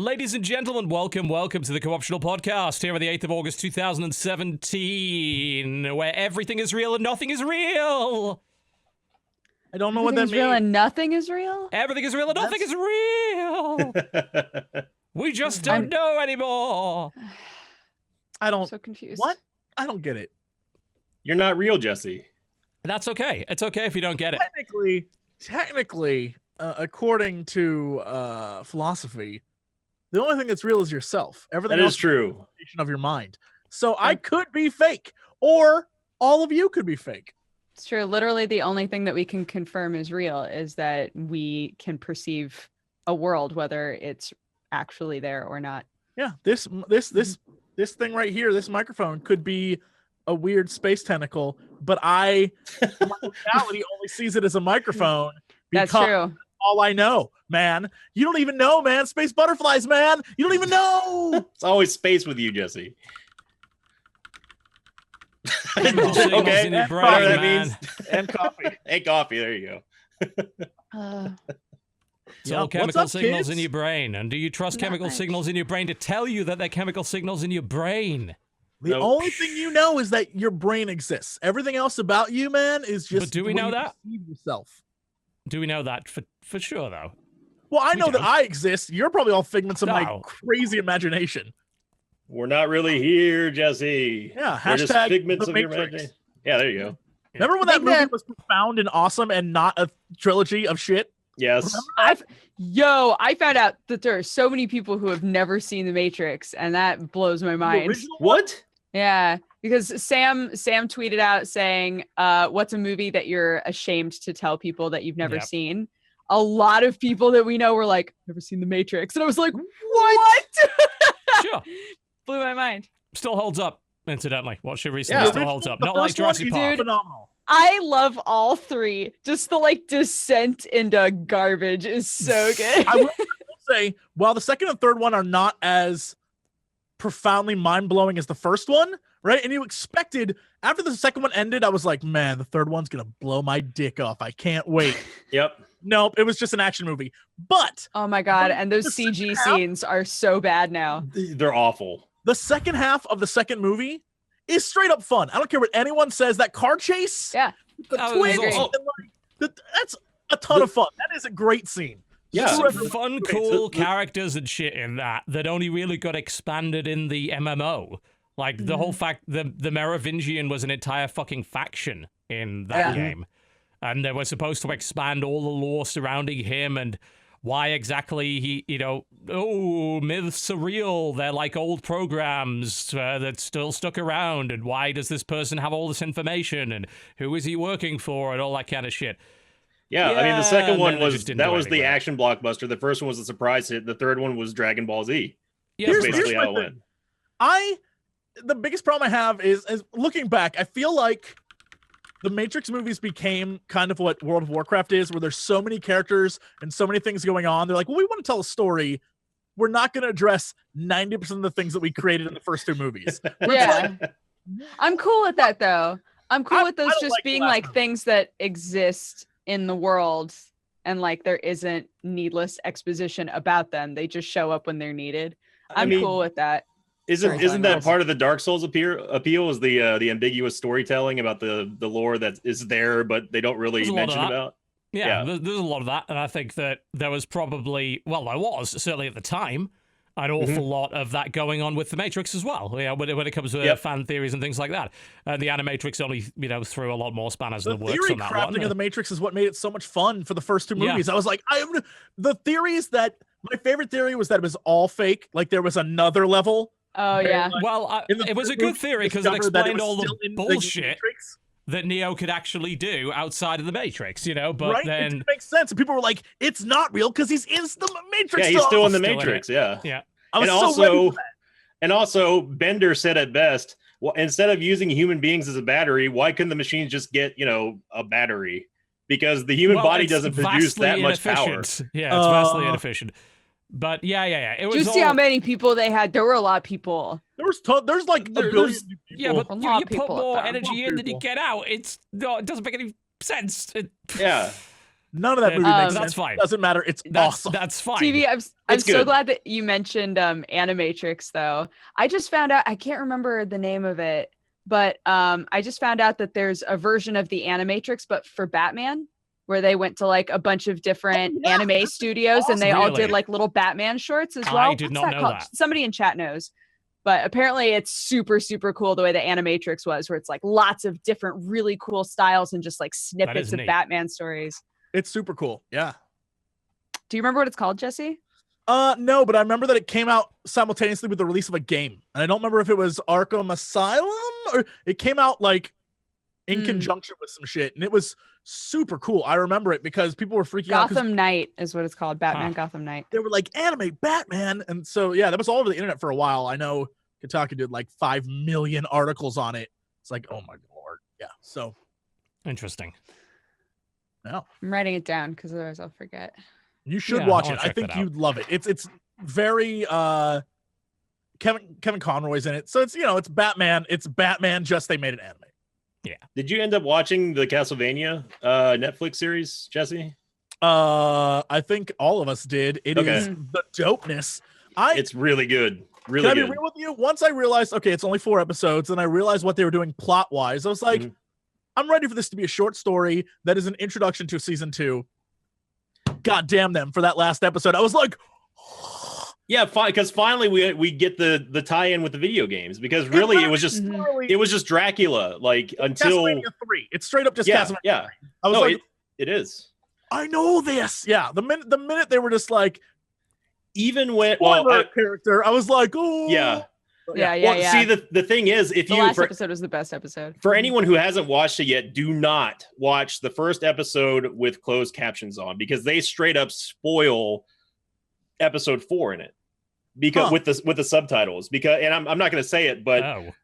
Ladies and gentlemen, welcome to the Co-Optional Podcast here on the 8th of August 2017, where everything is real and nothing is real. I don't know what that means. Real and nothing is real? Everything is real and nothing is real. We just don't know anymore. I don't. So confused. What? I don't get it. You're not real, Jesse. That's okay. It's okay if you don't get it. Technically, according to philosophy, the only thing that's real is yourself. Everything else is true. Of your mind. So I could be fake, or all of you could be fake. It's true. Literally, the only thing that we can confirm is real is that we can perceive a world, whether it's actually there or not. Yeah, this thing right here, this microphone could be a weird space tentacle, but my reality only sees it as a microphone. That's true. All I know, man. You don't even know, man. Space butterflies, man. You don't even know. It's always space with you, Jesse. Okay, in your brain, that means and coffee. And coffee. There you go. It's all chemical signals in your brain. And do you trust chemical signals in your brain to tell you that they're chemical signals in your brain? The only thing you know is that your brain exists. Everything else about you, man, is just. But do we know that? Yourself. Do we know that for sure, though? Well, I know that I exist. You're probably all figments of my crazy imagination. We're not really here, Jesse. Yeah, we're just figments of your imagination. Yeah, there you go. Remember when that movie was profound and awesome and not a trilogy of shit? Yes. I found out that there are so many people who have never seen The Matrix, and that blows my mind. What? Yeah, because Sam tweeted out saying, what's a movie that you're ashamed to tell people that you've never seen? A lot of people that we know were like, never seen The Matrix. And I was like, what? Sure. Blew my mind. Still holds up, incidentally. What she recently still holds up. Not like Jurassic Park. Phenomenal. I love all three. Just the descent into garbage is so good. I will say, while the second and third one are not as profoundly mind-blowing as the first one, right? And you expected, after the second one ended, I was like, man, the third one's gonna blow my dick off. I can't wait. Yep. Nope, it was just an action movie. But oh my god, and those CG scenes are so bad now. They're awful. The second half of the second movie is straight up fun. I don't care what anyone says. That car chase, yeah, the twins, that's a ton of fun. That is a great scene. Yeah, some fun, cool characters and shit in that only really got expanded in the MMO. Like the whole fact the Merovingian was an entire fucking faction in that game. And they were supposed to expand all the lore surrounding him and why exactly he, myths are real. They're like old programs that still stuck around. And why does this person have all this information? And who is he working for? And all that kind of shit. Yeah, I mean, the second one was the action blockbuster. The first one was a surprise hit. The third one was Dragon Ball Z. Yeah, that's basically how it went. The biggest problem I have is looking back, I feel like the Matrix movies became kind of what World of Warcraft is, where there's so many characters and so many things going on. They're like, well, we want to tell a story. We're not going to address 90% of the things that we created in the first two movies. Yeah. I'm cool with that, though. I'm cool with those just being things that exist in the world and there isn't needless exposition about them. They just show up when they're needed. I'm cool with that. Isn't that part of the Dark Souls appeal is the ambiguous storytelling about the lore that is there, but they don't really mention about? Yeah, there's a lot of that. And I think that there was probably, there was certainly at the time, an awful lot of that going on with The Matrix as well. Yeah, when it comes to fan theories and things like that. And the Animatrix only, threw a lot more spanners in the works on that one. The theory crafting of The Matrix is what made it so much fun for the first two movies. I was like, the theories that, my favorite theory was that it was all fake. Like there was another level. Oh, yeah. It was a good theory because it explained all the bullshit that Neo could actually do outside of the Matrix, but then... It makes sense. And people were like, it's not real because he's in the Matrix. Yeah, he's still in the Matrix, yeah. And also, Bender said at best, well, instead of using human beings as a battery, why couldn't the machines just get, a battery? Because the human body doesn't produce that much power. Yeah, it's vastly inefficient. But yeah. It was. Just see how many people they had. There were a lot of people. There's like a billion people. Yeah, but you put more energy in than you get out. It doesn't make any sense. None of that movie makes sense. That's fine. Doesn't matter. It's awesome. That's fine. TV, I'm so good. glad that you mentioned Animatrix, though. I just found out, I can't remember the name of it, but I just found out that there's a version of the Animatrix, but for Batman, where they went to like a bunch of different anime studios and they all did like little Batman shorts as well. I did not know that. Somebody in chat knows. But apparently it's super, super cool the way the Animatrix was, where it's like lots of different really cool styles and just like snippets of Batman stories. It's super cool. Yeah. Do you remember what it's called, Jesse? No, but I remember that it came out simultaneously with the release of a game. And I don't remember if it was Arkham Asylum or it came out like in conjunction with some shit. And it was super cool. I remember it because people were freaking out. Gotham Knight is what it's called. Batman Gotham Knight. They were like, anime Batman. And so, yeah, that was all over the internet for a while. I know Kotaku did like 5 million articles on it. It's like, oh my Lord. Yeah. So interesting. No. I'm writing it down because otherwise I'll forget. You should watch it. I think you'd love it. It's very Kevin Conroy's in it. So it's it's Batman. It's Batman, just they made an anime. Yeah. Did you end up watching the Castlevania Netflix series, Jesse? I think all of us did. It is the dopeness. It's really good. Really Can good. I be real with you? Once I realized, okay, it's only 4 episodes, and I realized what they were doing plot-wise, I was like, I'm ready for this to be a short story that is an introduction to season 2. God damn them for that last episode. I was like, yeah, because finally we get the tie-in with the video games, because really it was just Dracula, like until Castlevania 3. It's straight up just Castlevania. Yeah. I was like, it is. I know this. Yeah. The minute they were just like, even when character, I was like, oh yeah. See, the thing is, if the last episode was the best episode. For anyone who hasn't watched it yet, do not watch the first episode with closed captions on, because they straight up spoil episode 4 in it, because with the subtitles. Because, and I'm not going to say it, but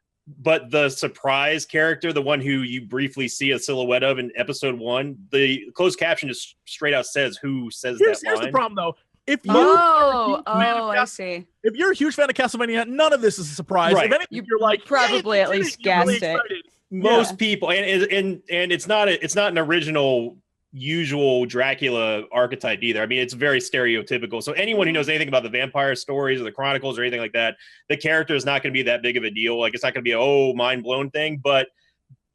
the surprise character, the one who you briefly see a silhouette of in episode 1, the closed caption just straight out says who says that line. Here's the problem, though. If you I see. If you're a huge fan of Castlevania, none of this is a surprise. Right. If anything, you're like, probably at least guessed it. Most people, and it's not an original usual Dracula archetype either. I mean, it's very stereotypical. So anyone who knows anything about the vampire stories or the chronicles or anything like that, the character is not going to be that big of a deal. Like, it's not going to be a mind blown thing. But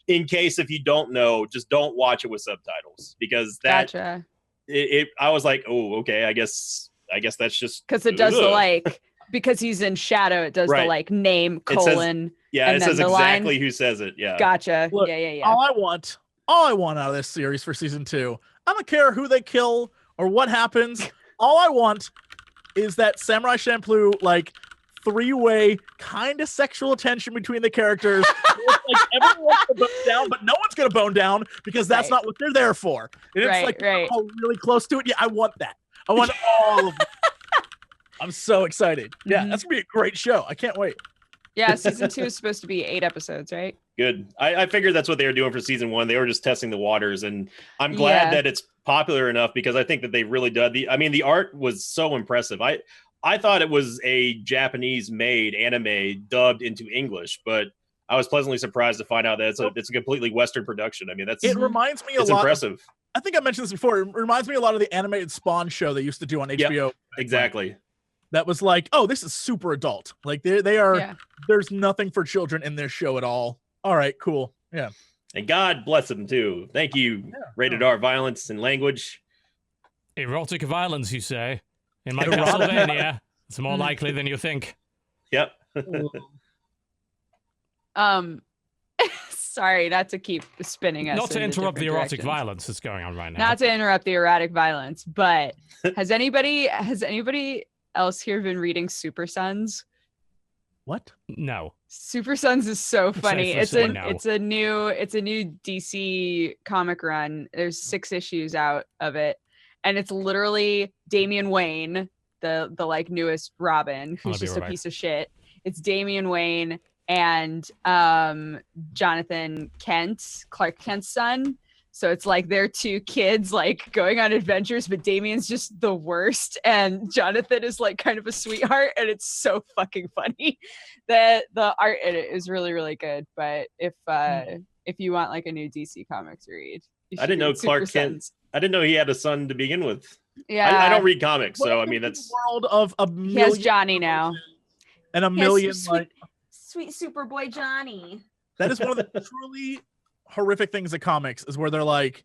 in case if you don't know, just don't watch it with subtitles, because that I was like, oh, okay, I guess that's just because it does the like, because he's in shadow, it does the like name colon. It says exactly who says it. Yeah. Gotcha. Look, yeah. All I want out of this series for season 2, I don't care who they kill or what happens. All I want is that Samurai Champloo like 3-way kind of sexual attention between the characters. Like everyone wants to bone down, but no one's gonna bone down because that's not what they're there for. And it's like all really close to it. Yeah, I want that. I want all of it. I'm so excited. Yeah, that's gonna be a great show. I can't wait. Yeah, season 2 is supposed to be 8 episodes, right? Good. I figured that's what they were doing for season 1. They were just testing the waters, and I'm glad that it's popular enough, because I think that they really did. The art was so impressive. I thought it was a Japanese-made anime dubbed into English, but I was pleasantly surprised to find out that it's a completely Western production. I mean, it reminds me a lot. It's impressive. I think I mentioned this before. It reminds me a lot of the animated Spawn show they used to do on HBO. Yep, exactly. That was like, oh, this is super adult. Like they are. There's nothing for children in this show at all. All right, cool. Yeah. And God bless them too. Thank you. Rated R violence and language. Erotic violence, you say? In my Castlevania, it's more likely than you think. Yep. Sorry, not to keep spinning us. Not to interrupt the erotic violence that's going on right now. Not to interrupt the erotic violence, but has anybody else here been reading Super Sons? What? No. Super Sons is so funny. It's a new DC comic run. There's 6 issues out of it, and it's literally Damian Wayne, the like newest Robin, who's just a piece of shit. It's Damian Wayne and Jonathan Kent, Clark Kent's son. So it's like they're 2 kids like going on adventures, but Damian's just the worst, and Jonathan is like kind of a sweetheart, and it's so fucking funny. The art in it is really, really good. But if you want like a new DC Comics read, I didn't know Clark Kent I didn't know he had a son to begin with. Yeah. I don't read comics, so I mean Welcome to that's the world of a He million. has Johnny now. And a He has million sweet Superboy Johnny. that is one of the truly horrific things of comics is where they're like,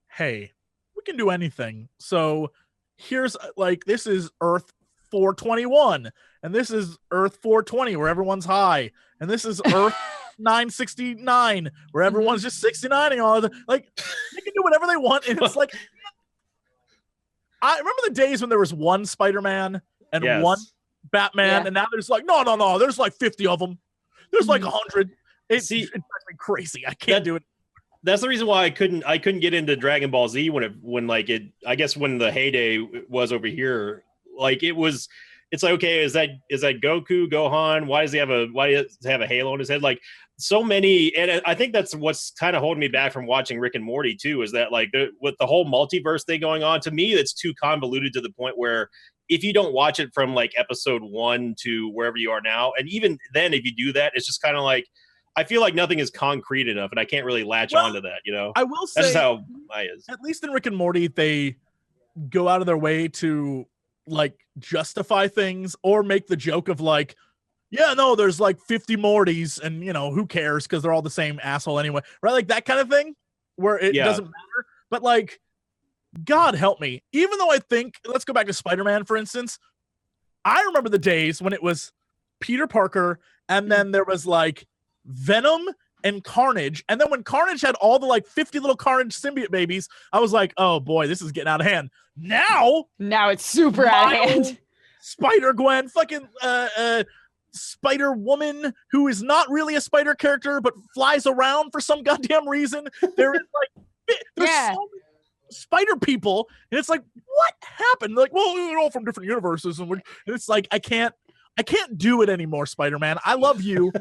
hey, we can do anything. So here's like, this is Earth 421, and this is Earth 420 where everyone's high, and this is Earth 969 where everyone's just 69ing all of the, like, they can do whatever they want, and it's like, I remember the days when there was one Spider-Man and one Batman, and now there's like, no, there's like 50 of them. There's like 100. It drives me crazy. I can't do it. That's the reason why I couldn't get into Dragon Ball Z when I guess when the heyday was over here. Like it's like, okay, is that Goku, Gohan? Why does he have a halo on his head? Like so many, and I think that's what's kind of holding me back from watching Rick and Morty too, is that like with the whole multiverse thing going on, to me it's too convoluted to the point where if you don't watch it from like episode 1 to wherever you are now, and even then if you do that, it's just kind of like, I feel like nothing is concrete enough, and I can't really latch onto that, you know? I will say, that's just how I is. At least in Rick and Morty, they go out of their way to like justify things or make the joke of like, yeah, no, there's like 50 Mortys, and you know, who cares because they're all the same asshole anyway, right? Like that kind of thing where it doesn't matter. But like, God help me. Even though I think, let's go back to Spider-Man, for instance. I remember the days when it was Peter Parker, and then there was like Venom and Carnage, and then when Carnage had all the like 50 little Carnage symbiote babies, I was like, oh boy, this is getting out of hand. Now it's super out of hand. Spider-Gwen, fucking Spider-Woman, who is not really a spider character but flies around for some goddamn reason. There is like there's so many spider people, and it's like, what happened? Like, well, they're all from different universes, and it's like, I can't do it anymore, Spider-Man. I love you.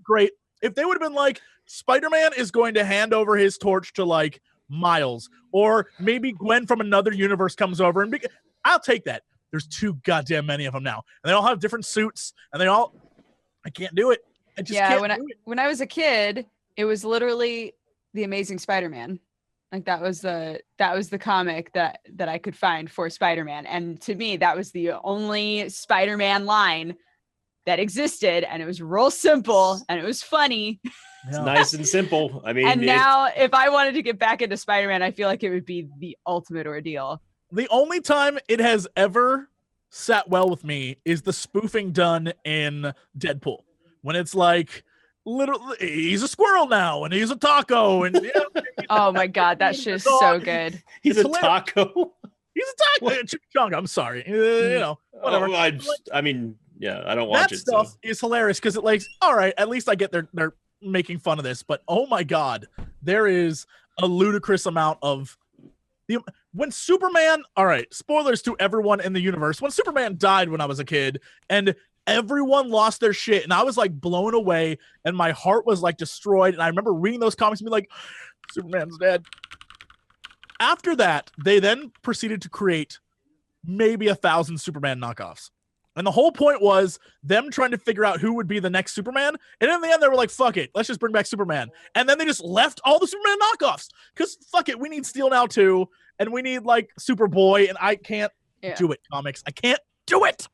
Great. If they would have been like, Spider-Man is going to hand over his torch to like Miles, or maybe Gwen from another universe comes over, and I'll take that. There's too goddamn many of them now, and they all have different suits, and I can't do it. I just can't do it. When I was a kid, it was literally the Amazing Spider-Man. Like that was the comic that I could find for Spider-Man, and to me, that was the only Spider-Man line that existed, and it was real simple and it was funny. It's nice and simple. I mean, and now if I wanted to get back into Spider-Man, I feel like it would be the ultimate ordeal. The only time it has ever sat well with me is the spoofing done in Deadpool, when it's like, literally, he's a squirrel now, and he's a taco, and oh my god, that shit is so good. He's a taco. He's a taco. Chimichanga. I'm sorry. You know, whatever. I mean, yeah, I don't watch that it. Stuff so. is hilarious because it like, all right, at least I get they're making fun of this, but oh my god, there is a ludicrous amount of when Superman. All right, spoilers to everyone in the universe. When Superman died when I was a kid, and everyone lost their shit, and I was like blown away, and my heart was like destroyed. And I remember reading those comics and be like, Superman's dead. After that, they then proceeded to create maybe 1,000 Superman knockoffs. And the whole point was them trying to figure out who would be the next Superman. And in the end, they were like, fuck it, let's just bring back Superman. And then they just left all the Superman knockoffs. Because fuck it, we need Steel now too. And we need like Superboy. And I can't do it, comics. I can't do it.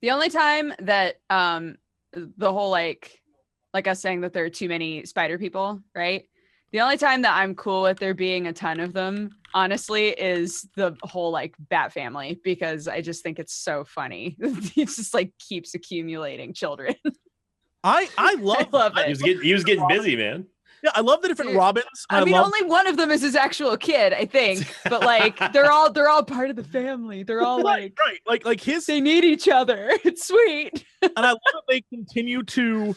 The only time that the whole like us saying that there are too many spider people, right? The only time that I'm cool with there being a ton of them, honestly, is the whole like Bat family, because I just think it's so funny. It just like keeps accumulating children. I love it. He was getting busy, man. Yeah, I love the different Robins. I mean, only one of them is his actual kid, I think. But like, they're all part of the family. They're all right. Like his. They need each other. It's sweet. And I love that they continue to.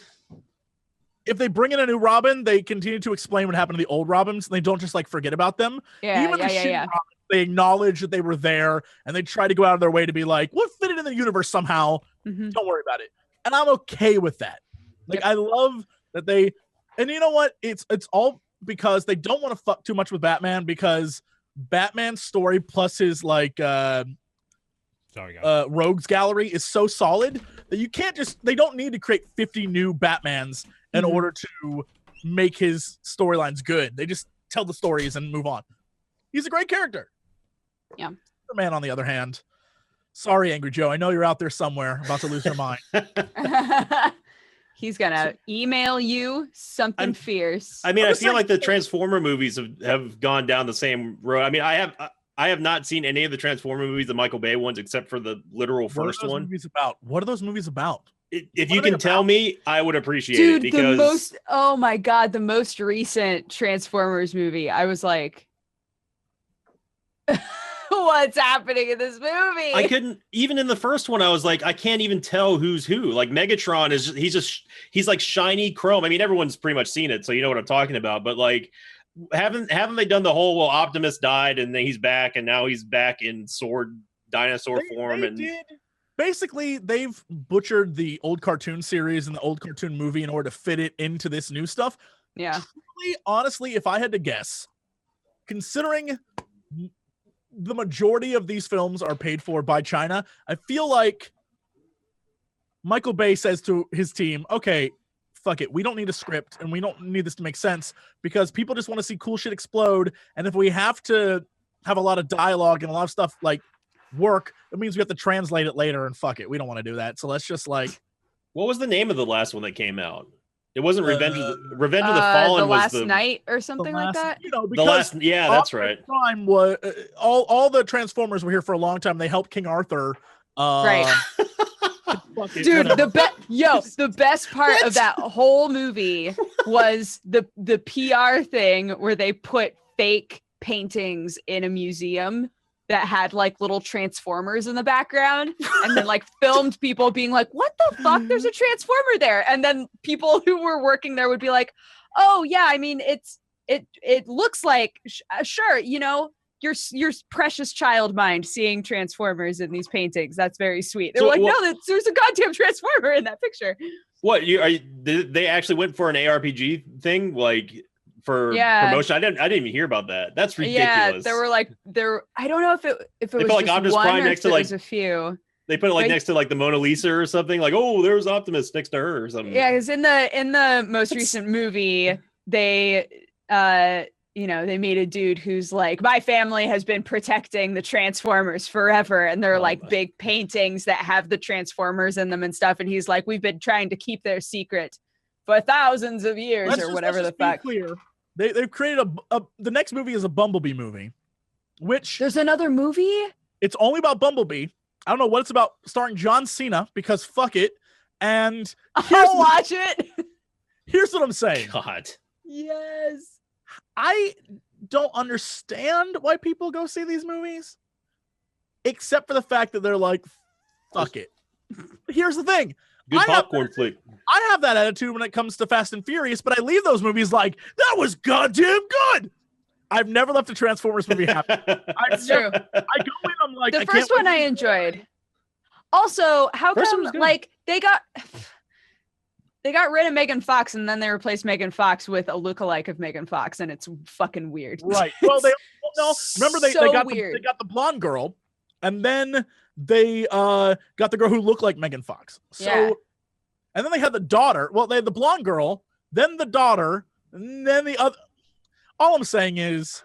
If they bring in a new Robin, they continue to explain what happened to the old Robins, and they don't just like forget about them. Yeah, Even the shitty Robins, they acknowledge that they were there, and they try to go out of their way to be like, we'll fit it in the universe somehow. Mm-hmm. Don't worry about it. And I'm okay with that. Like, I love that they, and you know what? It's all because they don't want to fuck too much with Batman, because Batman's story plus his like rogues gallery is so solid that you can't just, they don't need to create 50 new Batmans in order to make his storylines good. They just tell the stories and move on. He's a great character. Yeah. Superman, on the other hand, sorry, Angry Joe. I know you're out there somewhere about to lose your mind. He's gonna email you something fierce. I mean, I feel like the Transformer movies have gone down the same road. I mean, I have not seen any of the Transformer movies, the Michael Bay ones, except for the literal first one. What are those movies about? If you can tell me, I would appreciate it, because oh my god, the most recent Transformers movie, I was like, what's happening in this movie? I couldn't, even in the first one, I was like, I can't even tell who's who. Like Megatron he's like shiny chrome. I mean, everyone's pretty much seen it, so you know what I'm talking about. But like, haven't they done the whole, well, Optimus died and then he's back and now he's back in dinosaur form? Basically, they've butchered the old cartoon series and the old cartoon movie in order to fit it into this new stuff. Yeah. Truly, honestly, if I had to guess, considering the majority of these films are paid for by China, I feel like Michael Bay says to his team, okay, fuck it. We don't need a script and we don't need this to make sense because people just want to see cool shit explode. And if we have to have a lot of dialogue and a lot of stuff like work, it means we have to translate it later, and fuck it, we don't want to do that. So let's just like, what was the name of the last one that came out? It wasn't Revenge of the Fallen. The Last Night or something like that. You know, the last, yeah, that's right. Prime was all the Transformers were here for a long time. They helped King Arthur. Right. Dude, the best part of that whole movie was the PR thing where they put fake paintings in a museum that had like little Transformers in the background, and then like filmed people being like, what the fuck, there's a Transformer there. And then people who were working there would be like, oh yeah, I mean, it looks like sure, you know, your precious child mind seeing Transformers in these paintings, that's very sweet. They're like, no, there's a goddamn Transformer in that picture. What they actually went for an ARPG thing, like for promotion? I didn't even hear about that. That's ridiculous. Yeah, I don't know if it was like just Optimus one Prime or next if to it like was a few. They put it like next to like the Mona Lisa or something. Like, oh, there's Optimus next to her or something. Yeah, because in the most recent movie, they they made a dude who's like, my family has been protecting the Transformers forever, and they're like big paintings that have the Transformers in them and stuff, and he's like, we've been trying to keep their secret for thousands of years or whatever the fuck. Clear. They've created the next movie is a Bumblebee movie, which there's another movie. It's only about Bumblebee. I don't know what it's about, starring John Cena, because fuck it. And I'll watch it. Here's what I'm saying. God. Yes. I don't understand why people go see these movies, except for the fact that they're like, fuck it. Here's the thing. Good popcorn flick. I have that attitude when it comes to Fast and Furious, but I leave those movies like, that was goddamn good. I've never left a Transformers movie happy. That's true. I go in, I'm like, the first one I enjoyed. Also, how come like they got rid of Megan Fox and then they replaced Megan Fox with a lookalike of Megan Fox, and it's fucking weird. Right. Well, remember they got the blonde girl, and then they got the girl who looked like Megan Fox. So, and then they had the daughter. Well, they had the blonde girl, then the daughter, and then the other. All I'm saying is,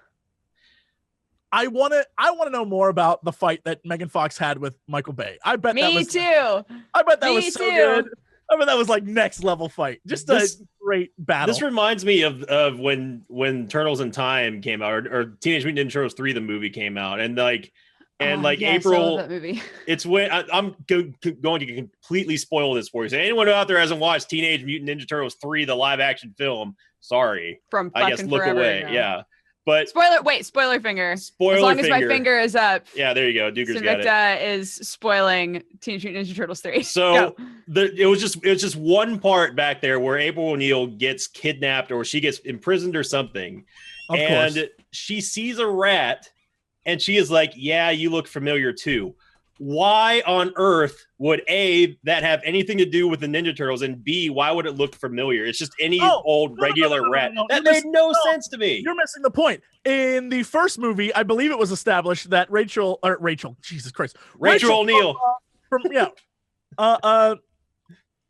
I want to know more about the fight that Megan Fox had with Michael Bay. I bet that was so good. I bet that was like next level fight. Just a great battle. This reminds me of when Turtles in Time came out, or Teenage Mutant Ninja Turtles 3, the movie came out, and April. That movie. It's when I'm going to completely spoil this for you. So anyone out there hasn't watched Teenage Mutant Ninja Turtles 3, the live action film, sorry. From I guess look away. Now. Yeah. But spoiler finger. As long as my finger is up. Yeah, there you go. Duger's got it. Sinvicta is spoiling Teenage Mutant Ninja Turtles 3. So it was just one part back there where April O'Neil gets kidnapped or she gets imprisoned or something. Of course. She sees a rat and she is like, yeah, you look familiar too. Why on earth would A, that have anything to do with the Ninja Turtles, and B, why would it look familiar? It's just any old regular rat. That made no sense to me. You're missing the point. In the first movie, I believe it was established that Rachel, Jesus Christ. Rachel O'Neil.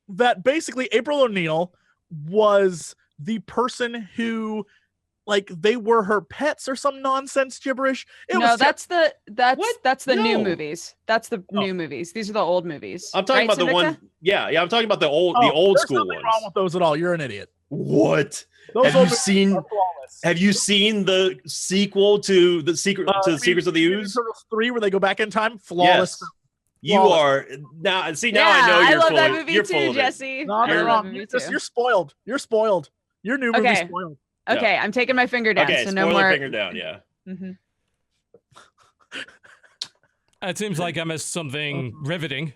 That basically April O'Neil was the person who like they were her pets or some nonsense gibberish. That's the new No. movies. That's the new movies. These are the old movies. I'm talking right, about the Sinvicta? one. Yeah, I'm talking about the old there's school nothing ones. wrong with those at all. You're an idiot. What? Those Have old you movies seen? are flawless. Have you seen the sequel to the Secrets of the Ooze? Turtles 3, where they go back in time. Flawless. Yes. You are now. See, now I know I you're love full. that Of, movie you're too, full of it. Jesse. Not I love wrong. that movie You're too. spoiled. You're spoiled. Your new movie's Okay. spoiled. Okay, I'm taking my finger down. Okay, so spoiler no more. finger down. Yeah. hmm It seems like I missed something riveting.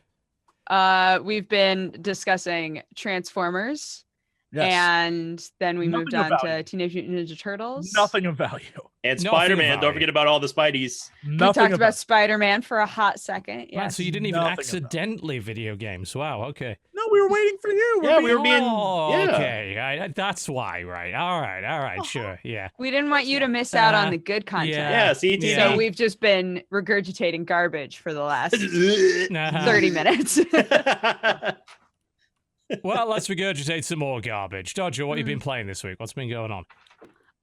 We've been discussing Transformers, Yes. and then we Nothing moved of on to value. Teenage Mutant Ninja Turtles. Nothing of value. And Nothing Spider-Man. about Don't it. forget about all the Spideys. We Nothing talked about Spider-Man for a hot second. Wow, Yes. so you didn't even Nothing about it. accidentally video games. Wow, okay. No, we were waiting for you. Yeah, we were being. Oh, Yeah. okay. That's why, right. All right, sure, yeah. We didn't want you to miss out on the good content. Yeah. CTV. So we've just been regurgitating garbage for the last Uh-huh. 30 minutes. Well, let's regurgitate some more garbage. Dodger, what you been playing this week? What's been going on?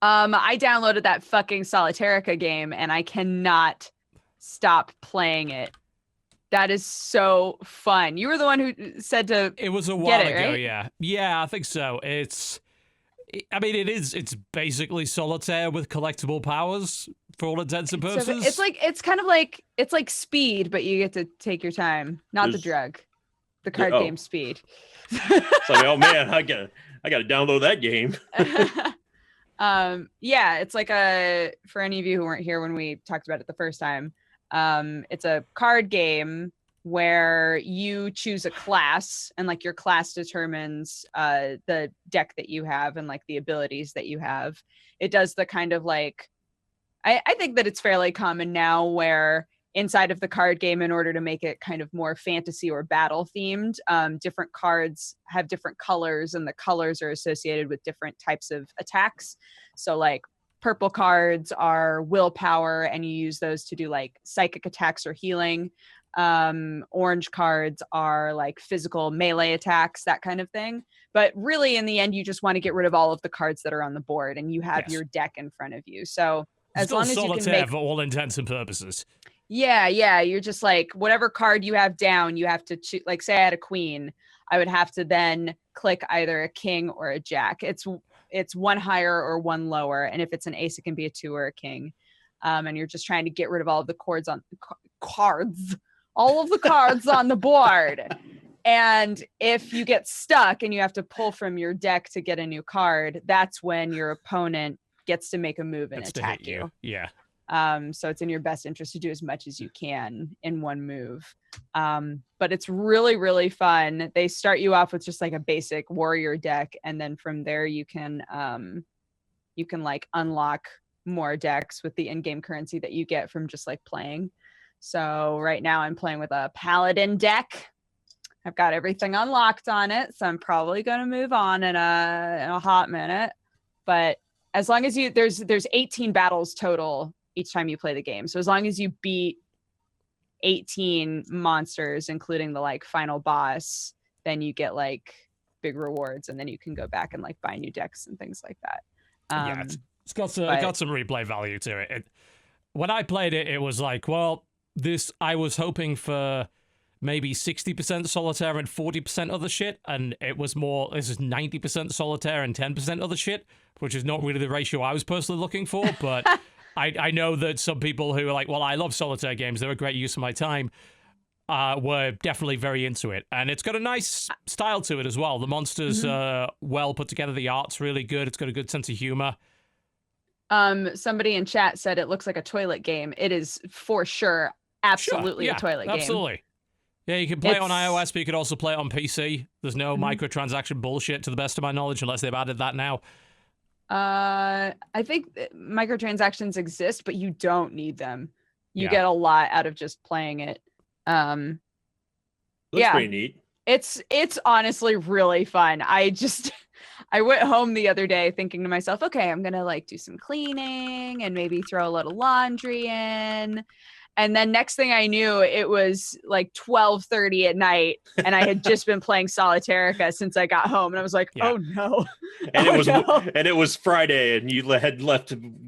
I downloaded that fucking Solitairica game and I cannot stop playing it. That is so fun. You were the one who said to It was a while it, ago, right? yeah. Yeah, I think so. It's basically solitaire with collectible powers for all intents and purposes. it's like Speed, but you get to take your time. Not the There's- drug. The card oh. game Speed. It's like, oh man, I got to download that game. Yeah, it's like for any of you who weren't here when we talked about it the first time, it's a card game where you choose a class and like your class determines the deck that you have and like the abilities that you have. It does the kind of like I think that it's fairly common now where inside of the card game, in order to make it kind of more fantasy or battle themed, different cards have different colors and the colors are associated with different types of attacks. So like purple cards are willpower and you use those to do like psychic attacks or healing. Orange cards are like physical melee attacks, that kind of thing. But really in the end, you just want to get rid of all of the cards that are on the board and you have Yes. your deck in front of you. So as Still long as you can solitaire make for all intents and purposes. yeah, you're just like whatever card you have down, you have to choose. Like say I had a queen, I would have to then click either a king or a jack. It's one higher or one lower, and if it's an ace, it can be a 2 or a king. And you're just trying to get rid of all of the all of the cards on the board. And if you get stuck and you have to pull from your deck to get a new card, that's when your opponent gets to make a move and That's to attack hit you. Yeah. So it's in your best interest to do as much as you can in one move. But it's really, really fun. They start you off with just like a basic warrior deck. And then from there you can like unlock more decks with the in-game currency that you get from just like playing. So right now I'm playing with a paladin deck. I've got everything unlocked on it. So I'm probably going to move on in a hot minute, but as long as there's 18 battles total each time you play the game. So as long as you beat 18 monsters, including the like final boss, then you get like big rewards and then you can go back and like buy new decks and things like that. Yeah, it's got some replay value to it. When I played it, it was like, well, I was hoping for maybe 60% solitaire and 40% other shit, and it was more, this is 90% solitaire and 10% other shit, which is not really the ratio I was personally looking for, but I know that some people who are like, well, I love solitaire games, they're a great use of my time, were definitely very into it. And it's got a nice style to it as well. The monsters are well put together, the art's really good, it's got a good sense of humor. Somebody in chat said it looks like a toilet game. It is for sure absolutely a toilet game. Absolutely. Yeah, you can play it on iOS, but you could also play it on PC. There's no microtransaction bullshit, to the best of my knowledge, unless they've added that now. I think microtransactions exist, but you don't need them. You Yeah. get a lot out of just playing it. Looks Yeah. pretty neat. It's honestly really fun. I went home the other day thinking to myself, okay, I'm gonna like do some cleaning and maybe throw a little laundry in. And then next thing I knew, it was like 12:30 at night, and I had just been playing Solitairica since I got home, and I was like, Yeah. "Oh no!" And Oh, it was Friday, and you had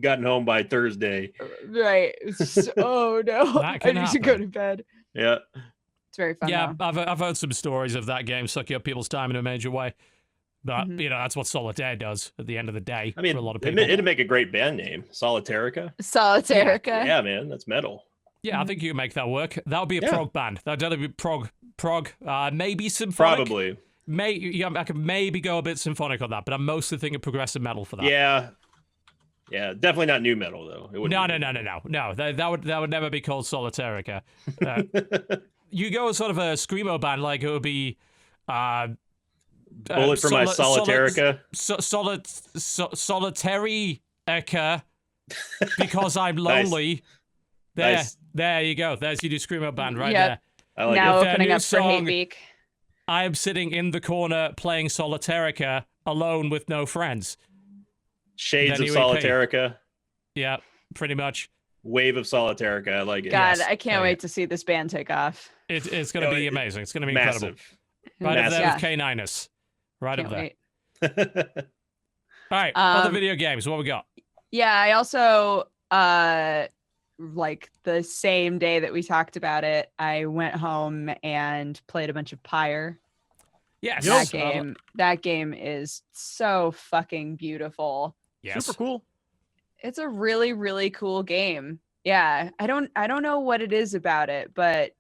gotten home by Thursday. Right. It's just, oh no! That I can need to go happen. to bed. Yeah. It's very fun. Yeah, though. I've heard some stories of that game sucking up people's time in a major way. But, Mhm. you know, that's what Solitaire does at the end of the day I mean, for a lot of people. it'd make a great band name, Solitairica. Solitairica. Yeah, man, that's metal. Yeah, I think you can make that work. That would be a Yeah. prog band. That would definitely be prog, maybe symphonic. Probably. I could maybe go a bit symphonic on that, but I'm mostly thinking progressive metal for that. Yeah. Yeah, definitely not new metal though. It No. wouldn't be. That would never be called Solitairica. You go with sort of a screamo band, like it would be. Bullet for my Solitairica. Solitairica, because I'm lonely. There you go. There's your new screamo band right Yep. there. I like Now With their opening new up for Hate song, Week. I am sitting in the corner playing Solitairica alone with no friends. Shades of Then you EP. Solitairica. Yeah, pretty much. Wave of Solitairica. I like it. God, Yes. I can't wait to see this band take off. It's going to be amazing. It's going to be incredible. Massive. Right up there Yeah. with K9us. Right Can't up there. wait. All right, other Um, video games. What we got? Yeah, I also like the same day that we talked about it, I went home and played a bunch of Pyre. Yes. That game is so fucking beautiful. Yes. Super cool. It's a really, really cool game. Yeah. I don't know what it is about it, but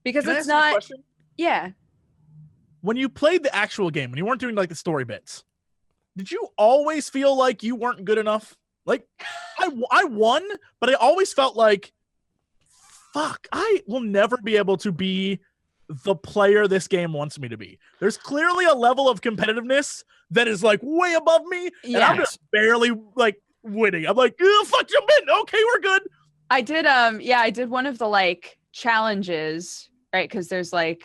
because Can I it's ask you a not question? yeah. When you played the actual game, when you weren't doing like the story bits, did you always feel like you weren't good enough? Like I won, but I always felt like, fuck, I will never be able to be the player this game wants me to be. There's clearly a level of competitiveness that is like way above me, and I'm Yes. just barely like winning. I'm like, oh, fuck, jump in. Okay, we're good. I did one of the like challenges, right? Because there's like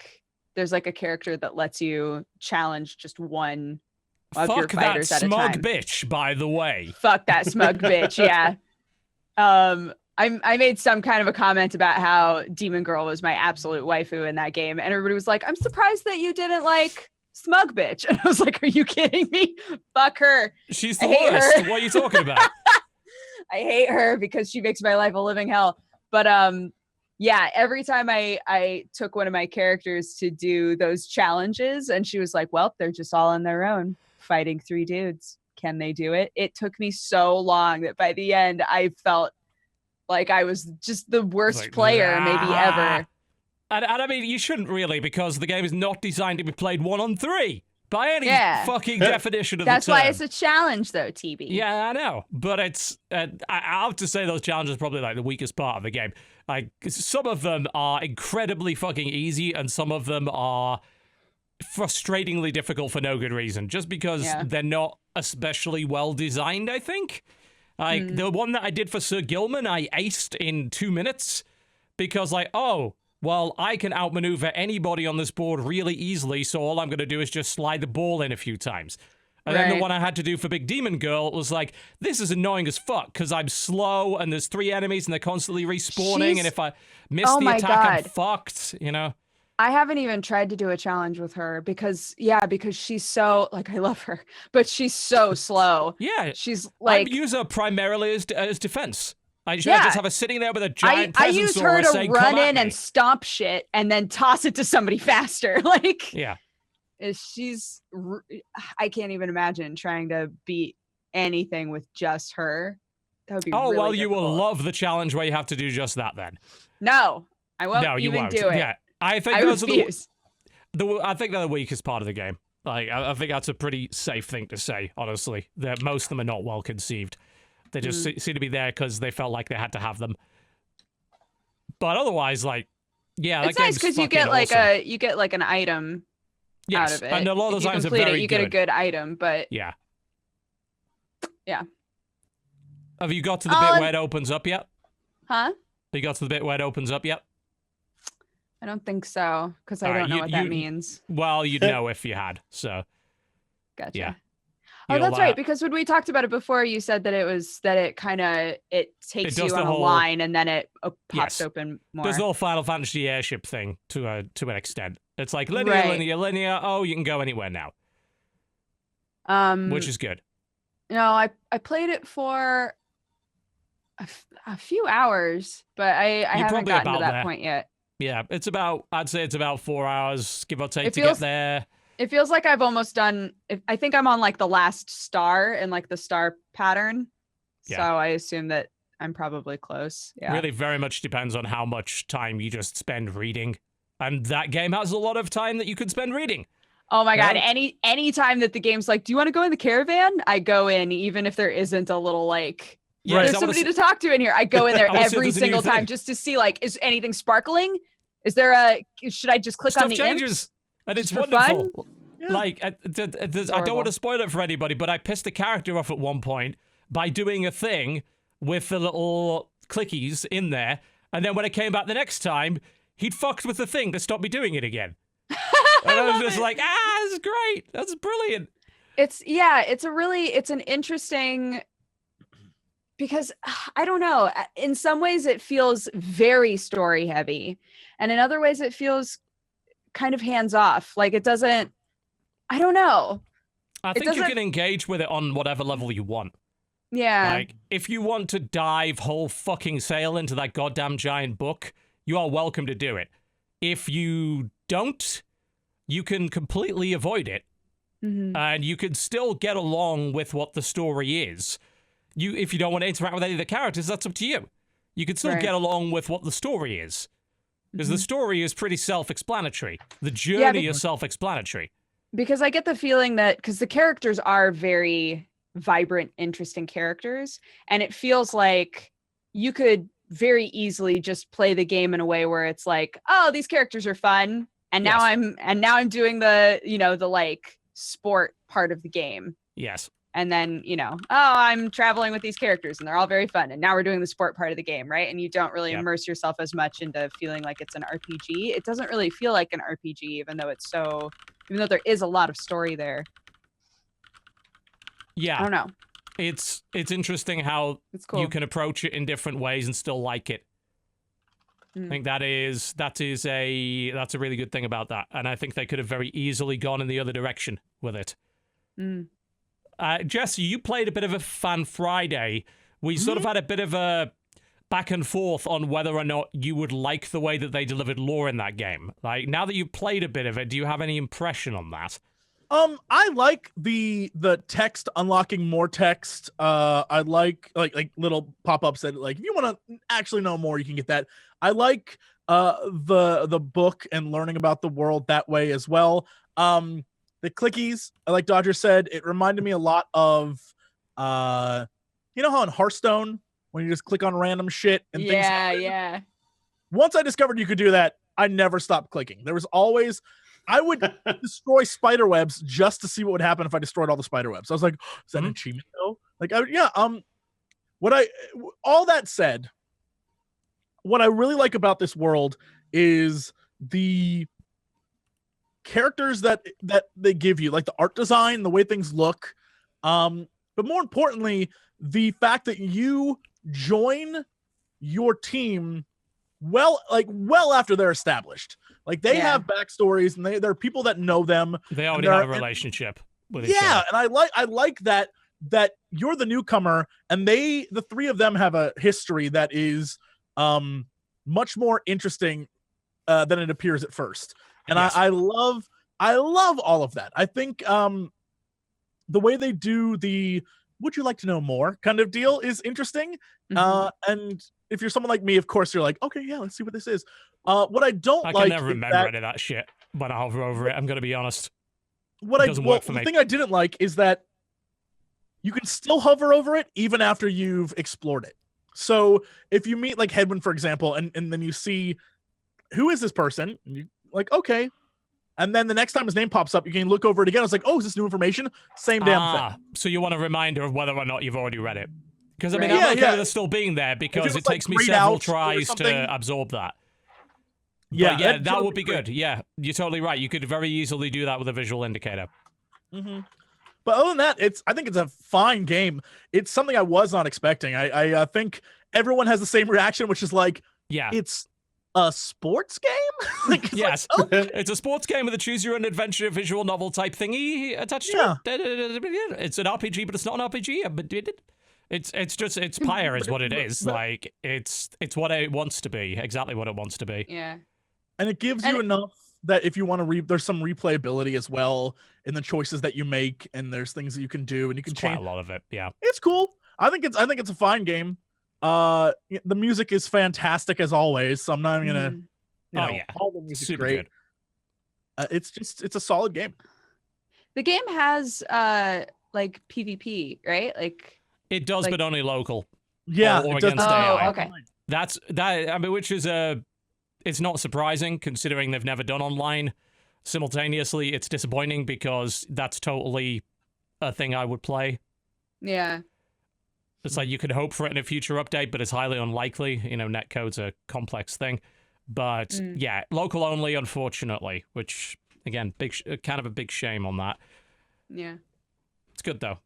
a character that lets you challenge just one of your Fuck that fighters at a smug time. bitch, by the way. Fuck that smug bitch, yeah. I made some kind of a comment about how Demon Girl was my absolute waifu in that game, and everybody was like, "I'm surprised that you didn't like smug bitch," and I was like, "Are you kidding me? Fuck her! She's the I hate worst. her. What are you talking about? I hate her because she makes my life a living hell." But yeah, every time I took one of my characters to do those challenges, and she was like, "Well, they're just all on their own, fighting 3 dudes. Can they do it?" It took me so long that by the end, I felt like I was just the worst Like, player maybe ever. And I mean, you shouldn't really, because the game is not designed to be played 1-on-3 by any Yeah. fucking definition of That's the term. why it's a challenge, though, TB. Yeah, I know, but it's I have to say those challenges are probably like the weakest part of the game. Like some of them are incredibly fucking easy, and some of them are frustratingly difficult for no good reason, just because Yeah. they're not especially well designed. I think. Like the one that I did for Sir Gilman, I aced in 2 minutes because, like, oh. Well, I can outmaneuver anybody on this board really easily, so all I'm going to do is just slide the ball in a few times. And then the Right. one I had to do for Big Demon Girl was like, this is annoying as fuck, because I'm slow, and there's 3 enemies, and they're constantly respawning, and if I miss Oh the my attack, I'm God. fucked, you know? I haven't even tried to do a challenge with her because she's so, like, I love her, but she's so slow. Yeah, She's I like, use her primarily as defense. I just Yeah. have her sitting there with a giant I use her Plesiosaurus to saying, run "Come at in me." and stomp shit and then toss it to somebody faster. Like, Yeah. I can't even imagine trying to beat anything with just her. That would be Oh, really well, you will difficult. love the challenge where you have to do just that then. No, I won't No, you even won't. do it. Yeah, I think I those are refuse. I think they're the weakest part of the game. Like, I think that's a pretty safe thing to say, honestly. That most of them are not well conceived. They just seem to be there because they felt like they had to have them. But otherwise, like, yeah, It's that nice game's because you fucking get like awesome. an item Yes, out of it. and a lot of If those you items are complete very it, you get a good item. But Yeah. Yeah. Have you got to the bit Um, where it opens up yet? huh? Have you got to the bit where it opens up yet? I don't think so because I Alright, don't know what that you- means. Well, you'd know if you had. So Gotcha. yeah. Oh, that's right. Because when we talked about it before, you said that it takes you on a line and then it pops open more. There's the whole Final Fantasy airship thing to an extent. It's like linear. Oh, you can go anywhere now. Which is good. No, I played it for a few hours, but I haven't gotten to that point yet. Yeah, I'd say it's about 4 hours, give or take, to get there. It feels like I've almost done. I think I'm on like the last star in like the star pattern. Yeah. So I assume that I'm probably close. Yeah. Really very much depends on how much time you just spend reading. And that game has a lot of time that you could spend reading. Oh my God. Any time that the game's like, do you want to go in the caravan? I go in, even if there isn't a little like, there's somebody to talk to in here. I go in there every single time just to see like, is anything sparkling? Is there should I just click on the changes? And it's wonderful. Yeah. Like, I don't want to spoil it for anybody, but I pissed a character off at one point by doing a thing with the little clickies in there. And then when it came back the next time, he'd fucked with the thing to stop me doing it again. And I was just like, this is great. That's brilliant. It's an interesting, because I don't know, in some ways it feels very story heavy. And in other ways it feels kind of hands off. Like it doesn't, I don't know. I think you can engage with it on whatever level you want. Yeah. Like if you want to dive whole fucking sail into that goddamn giant book, you are welcome to do it. If you don't, you can completely avoid it. Mm-hmm. And you can still get along with what the story is. If you don't want to interact with any of the characters, that's up to you. You can still get along with what the story is. Because the story is pretty self-explanatory. The journey is self-explanatory. Because I get the feeling that, because the characters are very vibrant, interesting characters, and it feels like you could very easily just play the game in a way where it's like, oh, these characters are fun, and now I'm doing the, the like sport part of the game. Yes. And then, I'm traveling with these characters and they're all very fun. And now we're doing the sport part of the game, right? And you don't really immerse yourself as much into feeling like it's an RPG. It doesn't really feel like an RPG, even though there is a lot of story there. Yeah. I don't know. It's interesting how cool. You can approach it in different ways and still like it. I think that's a really good thing about that. And I think they could have very easily gone in the other direction with it. Jesse, you played a bit of a Fan Friday. We sort of had a bit of a back and forth on whether or not you would like the way that they delivered lore in that game. Like, now that you've played a bit of it, do you have any impression on that? I like the text, unlocking more text. I like little pop-ups that like, if you want to actually know more, you can get that. I like the book and learning about the world that way as well. The clickies, like Dodger said, it reminded me a lot of, how in Hearthstone, when you just click on random shit and things happen? Yeah. Once I discovered you could do that, I never stopped clicking. There was always, I would destroy spider webs just to see what would happen if I destroyed all the spider webs. I was like, is that an achievement though? Like, all that said, what I really like about this world is the characters that they give you, like the art design, the way things look, but more importantly, the fact that you join your team well after they're established. Like they have backstories and there are people that know them. They already have a relationship with each other. And I like that you're the newcomer and the three of them have a history that is much more interesting than it appears at first. And yes. I love all of that. I think the way they do the would you like to know more kind of deal is interesting. And if you're someone like me, of course, you're like, okay, yeah, let's see what this is. What I don't like, I can never remember any of that shit when I hover over it. I'm going to be honest. The thing I didn't like is that you can still hover over it even after you've explored it. So if you meet like Hedwin, for example, and then you see who is this person, and you like, okay. And then the next time his name pops up, you can look over it again. It's like, oh, is this new information? Same damn thing. So you want a reminder of whether or not you've already read it. Because, I mean, I'm okay with it still being there because it takes me several tries to absorb that. Yeah, that would be good. Yeah, you're totally right. You could very easily do that with a visual indicator. But But other than that, I think it's a fine game. It's something I was not expecting. I think everyone has the same reaction, which is like, Yeah. it's a sports game. Like, it's Yes. like, okay. It's a sports game with a choose your own adventure visual novel type thingy attached to it. It's an RPG, but it's not an RPG. But it's Pyre is what it is. Like it's what it wants to be. Exactly what it wants to be. Yeah. And it gives you enough that if you want to there's some replayability as well in the choices that you make, and there's things that you can do, and you can change quite a lot of it. Yeah, it's cool. I think it's a fine game. The music is fantastic as always, so I'm not even gonna. Yeah, all the music's super great. good. It's a solid game. The game has like PvP, right? Like it does, but only local. Yeah, or it does. against AI. Oh, okay. That. I mean, which is it's not surprising considering they've never done online. Simultaneously, it's disappointing because that's totally a thing I would play. Yeah. It's like you could hope for it in a future update, but it's highly unlikely. You know, netcode's a complex thing. But yeah, local only, unfortunately, which again, kind of a big shame on that. Yeah. It's good though.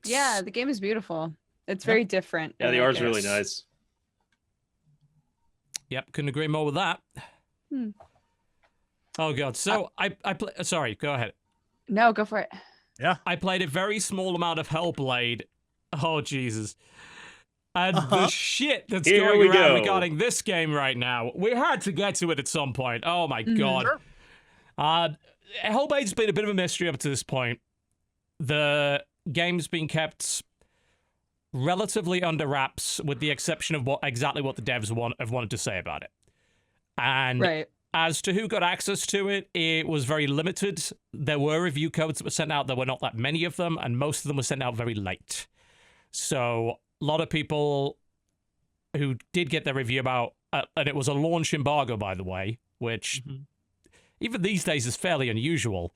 Yeah, the game is beautiful. It's very different. Yeah, the art's really nice. Yep, couldn't agree more with that. Oh god, so sorry, go ahead. No, go for it. Yeah. I played a very small amount of Hellblade. Oh Jesus. And the shit that's going around regarding this game right now, we had to get to it at some point. Oh my god. Sure. Hellblade's been a bit of a mystery up to this point. The game's been kept relatively under wraps, with the exception of exactly what the devs have wanted to say about it. And as to who got access to it, it was very limited. There were review codes that were sent out. There were not that many of them, and most of them were sent out very late. So a lot of people who did get their review about, and it was a launch embargo, by the way, which even these days is fairly unusual,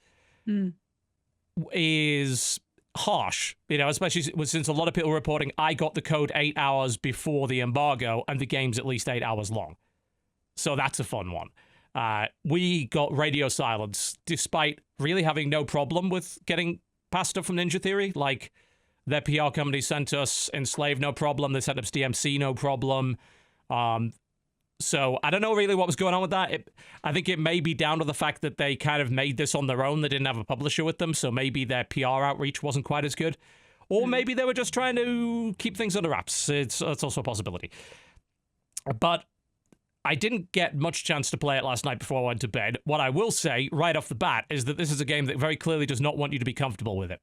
is harsh, you know, especially since a lot of people are reporting I got the code 8 hours before the embargo and the game's at least 8 hours long. So that's a fun one. We got radio silence despite really having no problem with getting past stuff from Ninja Theory. Like, their PR company sent us Enslaved, no problem. They sent us DMC, no problem. So I don't know really what was going on with that. I think it may be down to the fact that they kind of made this on their own. They didn't have a publisher with them, so maybe their PR outreach wasn't quite as good. Or maybe they were just trying to keep things under wraps. It's also a possibility. But I didn't get much chance to play it last night before I went to bed. What I will say right off the bat is that this is a game that very clearly does not want you to be comfortable with it.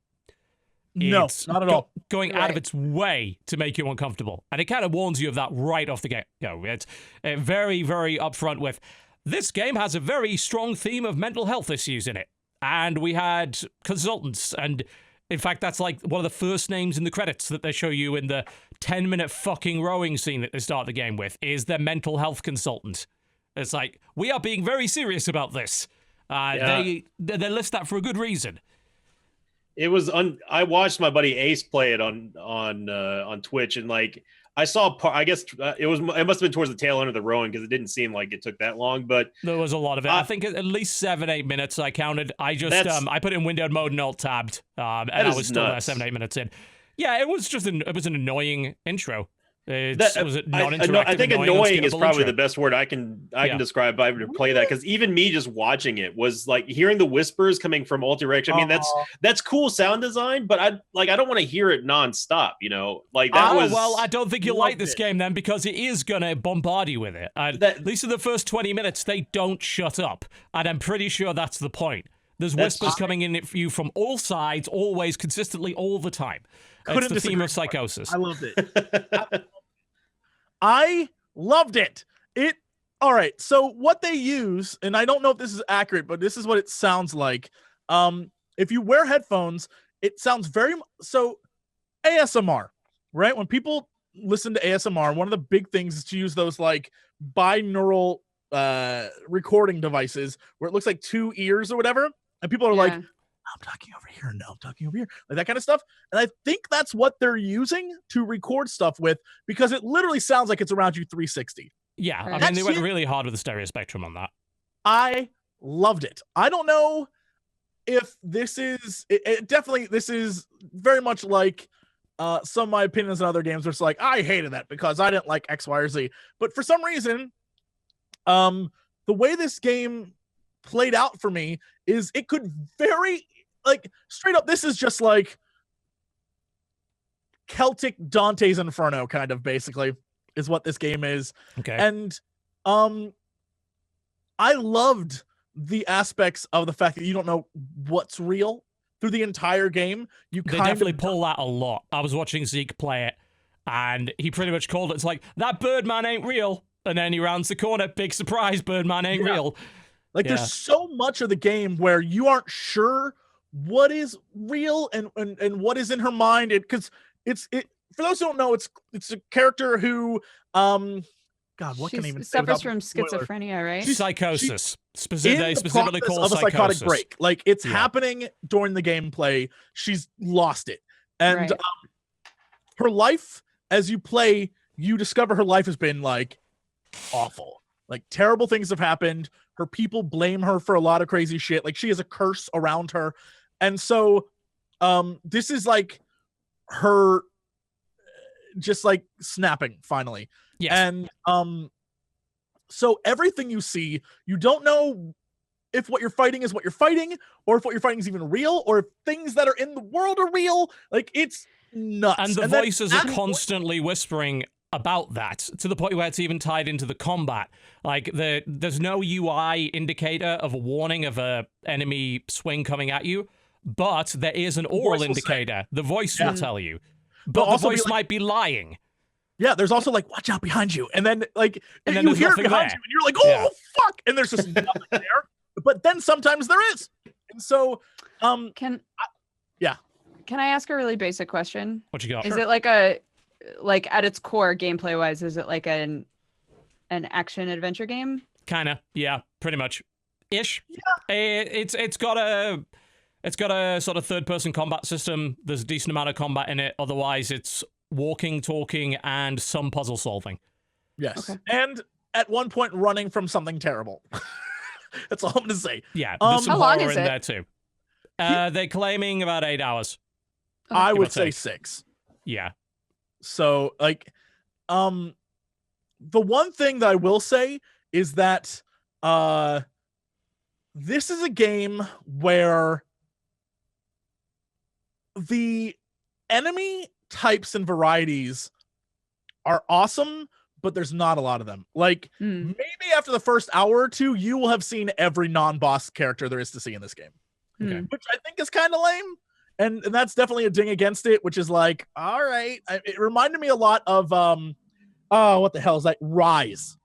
No, not at all. Going out of its way to make you uncomfortable. And it kind of warns you of that right off the get. It's very, very upfront with, this game has a very strong theme of mental health issues in it. And we had consultants. And in fact, that's like one of the first names in the credits that they show you in the 10-minute fucking rowing scene that they start the game with, is their mental health consultant. It's like, we are being very serious about this. They list that for a good reason. It was I watched my buddy Ace play it on Twitch, and like I saw I guess it must have been towards the tail end of the rowing, because it didn't seem like it took that long, but there was a lot of it. I think at least 7-8 minutes I counted. I just I put in windowed mode and alt tabbed, and I was still there 7-8 minutes in. Yeah, it was just an annoying intro. Was it non-interactive? I think annoying is probably the best word I can describe by to play that, because even me just watching it was like hearing the whispers coming from all directions. I mean, that's cool sound desigin, but I don't want to hear it nonstop. You know, like that was. Well, I don't think you'll like this game then, because it is gonna bombard you with it. At least in the first 20 minutes, they don't shut up, and I'm pretty sure that's the point. There's whispers coming in at you from all sides, always, consistently, all the time. It's the theme of psychosis. I loved it. I loved it. All right. So what they use, and I don't know if this is accurate, but this is what it sounds like. If you wear headphones, it sounds so ASMR, right? When people listen to ASMR, one of the big things is to use those like binaural recording devices where it looks like 2 ears or whatever. And people are like, I'm talking over here. No, I'm talking over here. Like that kind of stuff. And I think that's what they're using to record stuff with, because it literally sounds like it's around you 360. Yeah. I mean, they went really hard with the stereo spectrum on that. I loved it. I don't know. if this is it definitely, this is very much like some of my opinions on other games where it's like, I hated that because I didn't like X, Y, or Z. But for some reason, the way this game played out for me is it could very, like, straight up, this is just like Celtic Dante's Inferno, kind of, basically, is what this game is. Okay. And I loved the aspects of the fact that you don't know what's real through the entire game. They definitely pull that a lot. I was watching Zeke play it, and he pretty much called it. It's like, that Birdman ain't real. And then he rounds the corner. Big surprise, Birdman ain't real. Like, there's so much of the game where you aren't sure what is real and what is in her mind. Because for those who don't know, it's a character who God, what can I even say suffers from schizophrenia, right? Psychosis. They specifically called of a psychotic break. Like, it's happening during the gameplay. She's lost it, and her life, as you play, you discover her life has been like awful. Like, terrible things have happened. Her people blame her for a lot of crazy shit. Like, she has a curse around her, and so this is like her just like snapping finally. Yes. And so everything you see, you don't know if what you're fighting is what you're fighting, or if what you're fighting is even real, or if things that are in the world are real. Like, it's nuts. And the voices are constantly whispering about that, to the point where it's even tied into the combat. Like, there's no UI indicator of a warning of a enemy swing coming at you, but there is an oral indicator. The voice will tell you. But the voice might be lying. Yeah, there's also like, watch out behind you. And then, like, and then you hear it behind you, and you're like, oh, fuck. And there's just nothing there. But then sometimes there is. And so, Can I ask a really basic question? What you got? Is it like at its core, gameplay wise, is it like an action adventure game? Kinda, yeah, pretty much. Ish. Yeah. It's got a sort of third-person combat system. There's a decent amount of combat in it. Otherwise, it's walking, talking, and some puzzle solving. Yes. Okay. And at one point, running from something terrible. That's all I'm going to say. Yeah, there's some how long horror is in it? there, too. They're claiming about 8 hours. I would say 6. Yeah. So, like, the one thing that I will say is that this is a game where the enemy types and varieties are awesome, but there's not a lot of them. Like, maybe after the first hour or two, you will have seen every non-boss character there is to see in this game. Okay. Which I think is kind of lame. And that's definitely a ding against it, which is like, all right. It reminded me a lot of, what the hell is that? Rise.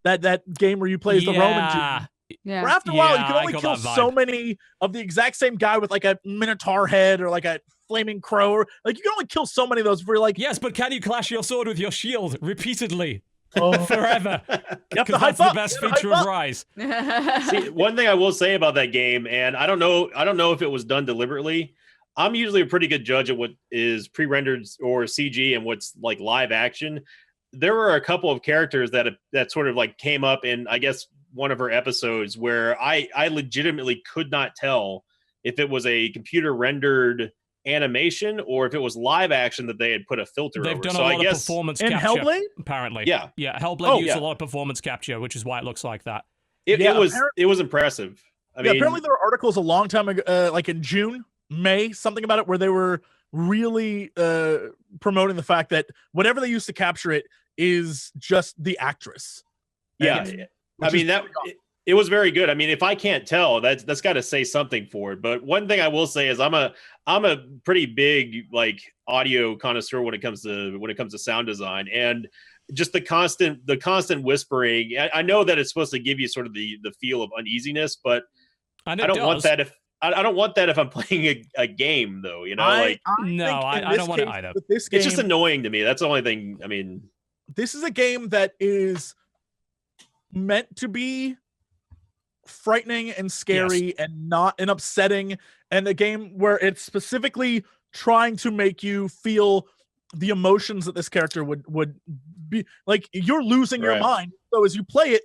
That game where you play as the Roman Jew. Yeah. Where after a while, you can only kill so many of the exact same guy with like a Minotaur head or like a flaming crow. Or, like, you can only kill so many of those before you're like, yes, but can you clash your sword with your shield repeatedly? Oh. Forever. Because that's the best feature of Rise. See, one thing I will say about that game, and I don't know if it was done deliberately. I'm usually a pretty good judge of what is pre-rendered or CG and what's like live action. There were a couple of characters that sort of like came up in, I guess, one of her episodes where I legitimately could not tell if it was a computer rendered animation or if it was live action that they had put a filter over. They've done a lot of performance in capture. Hellblade? Apparently. Yeah. Yeah, Hellblade used a lot of performance capture, which is why it looks like that. It was impressive. I mean, apparently there were articles a long time ago, like in June, May, something about it, where they were really promoting the fact that whatever they used to capture it is just the actress. Yeah. I mean, it was very good. I mean, if I can't tell, that's got to say something for it. But one thing I will say is I'm a pretty big like audio connoisseur when it comes to sound design, and just the constant whispering. I know that it's supposed to give you sort of the feel of uneasiness, but I don't want that if I'm playing a game, though. You know, I don't want it either. This game, it's just annoying to me. That's the only thing. I mean, this is a game that is meant to be frightening and scary and upsetting, and a game where it's specifically trying to make you feel the emotions that this character would be like. You're losing your mind, so as you play it,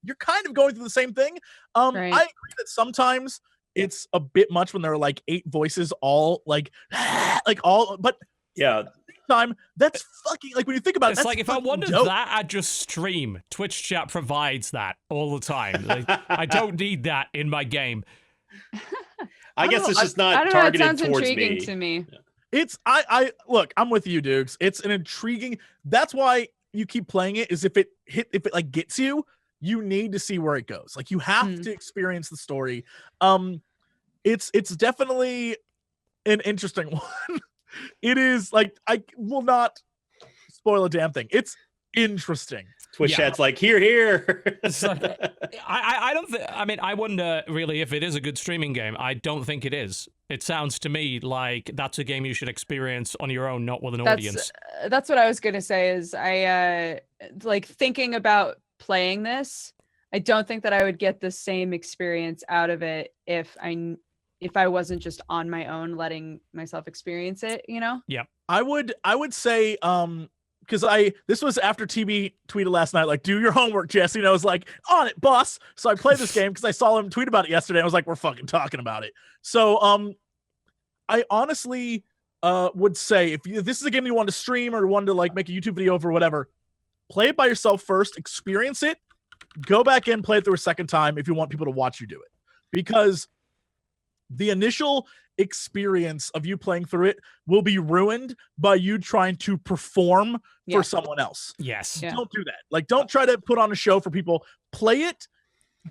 you're kind of going through the same thing. I agree that sometimes it's a bit much when there are like 8 voices all like but Yeah. time that's fucking like when you think about it, It's that's like if I fucking wanted dope. that, I'd just stream. Twitch chat provides that all the time. Like, I don't need that in my game. I guess it's just I not don't know. It targeted sounds towards intriguing me. to me. It's I look, I'm with you, Dukes. It's an intriguing. That's why you keep playing it. Is if it like gets you, you need to see where it goes. Like you have to experience the story. It's definitely an interesting one. It is like I will not spoil a damn thing. It's interesting. Twitch chat's like here. It's like, I don't think. I mean, I wonder really if it is a good streaming game. I don't think it is. It sounds to me like that's a game you should experience on your own, not with an audience. That's what I was gonna say. Is I like thinking about playing this. I don't think that I would get the same experience out of it if I wasn't just on my own letting myself experience it, you know? Yeah. I would say because this was after TB tweeted last night, like, do your homework, Jesse. And I was like, on it, boss. So I played this game because I saw him tweet about it yesterday. I was like, we're fucking talking about it. So I honestly would say if this is a game you want to stream or want to like make a YouTube video over or whatever, play it by yourself first, experience it, go back in, play it through a second time if you want people to watch you do it. Because the initial experience of you playing through it will be ruined by you trying to perform for someone else. Yes. Yeah. Don't do that. Like, don't try to put on a show for people. Play it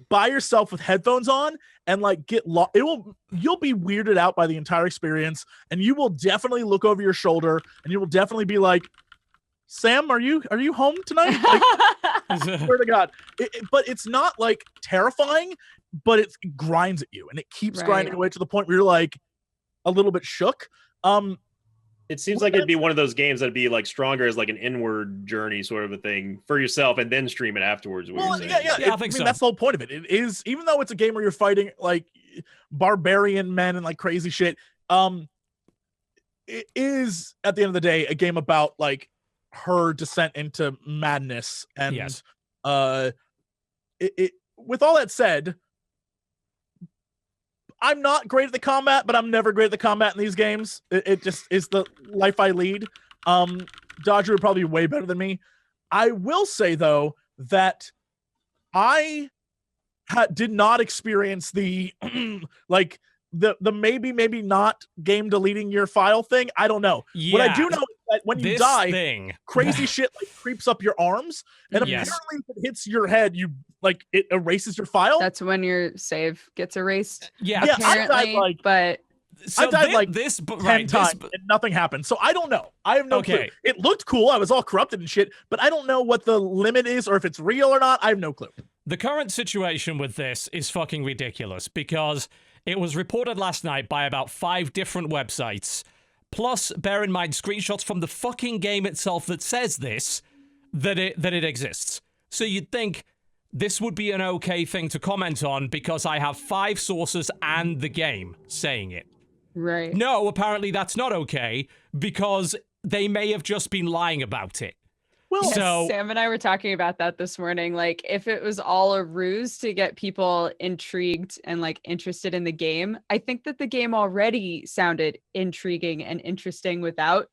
by yourself with headphones on and like get lost. You'll be weirded out by the entire experience, and you will definitely look over your shoulder and you will definitely be like, Sam, are you home tonight? Like, swear to God. But it's not like terrifying, but it grinds at you and it keeps grinding away to the point where you're like a little bit shook. It seems like it'd be one of those games that'd be like stronger as like an inward journey sort of a thing for yourself and then stream it afterwards. Well, I think so. That's the whole point of it. It is, even though it's a game where you're fighting like barbarian men and like crazy shit, it is at the end of the day a game about like her descent into madness. And with all that said, I'm not great at the combat, but I'm never great at the combat in these games. It just is the life I lead. Dodger would probably be way better than me. I will say though that I did not experience the like the maybe not game deleting your file thing. I don't know. What I do know is that when you die, crazy shit like creeps up your arms, and apparently if it hits your head, it erases your file. That's when your save gets erased. Yeah, apparently. I died like 10 times and nothing happened. So I don't know. I have no clue. It looked cool. I was all corrupted and shit, but I don't know what the limit is or if it's real or not. I have no clue. The current situation with this is fucking ridiculous because it was reported last night by about 5 different websites. Plus, bear in mind, screenshots from the fucking game itself that says this, that it exists. So you'd think this would be an okay thing to comment on because I have 5 sources and the game saying it. Right. No, apparently that's not okay because they may have just been lying about it. Well, Sam and I were talking about that this morning. Like, if it was all a ruse to get people intrigued and like interested in the game, I think that the game already sounded intriguing and interesting without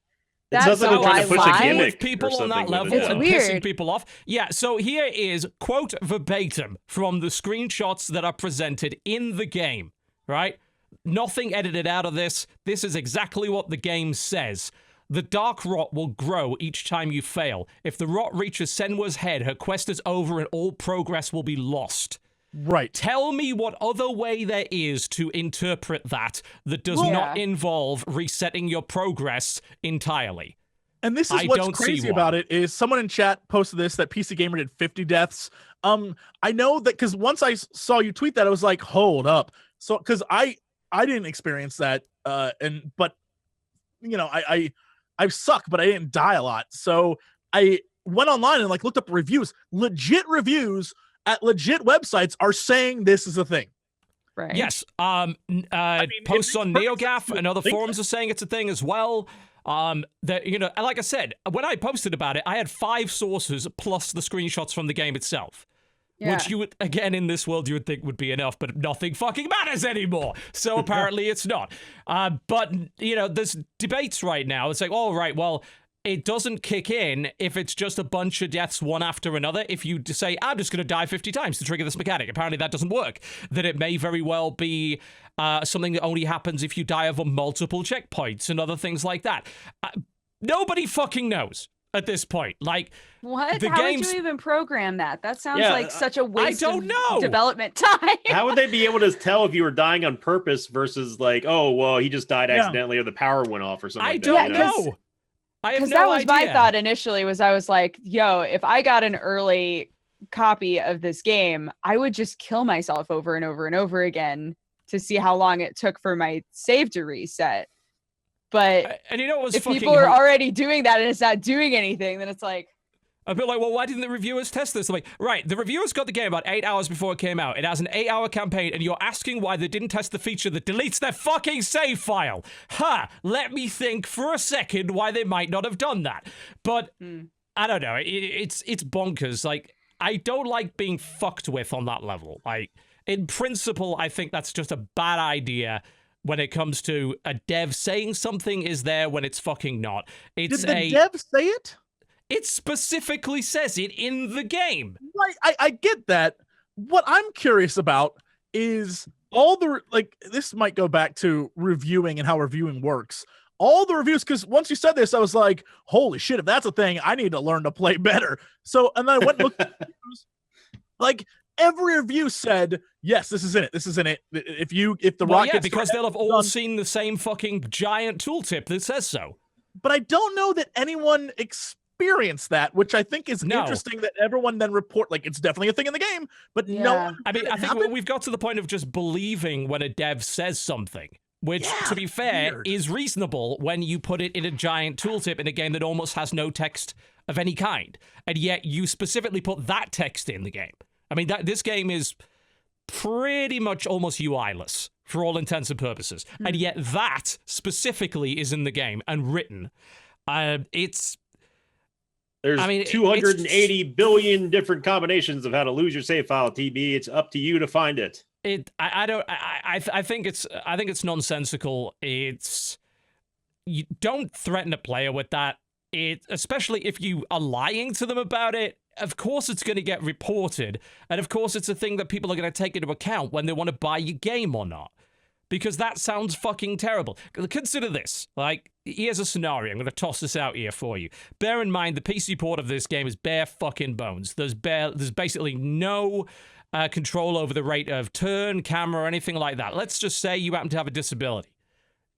that. It's not like push a gimmick with people or on that level It's and weird. pissing people off. Yeah, so here is quote verbatim from the screenshots that are presented in the game, right? Nothing edited out of this. This is exactly what the game says. The dark rot will grow each time you fail. If the rot reaches Senwa's head, her quest is over and all progress will be lost. Right. Tell me what other way there is to interpret that does not involve resetting your progress entirely. And this is what's crazy about it is someone in chat posted this, that PC Gamer did 50 deaths. I know that because once I saw you tweet that, I was like, hold up. So, because I didn't experience that. But you know, I suck, but I didn't die a lot. So I went online and like looked up reviews. Legit reviews at legit websites are saying this is a thing. Right. Yes. Posts on NeoGAF and other forums are saying it's a thing as well. That, you know, like I said, when I posted about it, I had 5 sources plus the screenshots from the game itself. which you would, again, in this world, you would think would be enough, but nothing fucking matters anymore. So apparently it's not. But, there's debates right now. It's like, all right, well, it doesn't kick in if it's just a bunch of deaths one after another. If you say, I'm just going to die 50 times to trigger this mechanic, apparently that doesn't work. That it may very well be something that only happens if you die over multiple checkpoints and other things like that. Nobody fucking knows at this point. Like, what? The How game's... would you even program that? That sounds like such a waste of development time. How would they be able to tell if you were dying on purpose versus like, oh, well, he just died accidentally or the power went off or something I like don't that? know. Because that was my thought initially, was I was like, yo, if I got an early copy of this game, I would just kill myself over and over and over again to see how long it took for my save to reset. But and if people are already doing that and it's not doing anything, then it's like... I'd be like, well, why didn't the reviewers test this? I'm like, right, the reviewers got the game about 8 hours before it came out. It has an 8-hour campaign, and you're asking why they didn't test the feature that deletes their fucking save file. Let me think for a second why they might not have done that. But I don't know. It's bonkers. Like, I don't like being fucked with on that level. Like, in principle, I think that's just a bad idea when it comes to a dev saying something is there when it's fucking not. Did the dev say it? It specifically says it in the game. Right, I get that. What I'm curious about is all the, like, this might go back to reviewing and how reviewing works. All the reviews, because once you said this, I was like, holy shit, if that's a thing, I need to learn to play better. So, and then I went and looked at the reviews. Like, every review said, yes, this is in it. This is in it. If the rocket, because they'll have all seen the same fucking giant tooltip that says so. But I don't know that anyone experienced that, which I think is interesting that everyone then report, like, it's definitely a thing in the game, but no one. I mean, I think we've got to the point of just believing when a dev says something, which, to be fair, is reasonable when you put it in a giant tooltip in a game that almost has no text of any kind, and yet you specifically put that text in the game. I mean, this game is pretty much almost UI-less for all intents and purposes, and yet that specifically is in the game and written. There's 280 billion different combinations of how to lose your save file, TB. It's up to you to find it. I think it's nonsensical. You don't threaten a player with that. Especially if you are lying to them about it. Of course it's going to get reported, and of course it's a thing that people are going to take into account when they want to buy your game or not. Because that sounds fucking terrible. Consider this. Like, here's a scenario. I'm going to toss this out here for you. Bear in mind, the PC port of this game is bare fucking bones. There's basically no control over the rate of turn, camera, or anything like that. Let's just say you happen to have a disability.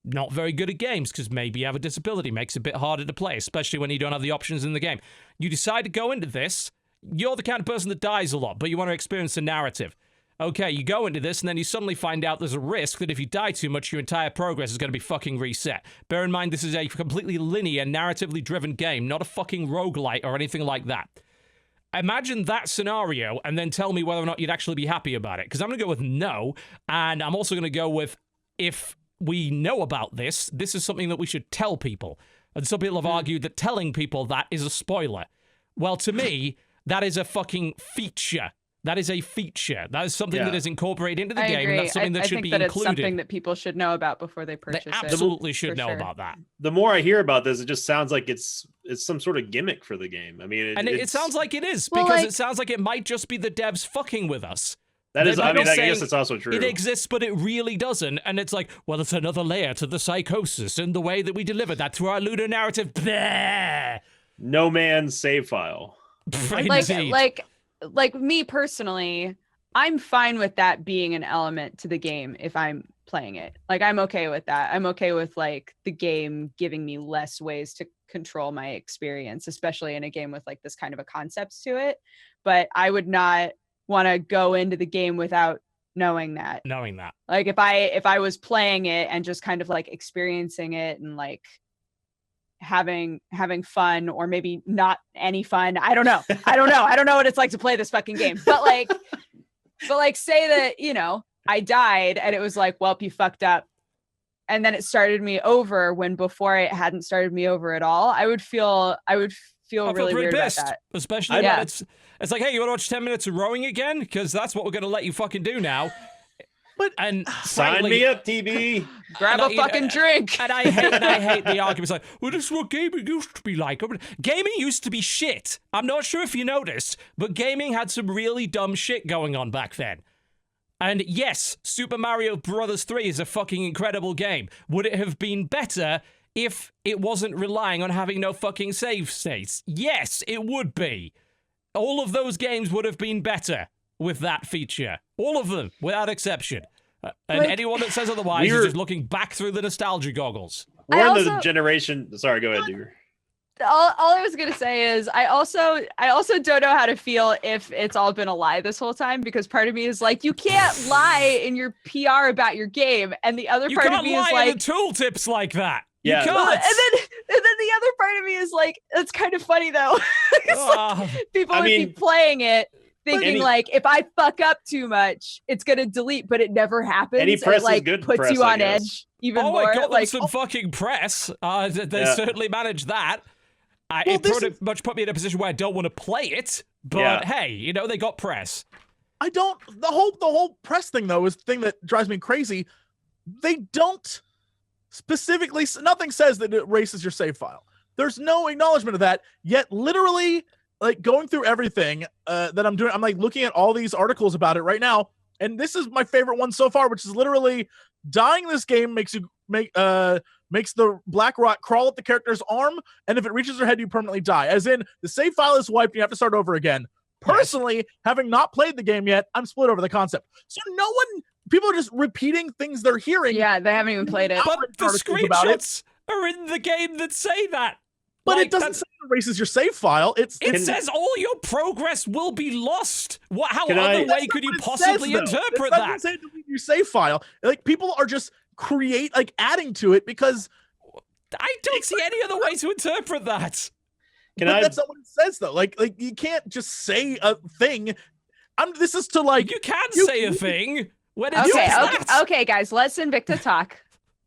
Not very good at games, because maybe you have a disability. Makes it a bit harder to play, especially when you don't have the options in the game. You decide to go into this. You're the kind of person that dies a lot, but you want to experience the narrative. Okay, you go into this, and then you suddenly find out there's a risk that if you die too much, your entire progress is going to be fucking reset. Bear in mind, this is a completely linear, narratively driven game, not a fucking roguelite or anything like that. Imagine that scenario, and then tell me whether or not you'd actually be happy about it. Because I'm going to go with no, and I'm also going to go with, if we know about this is something that we should tell people. And some people have argued that telling people that is a spoiler. Well, to me, that is a fucking feature. That is a feature. That is something that is incorporated into the game, and that's something that should be included. I think that it's something that people should know about before they purchase it. They absolutely should know about that. The more I hear about this, it just sounds like it's some sort of gimmick for the game. I mean, it sounds like it is, because it sounds like it might just be the devs fucking with us. That is, I mean, I guess it's also true. It exists, but it really doesn't. And it's like, well, it's another layer to the psychosis and the way that we deliver that to our lunar narrative. Blah! No man's save file. Like me personally, I'm fine with that being an element to the game if I'm playing it. Like, I'm okay with that. I'm okay with, like, the game giving me less ways to control my experience, especially in a game with, like, this kind of a concept to it. But I would not want to go into the game without knowing that. Like, if I was playing it and just kind of, like, experiencing it and, like, having fun, or maybe not any fun. I don't know what it's like to play this fucking game. But say that, you know, I died and it was like, well, you fucked up. And then it started me over when before it hadn't started me over at all. I would feel feel I feel really pretty weird pissed, about that. especially when it's like, hey, you want to watch 10 minutes of rowing again? Because that's what we're going to let you fucking do now. But Sign frankly, me up, TB. Grab a fucking drink. And I hate the arguments like, well, this is what gaming used to be like. Gaming used to be shit. I'm not sure if you noticed, but gaming had some really dumb shit going on back then. And yes, Super Mario Bros. 3 is a fucking incredible game. Would it have been better if it wasn't relying on having no fucking save states? Yes, it would be. All of those games would have been better with that feature. All of them, without exception. And anyone that says otherwise is just looking back through the nostalgia goggles. We're in the generation... Sorry, go ahead, Digger. All I was gonna say is I also don't know how to feel if it's all been a lie this whole time, because part of me is like, you can't lie in your PR about your game, and the other part of me is like, you can't lie in the tooltips like that. Yeah. You can't. and then the other part of me is like, it's kind of funny though. People would be playing it thinking like, if I fuck up too much, it's gonna delete, but it never happens. Any press it like is good puts press, you I on guess. edge even more. I got them like some fucking press. They certainly managed that. It pretty much put me in a position where I don't want to play it, but hey, you know, they got press. I don't. The whole press thing though is the thing that drives me crazy. They don't specifically. Nothing says that it erases your save file. There's no acknowledgement of that. Yet, literally, like going through everything that I'm doing, I'm like looking at all these articles about it right now, and this is my favorite one so far, which is literally dying. This game makes the black rot crawl up the character's arm, and if it reaches their head, you permanently die. As in, the save file is wiped, and you have to start over again. Personally, having not played the game yet, I'm split over the concept. So people are just repeating things they're hearing. Yeah, they haven't even played it. But the screenshots are in the game that say that. But it doesn't say it erases your save file. It says all your progress will be lost. How Can other I- way could you possibly interpret it that? doesn't say delete your save file. Like, people are just adding to it because I don't see any other way to interpret that. That's not what it says though. Like you can't just say a thing. This is to like you can say a thing when it's okay, guys, let Sinvicta talk.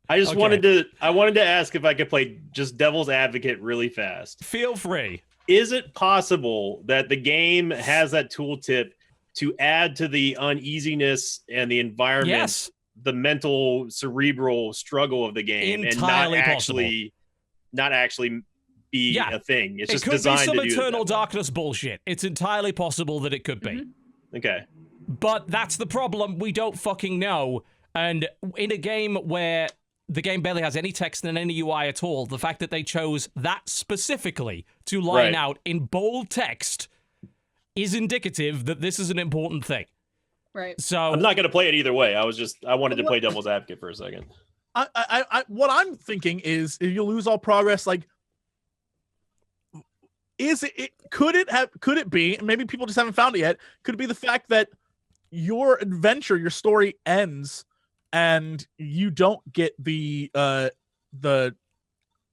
I just wanted to ask if I could play just devil's advocate really fast. Feel free. Is it possible that the game has that tooltip to add to the uneasiness and the environment, Yes. the mental cerebral struggle of the game, Entirely and possible. not actually be a thing? It's just it could designed be some to do Eternal that. Darkness bullshit. It's entirely possible that it could be. Okay. But that's the problem. We don't fucking know. And in a game where the game barely has any text and any UI at all, the fact that they chose that specifically to line out in bold text is indicative that this is an important thing. Right. So I'm not going to play it either way. I wanted to play devil's advocate for a second. What I'm thinking is, if you lose all progress, like, could it be, and maybe people just haven't found it yet, could it be the fact that your adventure, your story ends and you don't get the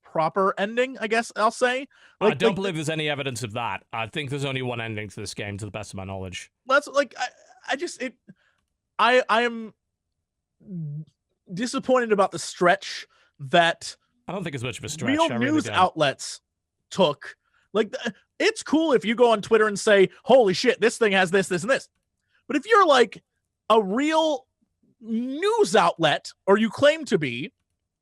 proper ending, I guess I'll say. I don't believe there's any evidence of that. I think there's only one ending to this game, to the best of my knowledge. That's like, I am disappointed about the stretch that I don't think it's much of a stretch. real I really news don't. outlets took. Like, it's cool if you go on Twitter and say, holy shit, this thing has this, this, and this. But if you're like a real news outlet, or you claim to be,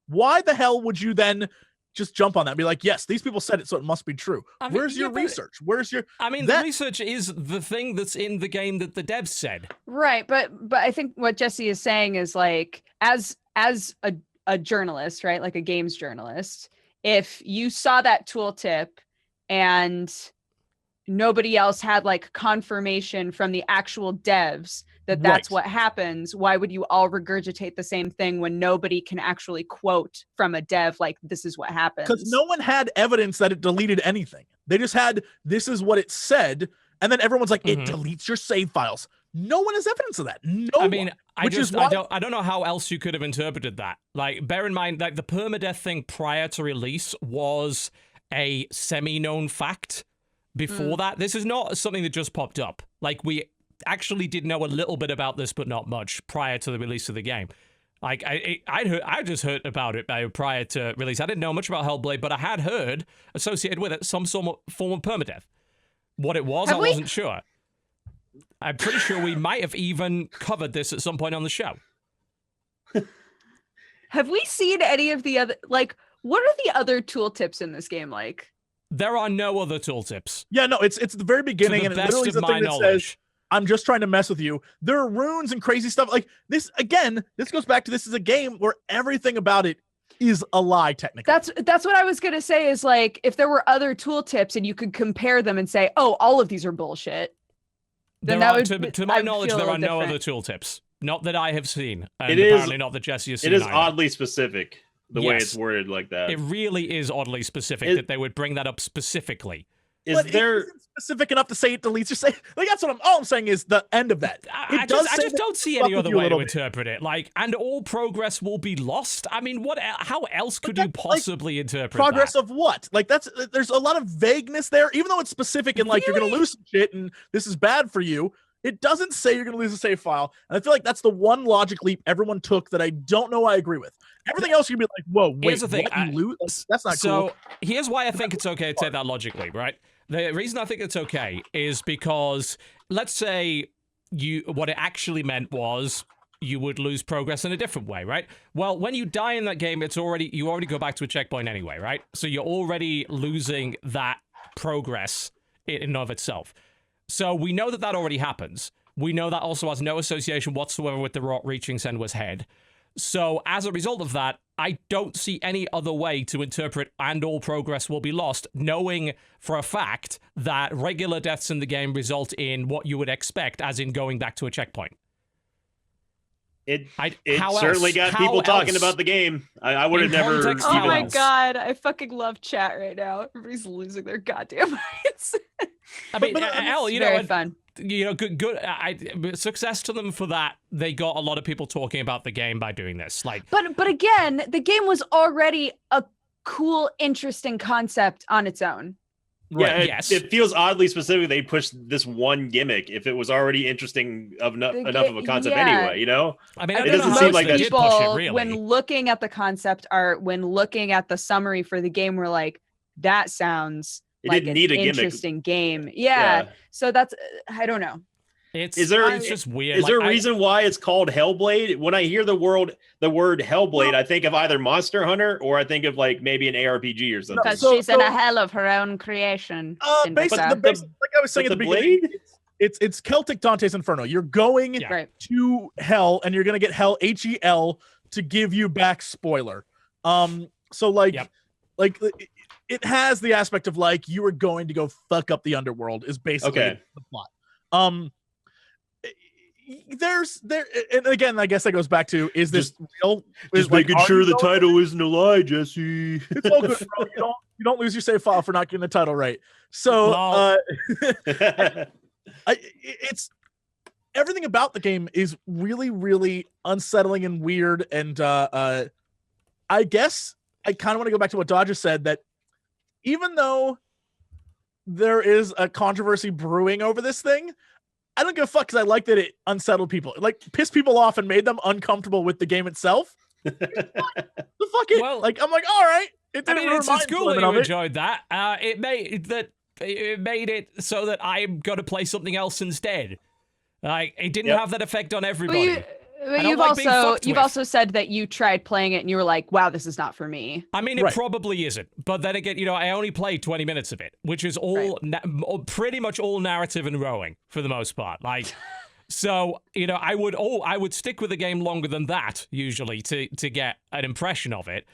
why the hell would you then just jump on that and be like, yes, these people said it, so it must be true? Where's your research? Where's your... the research is the thing that's in the game that the devs said. Right, but I think what Jesse is saying is, like, as a journalist, right, like a games journalist, if you saw that tooltip and nobody else had like confirmation from the actual devs that that's what happens, why would you all regurgitate the same thing when nobody can actually quote from a dev like, this is what happens? Because no one had evidence that it deleted anything. They just had, this is what it said, and then everyone's like, it deletes your save files. No one has evidence of that. I mean, I don't know how else you could have interpreted that. Like, bear in mind, like, the permadeath thing prior to release was a semi-known fact. Before that, this is not something that just popped up. Like, we actually did know a little bit about this, but not much, prior to the release of the game. Like I just heard about it prior to release. I didn't know much about Hellblade, but I had heard associated with it some form of permadeath. What it was, I wasn't sure. I'm pretty sure we might have even covered this at some point on the show. Have we seen any of the other, like, what are the other tooltips in this game like? There are no other tooltips. Yeah, no, it's the very beginning, and it literally is the thing that says, I'm just trying to mess with you. There are runes and crazy stuff. Like this, again, this goes back to this is a game where everything about it is a lie, technically. That's what I was going to say is, like, if there were other tooltips and you could compare them and say, oh, all of these are bullshit. Then to my knowledge, there are no other tooltips. Not that I have seen. And it apparently is, not that Jesse has seen. It is either. oddly specific, the way it's worded like that. It really is oddly specific that they would bring that up specifically. Is there... It isn't specific enough to say it deletes your save? Like, that's what all I'm saying is the end of that. I just don't see any other way to interpret it. Like, and all progress will be lost. I mean, how else could you possibly interpret progress that? of what? Like, there's a lot of vagueness there, even though it's specific and like you're gonna lose some shit and this is bad for you. It doesn't say you're gonna lose a save file, and I feel like that's the one logic leap everyone took that I don't know I agree with. Everything else you'd be like, whoa, wait, here's the thing. what, you lose? Like, that's not cool. So here's why I think it's okay to take that logic leap, right? The reason I think it's okay is because, let's say what it actually meant was you would lose progress in a different way, right? Well, when you die in that game, you already go back to a checkpoint anyway, right? So you're already losing that progress in and of itself. So we know that already happens. We know that also has no association whatsoever with the rock reaching Senwa's head. So as a result of that, I don't see any other way to interpret and all progress will be lost, knowing for a fact that regular deaths in the game result in what you would expect, as in going back to a checkpoint. It certainly got people talking about the game. I would have never... Oh my god, I fucking love chat right now. Everybody's losing their goddamn minds. I mean, hell, you know, very fun. You know, good success to them for that. They got a lot of people talking about the game by doing this. Like, but again, the game was already a cool, interesting concept on its own. Right. Yeah, it feels oddly specific they pushed this one gimmick if it was already interesting enough of a concept anyway, you know? I mean, it doesn't seem like that people, push it, really. when looking at the concept art, when looking at the summary for the game, we're like, that sounds like an interesting game. Yeah. So that's, I don't know. It's just weird. Is there a reason why it's called Hellblade? When I hear the word Hellblade, I think of either Monster Hunter or I think of like maybe an ARPG or something. Because she's in a hell of her own creation. Basically, like I was saying at the beginning, it's Celtic Dante's Inferno. You're going to hell, and you're gonna get hell, HEL, to give you back spoiler. So like it has the aspect of like you are going to go fuck up the underworld is basically the plot. And again, I guess that goes back to, is this real? Just making sure the title isn't a lie, Jesse. It's all good, bro. You don't lose your save file for not getting the title right. So it's everything about the game is really, really unsettling and weird. And I guess I kind of want to go back to what Dodger said, that even though there is a controversy brewing over this thing, I don't give a fuck because I like that it unsettled people. It like pissed people off and made them uncomfortable with the game itself. The fuck it. Well, like I'm like, all right. It's cool that you enjoyed that. It made it so that I'm gonna play something else instead. Like it didn't have that effect on everybody. But you've also said that you tried playing it and you were like, wow, this is not for me. I mean, it probably isn't. But then again, you know, I only played 20 minutes of it, which is all pretty much all narrative and rowing for the most part. Like, so, you know, I would stick with the game longer than that usually to get an impression of it.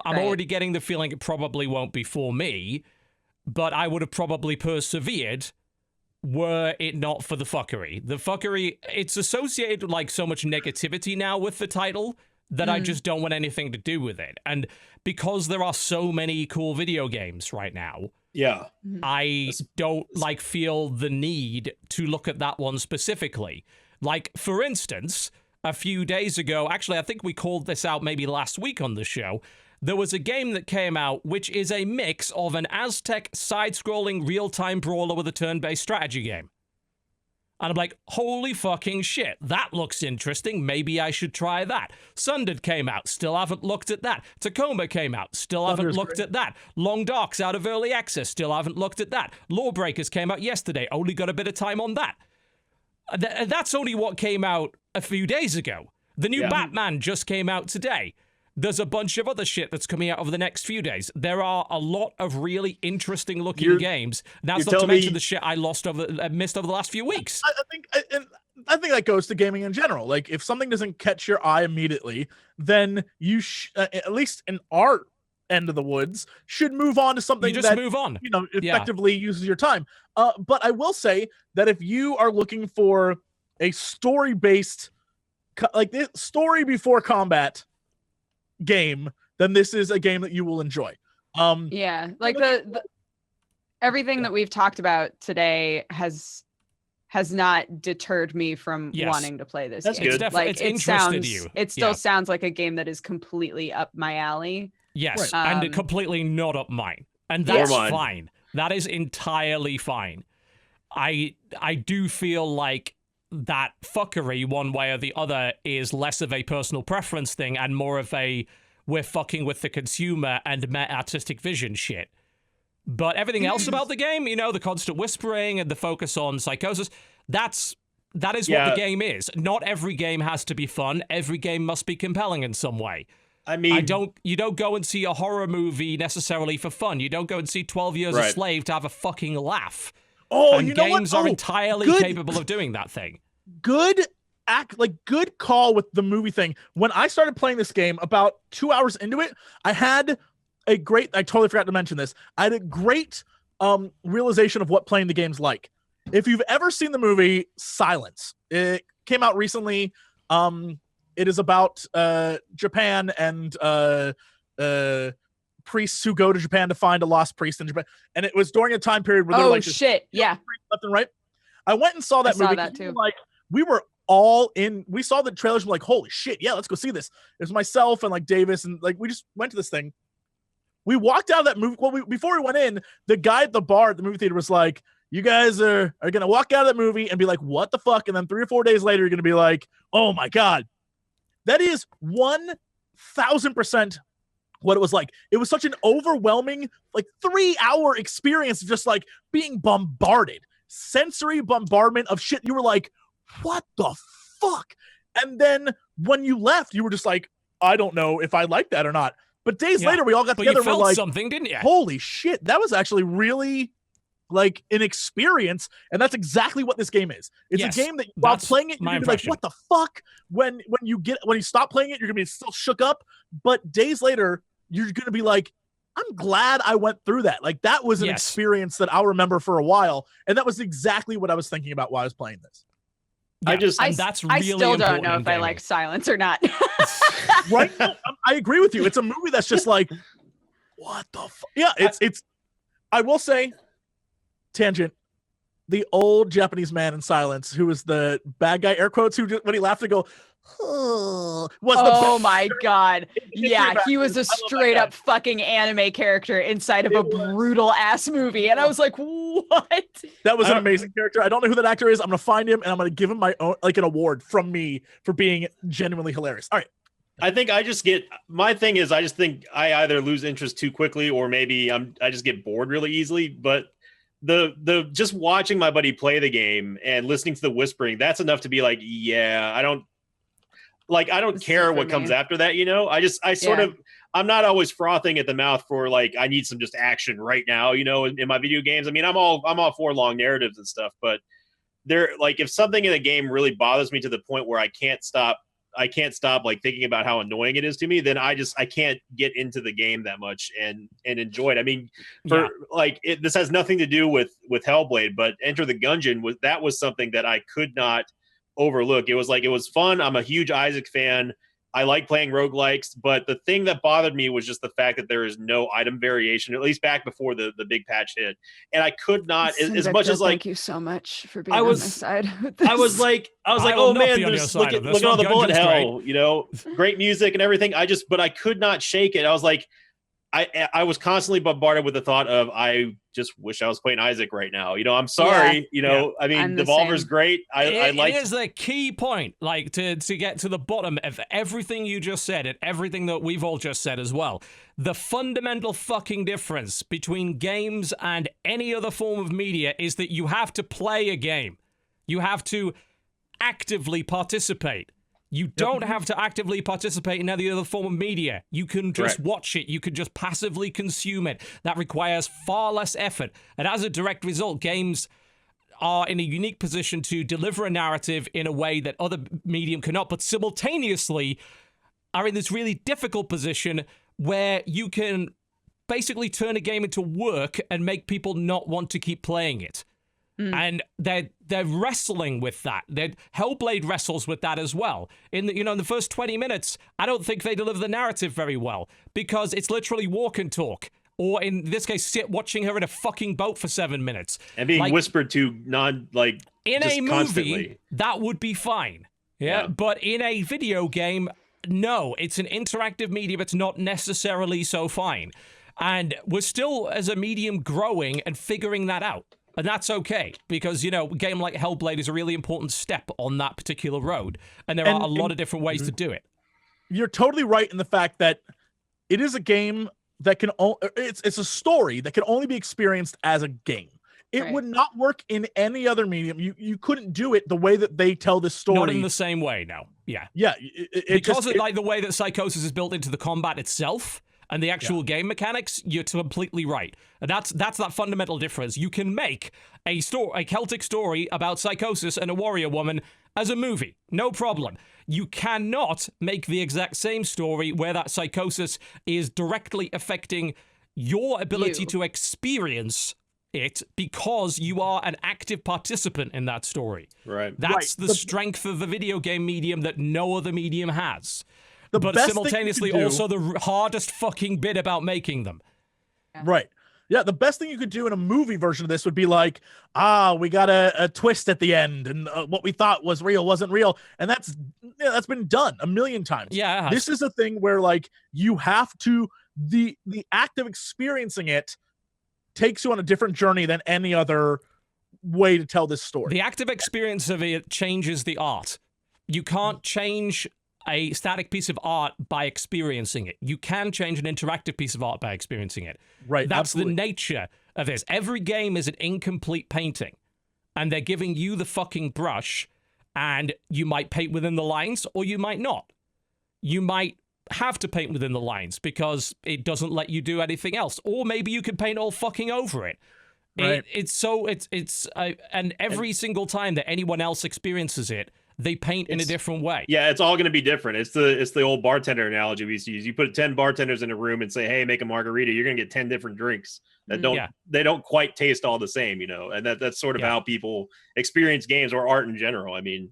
I'm already getting the feeling it probably won't be for me, but I would have probably persevered were it not for the fuckery. The fuckery, it's associated with like so much negativity now with the title that I just don't want anything to do with it. And because there are so many cool video games right now, I don't like feel the need to look at that one specifically. Like, for instance, a few days ago, actually, I think we called this out maybe last week on the show, there was a game that came out which is a mix of an Aztec side-scrolling real-time brawler with a turn-based strategy game. And I'm like, holy fucking shit, that looks interesting. Maybe I should try that. Sundered came out, still haven't looked at that. Tacoma came out, still haven't looked at that. Long Dark's out of early access, still haven't looked at that. Lawbreakers came out yesterday, only got a bit of time on that. That's only what came out a few days ago. The new Batman just came out today. There's a bunch of other shit that's coming out over the next few days. There are a lot of really interesting looking games. That's not to mention the shit I missed over the last few weeks. I think that goes to gaming in general. Like, if something doesn't catch your eye immediately, then you at least in our end of the woods should move on to something move on. Effectively uses your time. But I will say that if you are looking for a story-based, like this story before combat game, then this is a game that you will enjoy. Like the everything that we've talked about today has not deterred me from wanting to play this game. Good. Like, it sounds, it still sounds like a game that is completely up my alley. Yes, and completely not up mine. And that's fine. That is entirely fine. I do feel like that fuckery, one way or the other, is less of a personal preference thing and more of a we're fucking with the consumer and artistic vision shit. But everything else about the game, the constant whispering and the focus on psychosis, that is what the game is. Not every game has to be fun. Every game must be compelling in some way. I mean, you don't go and see a horror movie necessarily for fun. You don't go and see 12 Years a Slave to have a fucking laugh. Oh, and you know what? Games are entirely capable of doing that thing. Good call with the movie thing. When I started playing this game, about 2 hours into it, I totally forgot to mention this. I had a great realization of what playing the game's like. If you've ever seen the movie Silence, it came out recently. It is about Japan and priests who go to Japan to find a lost priest in Japan. And it was during a time period where they're like, shit, yeah. Left and right. I went and saw that movie. That too. We were all in. We saw the trailers. We're like, holy shit, yeah, let's go see this. It was myself and like Davis, and like we just went to this thing. We walked out of that movie. Well, before we went in, the guy at the bar at the movie theater was like, you guys are going to walk out of that movie and be like, what the fuck? And then 3 or 4 days later, you're going to be like, oh my God. That is 1,000% what it was like. It was such an overwhelming, like 3-hour experience of just like being bombarded. Sensory bombardment of shit. You were like, what the fuck? And then when you left, you were just like, I don't know if I like that or not. But days later, we all got together. You felt we're like, something, didn't you? Holy shit, that was actually really like an experience, and that's exactly what this game is. It's a game that while playing it, you're gonna be like, what the fuck? When you stop playing it, you're gonna be still shook up. But days later, you're gonna be like, I'm glad I went through that. Like, that was an experience that I'll remember for a while, and that was exactly what I was thinking about while I was playing this. Yeah, that's really I still don't know if gaming. I like Silence or not. Right? No, I agree with you. It's a movie that's just like, what the fuck? Yeah, it's. I will say, tangent. The old Japanese man in Silence, who was the bad guy, air quotes, who just, when he laughed to go, my God. Yeah, he was a straight up fucking anime character inside of a brutal ass movie. And I was like, what? That was an amazing character. I don't know who that actor is. I'm going to find him and I'm going to give him my own, like, an award from me for being genuinely hilarious. All right. I think my thing is, I just think I either lose interest too quickly or maybe I just get bored really easily. But the just watching my buddy play the game and listening to the whispering, that's enough to be like, yeah, I don't care what comes after that, I'm not always frothing at the mouth for like, I need some just action right now, in my video games. I mean, I'm all for long narratives and stuff, but if something in a game really bothers me to the point where I can't stop like thinking about how annoying it is to me, then I can't get into the game that much and enjoy it. I mean, this has nothing to do with Hellblade, but Enter the Gungeon was something that I could not overlook. It was fun. I'm a huge Isaac fan. I like playing roguelikes, but the thing that bothered me was just the fact that there is no item variation, at least back before the big patch hit. And I could not, Sinvicta, as much as like, thank you so much for being on my side. I was like, oh man, look at all the bullet hell, great music and everything. But I could not shake it. I was like, I was constantly bombarded with the thought of I just wish I was playing Isaac right now. I'm sorry. I mean, Devolver's great. I like. It is the key point, like to get to the bottom of everything you just said and everything that we've all just said as well. The fundamental fucking difference between games and any other form of media is that you have to play a game. You have to actively participate. You don't have to actively participate in any other form of media. You can just watch it. You can just passively consume it. That requires far less effort. And as a direct result, games are in a unique position to deliver a narrative in a way that other medium cannot, but simultaneously are in this really difficult position where you can basically turn a game into work and make people not want to keep playing it. And they're wrestling with that. Hellblade wrestles with that as well. In the first 20 minutes, I don't think they deliver the narrative very well because it's literally walk and talk. Or in this case, sit watching her in a fucking boat for 7 minutes. And being whispered to in just a movie, constantly. That would be fine. Yeah. But in a video game, no, it's an interactive medium. It's not necessarily so fine. And we're still, as a medium, growing and figuring that out. And that's okay, because, a game like Hellblade is a really important step on that particular road. And there are a lot of different ways to do it. You're totally right in the fact that it is a game that can... It's a story that can only be experienced as a game. It would not work in any other medium. You couldn't do it the way that they tell this story. Not in the same way, no. Yeah. Yeah. Because of the way that Psychosis is built into the combat itself... And the actual game mechanics, you're completely right. And that's that fundamental difference. You can make a Celtic story about Psychosis and a warrior woman as a movie. No problem. You cannot make the exact same story where that Psychosis is directly affecting your ability to experience it because you are an active participant in that story. Right. That's the strength of the video game medium that no other medium has. But simultaneously also the hardest fucking bit about making them. Right. Yeah, the best thing you could do in a movie version of this would be like, we got a twist at the end, and what we thought was real wasn't real. And that's been done a million times. Yeah. This is a thing where, like, you have to, the act of experiencing it takes you on a different journey than any other way to tell this story. The active experience of it changes the art. You can't change a static piece of art by experiencing it. You can change an interactive piece of art by experiencing it. Right. That's absolutely. the nature of this. Every game is an incomplete painting, and they're giving you the fucking brush, and you might paint within the lines, or you might not. You might have to paint within the lines because it doesn't let you do anything else, or maybe you could paint all fucking over it. Right. And every single time that anyone else experiences it, they paint in a different way. Yeah, it's all going to be different. It's the old bartender analogy we used to use. You put 10 bartenders in a room and say, "Hey, make a margarita." You're going to get 10 different drinks that they don't quite taste all the same, And that's sort of how people experience games or art in general. I mean,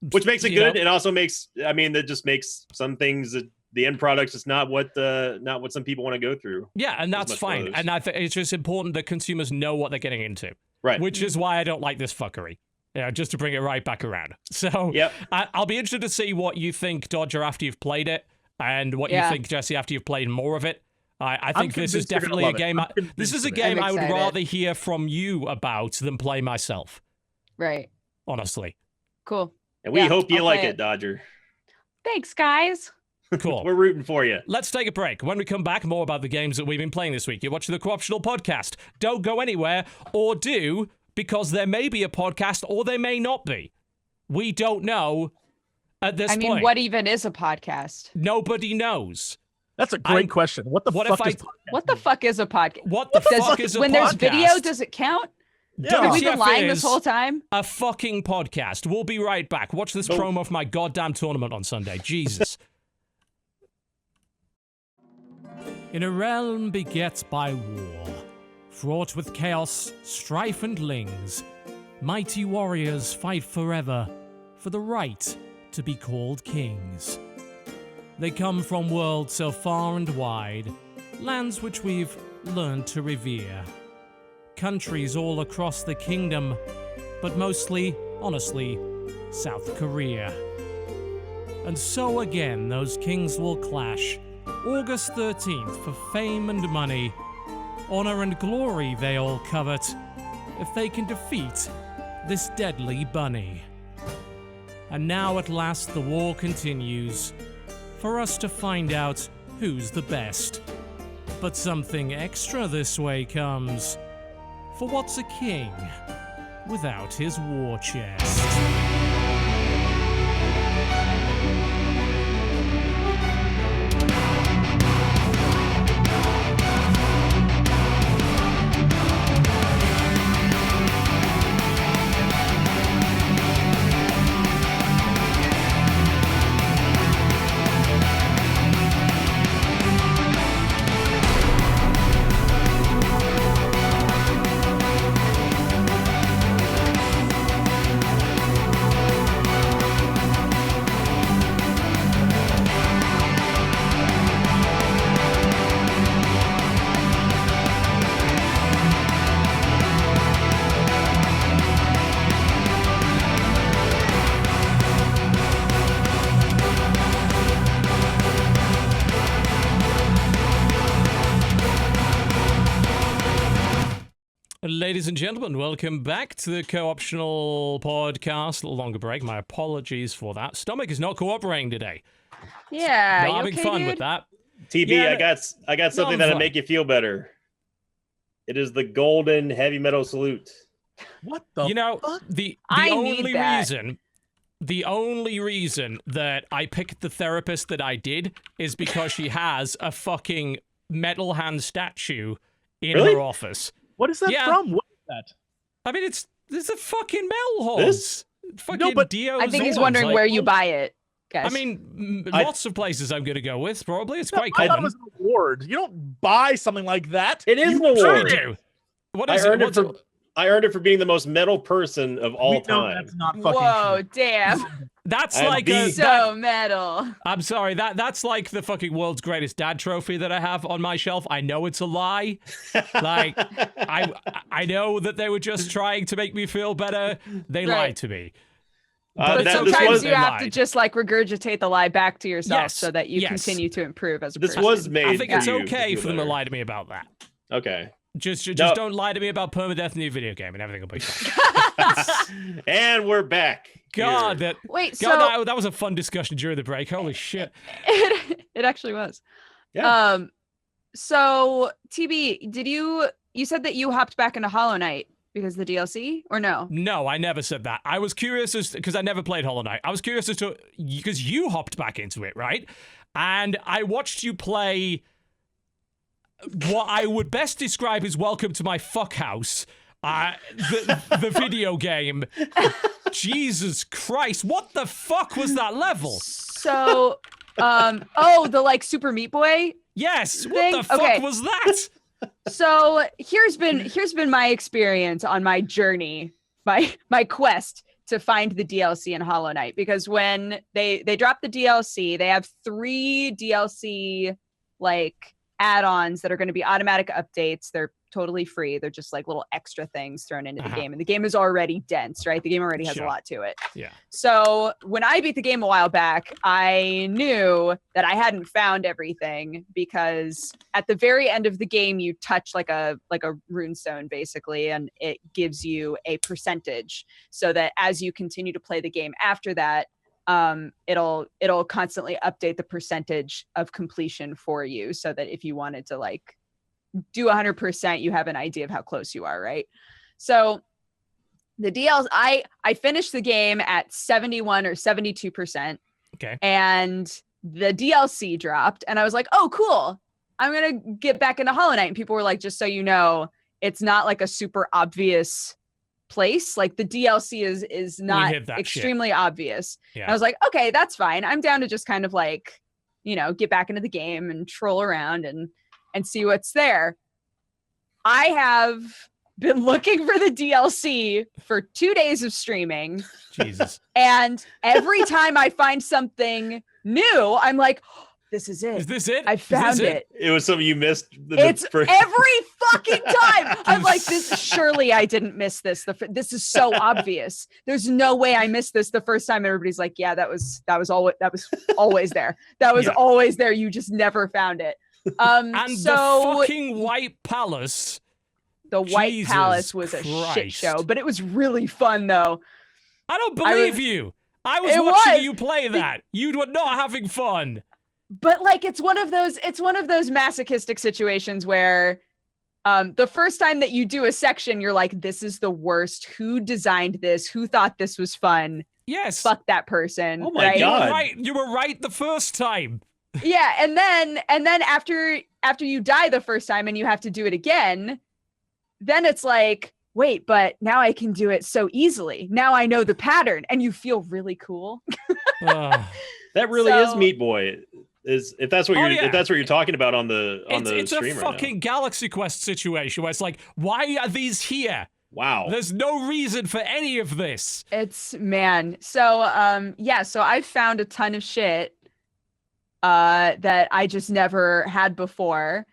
which makes it good. It also makes, that just makes some things that the end product's just not what some people want to go through. Yeah, and that's fine. And I think it's just important that consumers know what they're getting into. Right. Which is why I don't like this fuckery. Yeah, just to bring it right back around. So I'll be interested to see what you think, Dodger, after you've played it, and what you think, Jesse, after you've played more of it. I think this is definitely a game. This is a game I would rather hear from you about than play myself. Right. Honestly. Cool. And we hope you like it, Dodger. Thanks, guys. Cool. We're rooting for you. Let's take a break. When we come back, more about the games that we've been playing this week. You're watching the Co-optional Podcast. Don't go anywhere, or do, because there may be a podcast or there may not be. We don't know at this point. I mean, what even is a podcast? Nobody knows. That's a great question. What the fuck is a podcast? What the fuck is a podcast? When there's video, does it count? Yeah. Have we been lying this whole time? A fucking podcast. We'll be right back. Watch this promo for my goddamn tournament on Sunday. Jesus. In a realm beget by war, fraught with chaos, strife, and lings, mighty warriors fight forever for the right to be called kings. They come from worlds so far and wide, lands which we've learned to revere. Countries all across the kingdom, but mostly, honestly, South Korea. And so again those kings will clash, August 13th, for fame and money, honor and glory they all covet, if they can defeat this deadly bunny. And now at last the war continues, for us to find out who's the best. But something extra this way comes, for what's a king without his war chest? Ladies and gentlemen, welcome back to the Co-Optional Podcast. A little longer break. My apologies for that. Stomach is not cooperating today. Yeah, Not you having okay, fun dude? with that. TB, Yeah, I got something that'll fun. make you feel better. It is the golden heavy metal salute. What the You know, fuck? the I only need that. reason that I picked the therapist that I did is because she has a fucking metal hand statue in Really? her office. What is that Yeah. from? What is that? I mean, it's a fucking metal horn. This? Fucking No, but Dio's I think he's horns, wondering like- where you buy it, guys. I mean, I- lots of places I'm gonna go with. Probably it's No, quite I thought it common. was an award. You don't buy something like that. It is You an Sure award. you do. What I is earned it? it What's for I earned it for being the most metal person of all We know time. that's not fucking whoa, true. damn. That's I'm like the- So metal. I'm sorry. That's like the fucking world's greatest dad trophy that I have on my shelf. I know it's a lie. Like I know that they were just trying to make me feel better. They Right. lied to me. But this sometimes was you have to lied. just like regurgitate the lie back to yourself Yes, so that you yes. continue to improve as a this person. was made. I think for it's you okay to for feel them to better. lie to me about that. Okay. Just No. don't lie to me about permadeath in your video game and everything will be fine. And we're back. God, here. Wait, so that was a fun discussion during the break. Holy shit. it actually was. Yeah. So TB, you said that you hopped back into Hollow Knight because of the DLC or no? No, I never said that. I was curious because I never played Hollow Knight. I was curious as to because you hopped back into it, right? And I watched you play what I would best describe as Welcome to My Fuck House, the video game. Jesus Christ, what the fuck was that level? So the like Super Meat Boy. Yes, what Thing? the fuck Okay. was that? So here's been my experience on my journey, my quest to find the DLC in Hollow Knight, because when they dropped the DLC, they have 3 DLC like add-ons that are going to be automatic updates. They're totally free. They're just like little extra things thrown into the game, and the game is already dense, right? The game already has Sure. a lot to it. Yeah. So when I beat the game a while back, I knew that I hadn't found everything, because at the very end of the game, you touch like a runestone basically, and it gives you a percentage, so that as you continue to play the game after that, it'll constantly update the percentage of completion for you, so that if you wanted to like do 100%, you have an idea of how close you are, right? So the DLC, I finished the game at 71 or 72%. Okay. And the DLC dropped, and I was like, oh, cool. I'm going to get back into Hollow Knight. And people were like, just so you know, it's not like a super obvious place. Like the DLC is not hid that extremely obvious. Yeah. And I was like, okay, that's fine. I'm down to just kind of like, get back into the game and troll around and see what's there. I have been looking for the DLC for 2 days of streaming. Jesus. And every time I find something new, I'm like, oh, this is it. Is this it? I Is this found it. It was something you missed. It's every fucking time. I'm like, this. Surely I didn't miss this. This is so obvious. There's no way I missed this the first time. Everybody's like, yeah, that was always there. That was always there. You just never found it. And the fucking White Palace. The White Jesus Palace was a Christ. shit show, but it was really fun though. I don't believe you. I was watching you play that. You were not having fun. But like, it's one of those masochistic situations where the first time that you do a section, you're like, this is the worst. Who designed this? Who thought this was fun? Yes. Fuck that person. Oh my God. You were right the first time. Yeah, and then after you die the first time and you have to do it again, then it's like, wait, but now I can do it so easily. Now I know the pattern, and you feel really cool. That really is Meat Boy. If that's what you're talking about on the it's stream a right fucking now. Galaxy Quest situation where it's like, why are these here? Wow. There's no reason for any of this. So I found a ton of shit that I just never had before.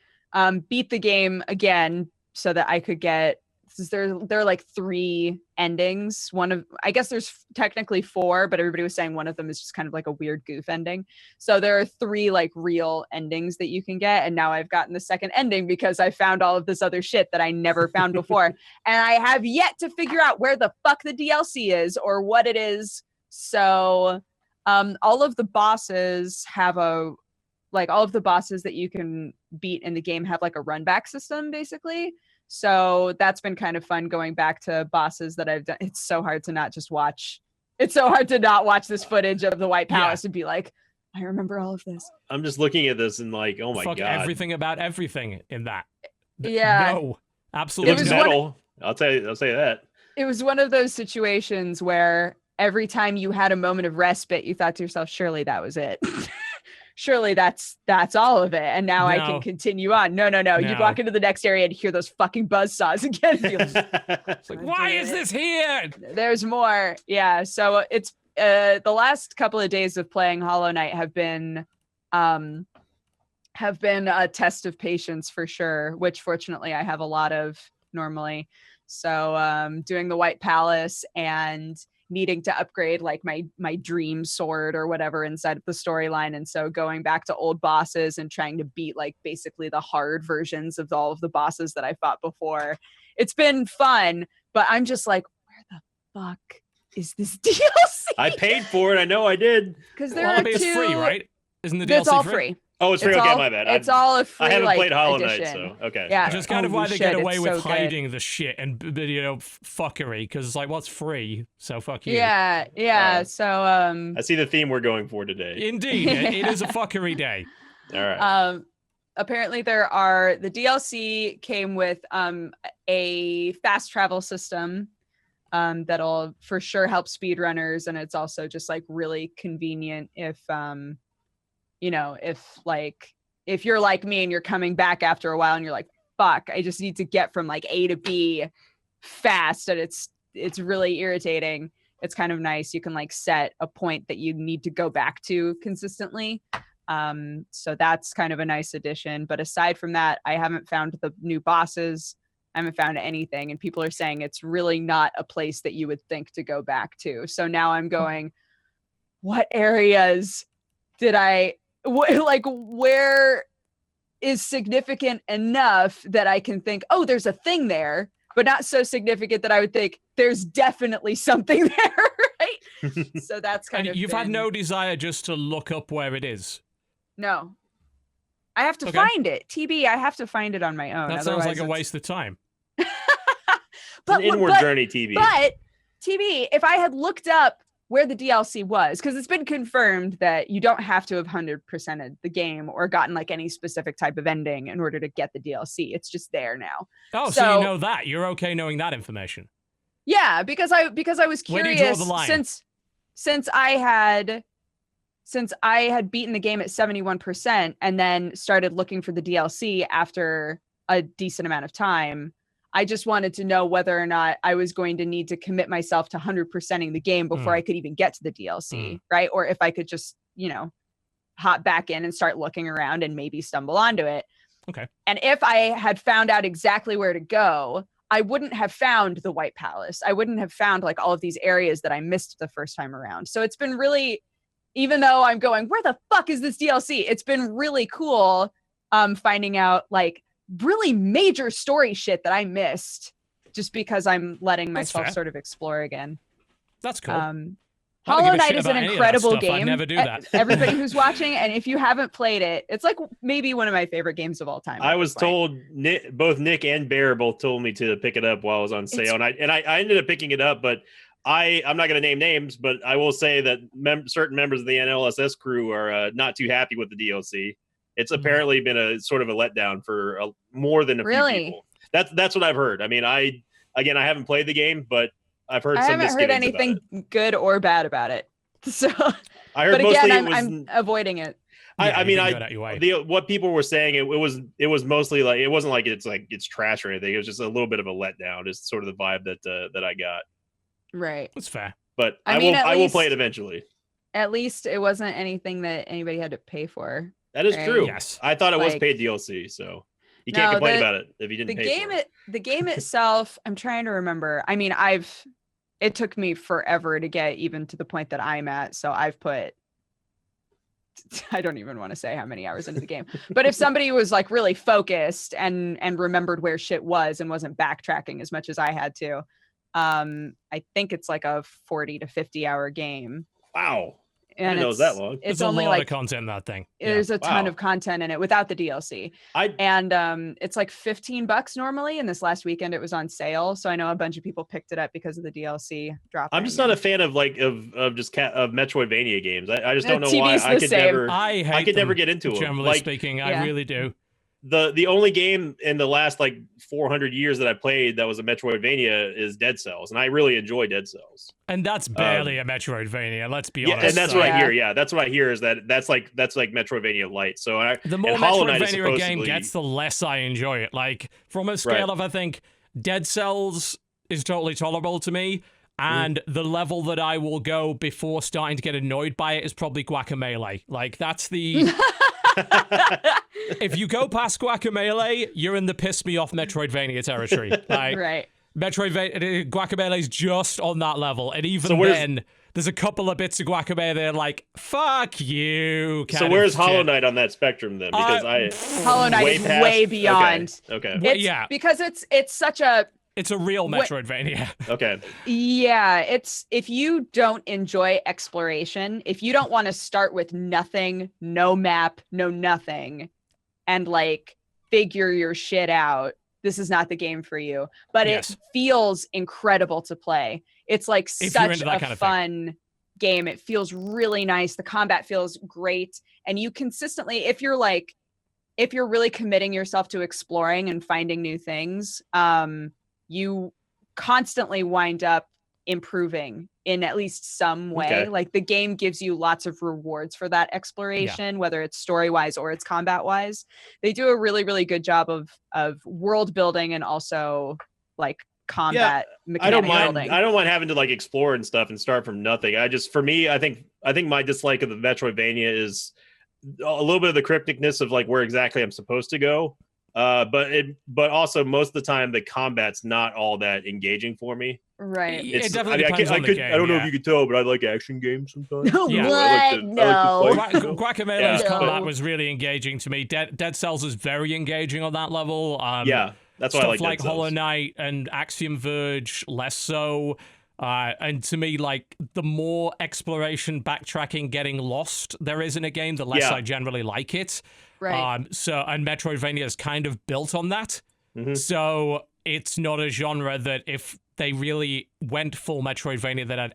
Beat the game again so that I could get, there are like 3 endings. I guess there's technically 4, but everybody was saying one of them is just kind of like a weird goof ending. So there are 3 like real endings that you can get. And now I've gotten the second ending because I found all of this other shit that I never found before. And I have yet to figure out where the fuck the DLC is or what it is. So all of the bosses that you can beat in the game have like a run back system basically. So that's been kind of fun going back to bosses that I've done. It's so hard to not just watch. It's so hard to not watch this footage of the White Palace and be like, I remember all of this. I'm just looking at this and like, oh my Fuck God. everything about everything in that. Yeah. No, absolutely Looks not. metal. I'll say that. It was one of those situations where every time you had a moment of respite, you thought to yourself, surely that was it. Surely that's all of it. And now I can continue on. No. You'd walk into the next area and hear those fucking buzzsaws again. It's like, why is this here? There's more. Yeah. So it's the last couple of days of playing Hollow Knight have been a test of patience for sure, which fortunately I have a lot of normally. So doing the White Palace and needing to upgrade like my dream sword or whatever inside of the storyline, and so going back to old bosses and trying to beat like basically the hard versions of all of the bosses that I fought before. It's been fun, but I'm just like, where the fuck is this DLC? I paid for it. I know I did. Because there are 2. It's free, right? Isn't the DLC It's all free? free. Oh, it's free. Okay, my bad. It's all a free. I haven't played Hollow edition. Knight, so okay. Yeah, Which is kind of why holy they shit, get away it's with so hiding the shit and fuckery, because it's like, what's free? So fuck you. Yeah. So I see the theme we're going for today. Indeed, it is a fuckery day. All right. Apparently the DLC came with a fast travel system that'll for sure help speedrunners, and it's also just like really convenient if you're like me and you're coming back after a while and you're like, fuck, I just need to get from like A to B fast, and it's really irritating. It's kind of nice. You can like set a point that you need to go back to consistently. So that's kind of a nice addition. But aside from that, I haven't found the new bosses. I haven't found anything. And people are saying it's really not a place that you would think to go back to. So now I'm going, what areas did where is significant enough that I can think, oh, there's a thing there, but not so significant that I would think there's definitely something there, right? So that's kind of. You've had no desire just to look up where it is. No, I have to find it. TB, I have to find it on my own. That sounds like a waste of time. It's an inward journey, TB. But TB, if I had looked up where the DLC was, because it's been confirmed that you don't have to have 100%ed the game or gotten like any specific type of ending in order to get the DLC. It's just there now. Oh, so you know that. You're okay knowing that information. Yeah, because I was curious. Where do you draw the line? Since I had beaten the game at 71% and then started looking for the DLC after a decent amount of time, I just wanted to know whether or not I was going to need to commit myself to 100%ing the game before I could even get to the DLC, right? Or if I could just, hop back in and start looking around and maybe stumble onto it. Okay. And if I had found out exactly where to go, I wouldn't have found the White Palace. I wouldn't have found like all of these areas that I missed the first time around. So it's been really, even though I'm going, where the fuck is this DLC? It's been really cool finding out like really major story shit that I missed just because I'm letting myself sort of explore again. That's cool. Hollow Knight is an incredible game. I never do that. Everybody who's watching, and if you haven't played it, it's like maybe one of my favorite games of all time. I was told both Nick and Bear both told me to pick it up while it was on sale, and I ended up picking it up. But I'm not going to name names, but I will say that certain members of the NLSS crew are not too happy with the DLC. It's apparently been a sort of a letdown for more than a few people. That's what I've heard. I mean, I haven't played the game, but I've heard some misgivings. I haven't heard anything good or bad about it. So, I heard but mostly again, I'm avoiding it. What people were saying, it was mostly like, it wasn't like it's trash or anything. It was just a little bit of a letdown. Is sort of the vibe that I got. Right. That's fair. But I will play it eventually. At least it wasn't anything that anybody had to pay for. That is true. Yes. I thought it was paid DLC, so you can't complain about it if you didn't pay for it. The game itself, I'm trying to remember. I mean, it took me forever to get even to the point that I'm at. So I've put, I don't even want to say how many hours into the game, but if somebody was like really focused and remembered where shit was and wasn't backtracking as much as I had to, I think it's like a 40 to 50 hour game. Wow. And I didn't know it was that long. It's There's only a lot like of content in that thing. There's a ton of content in it without the DLC. It's like $15 normally. And this last weekend it was on sale. So I know a bunch of people picked it up because of the DLC drop. I'm just not a fan of Metroidvania games. I just don't know why I could never get into them. Generally speaking, I really do. The only game in the last 400 years that I played that was a Metroidvania is Dead Cells, and I really enjoy Dead Cells. And that's barely a Metroidvania. Let's be honest. Yeah, and that's what I hear. Yeah, that's what I hear is that's like Metroidvania light. So the more Metroidvania a game gets, the less I enjoy it. Like from a scale of, I think Dead Cells is totally tolerable to me. And the level that I will go before starting to get annoyed by it is probably Guacamelee. Like that's the. If you go past Guacamelee, you're in the piss me off Metroidvania territory. Like, right. Guacamelee's just on that level, and even then, there's a couple of bits of Guacamelee that are like, "Fuck you." So where's Hollow Knight on that spectrum then? Because Hollow Knight is way beyond. Okay. Because it's such a. It's a real Metroidvania. Okay. Yeah, it's if you don't enjoy exploration, if you don't want to start with nothing, no map, no nothing, and figure your shit out, this is not the game for you. But it feels incredible to play. It's like such a fun game. It feels really nice. The combat feels great. And you consistently, if you're really committing yourself to exploring and finding new things, you constantly wind up improving in at least some way. Okay. Like the game gives you lots of rewards for that exploration, whether it's story wise or it's combat wise. They do a really, really good job of world building and also combat mechanic building. I don't mind having to explore and stuff and start from nothing. I think my dislike of the Metroidvania is a little bit of the crypticness of where exactly I'm supposed to go. But also most of the time the combat's not all that engaging for me. Right. It definitely depends on the game. I don't know if you could tell, but I like action games sometimes. Guacamelee's combat was really engaging to me. Dead Cells is very engaging on that level. That's why I like Stuff like Dead Cells. Hollow Knight and Axiom Verge less so. And to me, the more exploration, backtracking, getting lost there is in a game, the less I generally like it. Right. And Metroidvania is kind of built on that. Mm-hmm. So it's not a genre that if they really went full Metroidvania that I'd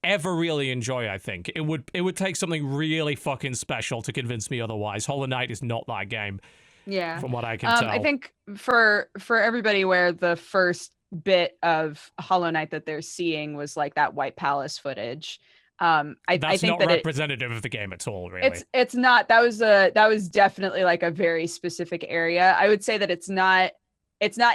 ever really enjoy. I think it would take something really fucking special to convince me otherwise. Hollow Knight is not that game. Yeah. From what I can tell. I think for everybody where the first bit of Hollow Knight that they're seeing was that White Palace footage. I think not that representative of the game at all, really. It's not. That was definitely a very specific area. I would say that it's not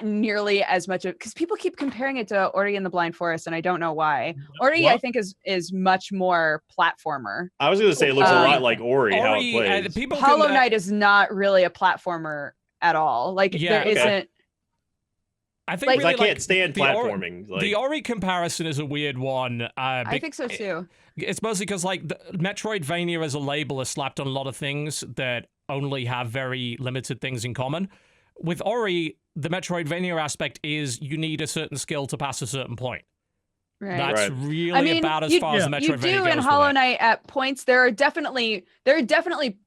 nearly as much of, because people keep comparing it to Ori and the Blind Forest, and I don't know why. Ori, I think, is much more platformer. I was going to say it looks a lot like Ori how it plays. Hollow Knight is not really a platformer at all. Like Yeah, there okay. isn't. I think Like- really, I can't stand the Ori- platforming. Like, The Ori comparison is a weird one. I think so too. It's mostly because like Metroidvania as a label is slapped on a lot of things that only have very limited things in common. With Ori, the Metroidvania aspect is you need a certain skill to pass a certain point. Right. That's Right. really about as far as the Metroidvania You do goes in with Hollow it. Knight at points. There are definitely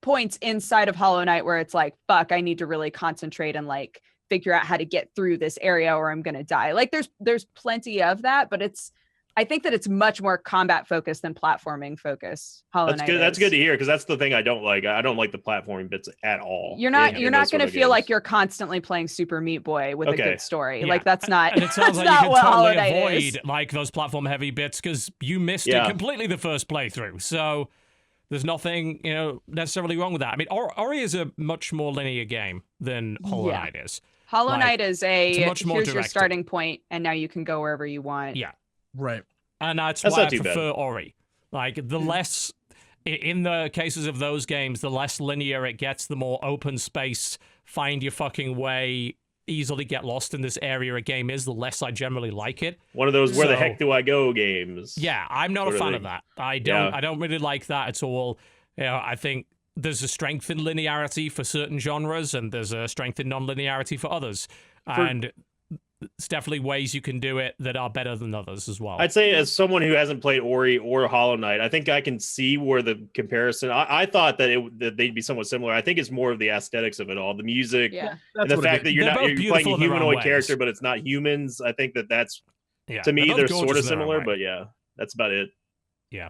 points inside of Hollow Knight where it's like, fuck, I need to really concentrate and like figure out how to get through this area or I'm gonna die. Like there's plenty of that, but I think that it's much more combat focused than platforming focused. Hollow that's Knight good. That's is. good to hear because that's the thing I don't like. I don't like the platforming bits at all. You're not in those sort gonna of feel like games. you're constantly playing Super Meat Boy with a Okay. good story. Yeah. Like that's not. And it sounds that's like you not can what Hollow totally Knight is. avoid like those platform heavy bits because you missed Yeah. it completely the first playthrough. So there's nothing, necessarily wrong with that. I mean, Ori is a much more linear game than Hollow Yeah. Knight is. Hollow Like, Knight is much more here's your directed. starting point, and now you can go wherever you want. Yeah. Right. And that's That's why not I too bad. prefer Ori. Like, the less, in the cases of those games, the less linear it gets, the more open space, find your fucking way, easily get lost in this area a game is, the less I generally like it. One of those where the So- heck do I go games. Yeah, I'm not a Sort of fan thing. of that. I Yeah. don't really like that at all. I think there's a strength in linearity for certain genres, and there's a strength in non-linearity for others. And it's definitely ways you can do it that are better than others as well. I'd say as someone who hasn't played Ori or Hollow Knight, I think I can see where the comparison. I thought that they'd be somewhat similar. I think it's more of the aesthetics of it all, the music, Yeah. and the fact that you're They're not both you're beautiful playing a in their own humanoid ways. character, but it's not humans. I think that's Yeah, to me both they're gorgeous sort of in their own similar, way. but yeah, that's about it. Yeah,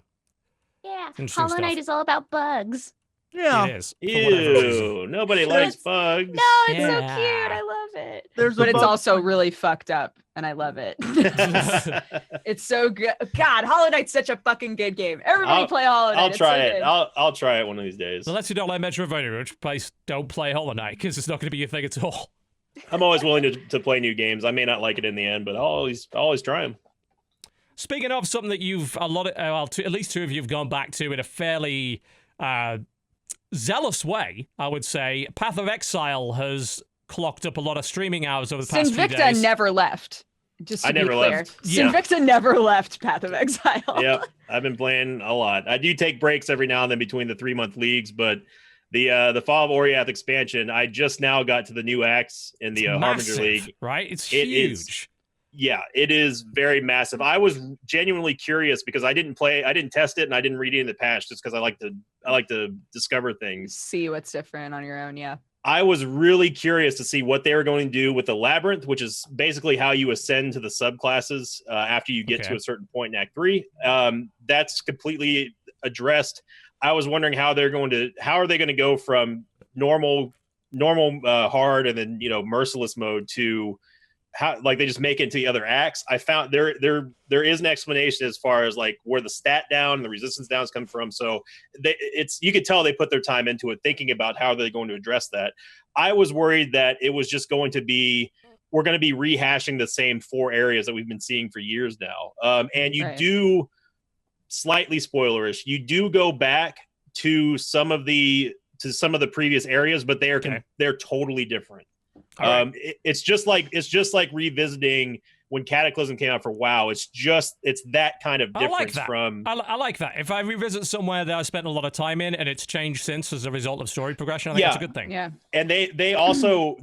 Interesting Hollow stuff. Knight is all about bugs. Yeah. It is. For whatever reason. Ew, nobody likes bugs. No, it's so Yeah. cute. I love it. There's But a it's bug- also really fucked up, and I love it. It's so good. God, Hollow Knight's such a fucking good game. Everybody I'll- play Hollow Knight. I'll It's try so it. good. I'll try it one of these days. Unless you don't like Metroidvania, which place don't play Hollow Knight because it's not going to be your thing at all. I'm always willing to play new games. I may not like it in the end, but I'll always try them. Speaking of something that you've at least two of you have gone back to in a fairly zealous way, I would say. Path of Exile has clocked up a lot of streaming hours over the past few Sinvicta days. never left. Just to I be never clear. left. Yeah. Sinvicta never left Path of Exile. Yep, I've been playing a lot. I do take breaks every now and then between the 3-month leagues, but the Fall of Oriath expansion, I just now got to the new acts in the It's Harbinger massive, League. right? It's It is. huge. Yeah, it is very massive. I was genuinely curious because I didn't test it, and I didn't read any of the patch just because I like to discover things. See what's different on your own. Yeah. I was really curious to see what they were going to do with the Labyrinth, which is basically how you ascend to the subclasses after you get Okay. to a certain point in Act 3. That's completely addressed. I was wondering how are they going to go from normal hard and then merciless mode to how like they just make it into the other acts. I found there is an explanation as far as like where the stat down and the resistance downs come from. So you could tell they put their time into it, thinking about how they're going to address that. I was worried that it was just going to be we're going to be rehashing the same 4 areas that we've been seeing for years now. And you Right. do slightly spoilerish. You do go back to some of the previous areas, but they're totally different. All right. It's just like revisiting when Cataclysm came out for WoW. It's that kind of I like difference that. from. I like that. If I revisit somewhere that I spent a lot of time in and it's changed since as a result of story progression, I think that's a good thing. Yeah. And they also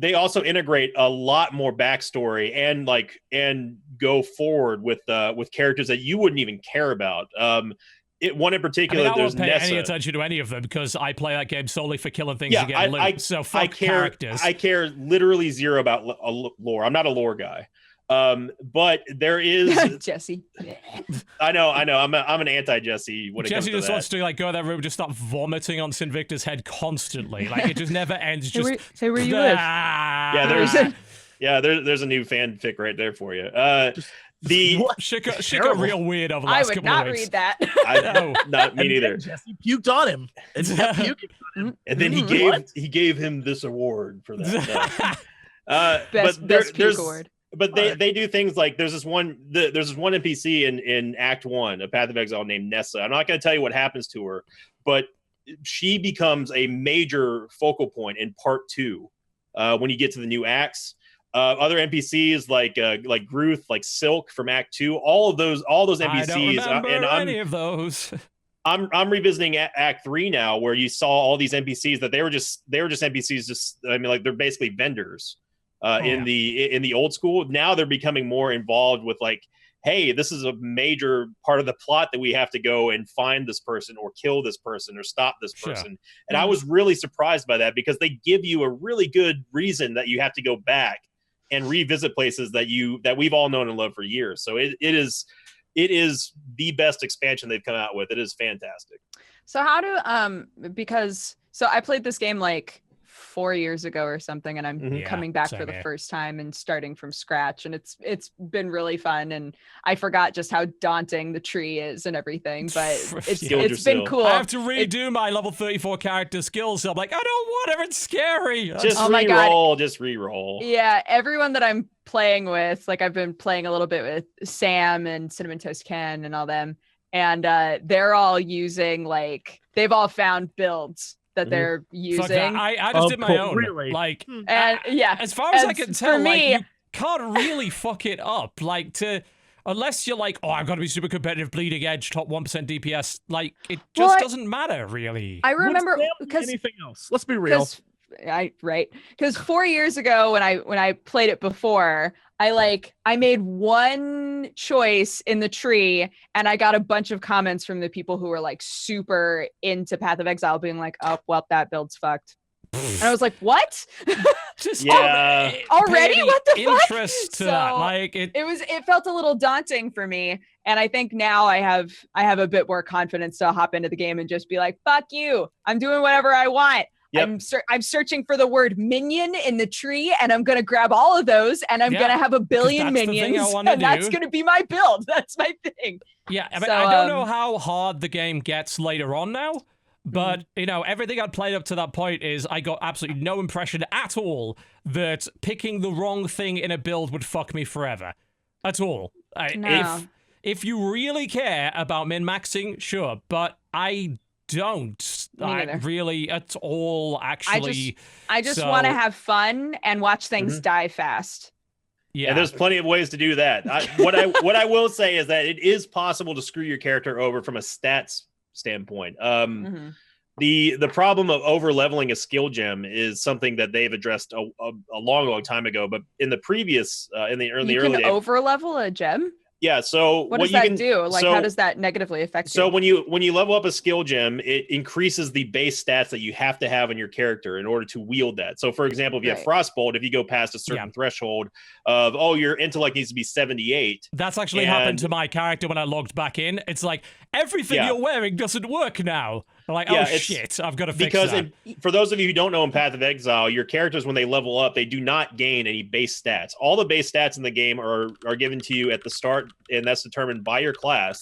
integrate a lot more backstory and go forward with characters that you wouldn't even care about. One in I particular, mean, I there's won't pay any Nessa. attention to any of them because I play that game solely for killing things Yeah, and getting loot. So I fuck care. characters. I care literally zero about lore. I'm not a lore guy. But there is. Jesse. I know. I'm an anti-Jesse when it Jesse comes to just that. wants to like go in that room and just start vomiting on Sinvicta's head constantly. Like it just never ends. Just Say where you live. Yeah, there's a new fanfic right there for you. Shit got Terrible. real weird over the I last would couple not of weeks. read that. No. Not me And neither. then Jesse puked on him. And he kept puking. And then he gave him this award for that. Best puke award. But they do things like there's this one NPC in Act 1 of Path of Exile named Nessa. I'm not going to tell you what happens to her, but she becomes a major focal point in Part 2 when you get to the new acts. Other NPCs like Gruth, like Silk from Act 2, all those NPCs. I don't remember and any of those. I'm revisiting Act 3 now, where you saw all these NPCs that they were just NPCs. Just I mean, like they're basically vendors in the old school. Now they're becoming more involved with like, hey, this is a major part of the plot that we have to go and find this person or kill this person or stop this person. And I was really surprised by that, because they give you a really good reason that you have to go back and revisit places that we've all known and loved for years. So it is the best expansion they've come out with. It is fantastic. So how do because I played this game like 4 years ago or something, and I'm coming back for the first time and starting from scratch, and it's been really fun, and I forgot just how daunting the tree is and everything, but it's been cool. I have to redo my level 34 character skills, so I'm like, I don't want it, it's scary. Just re-roll. Yeah, everyone that I'm playing with, like I've been playing a little bit with Sam and Cinnamon Toast Ken and all them, and they're all using, like, they've all found builds that they're using. I just did my own. Really? Like, and as far as I can tell, like, you can't really fuck it up. Like, unless you're like, oh, I've got to be super competitive, bleeding edge, top 1% DPS. Like, it just doesn't matter, really. I remember because anything else. Let's be real. Because 4 years ago when I played it before, I made one choice in the tree, and I got a bunch of comments from the people who were like super into Path of Exile, being like, oh, well, that build's fucked. And I was like, what? Already? What the interest fuck? To that. Like it felt a little daunting for me. And I think now I have a bit more confidence to hop into the game and just be like, fuck you. I'm doing whatever I want. Yep. I'm searching for the word minion in the tree, and I'm going to grab all of those, and I'm going to have a billion minions, and that's going to be my build. That's my thing. Yeah, I mean, I don't know how hard the game gets later on now, but, you know, everything I'd played up to that point is I got absolutely no impression at all that picking the wrong thing in a build would fuck me forever. At all. If you really care about min-maxing, sure, but I don't. I really at all, actually. I just want to have fun and watch things die fast. Yeah, and there's plenty of ways to do that. What I will say is that it is possible to screw your character over from a stats standpoint. The problem of over leveling a skill gem is something that they've addressed a long time ago. But in the previous in the early days, over level a gem. Yeah, so what does that do? Like, how does that negatively affect you? So when you level up a skill gem, it increases the base stats that you have to have in your character in order to wield that. So, for example, if you have Frostbolt, if you go past a certain threshold of, your intellect needs to be 78. That's actually happened to my character when I logged back in. It's like, everything you're wearing doesn't work now. I'm like, shit, I've got to fix that. For those of you who don't know in Path of Exile, your characters, when they level up, they do not gain any base stats. All the base stats in the game are given to you at the start, and that's determined by your class.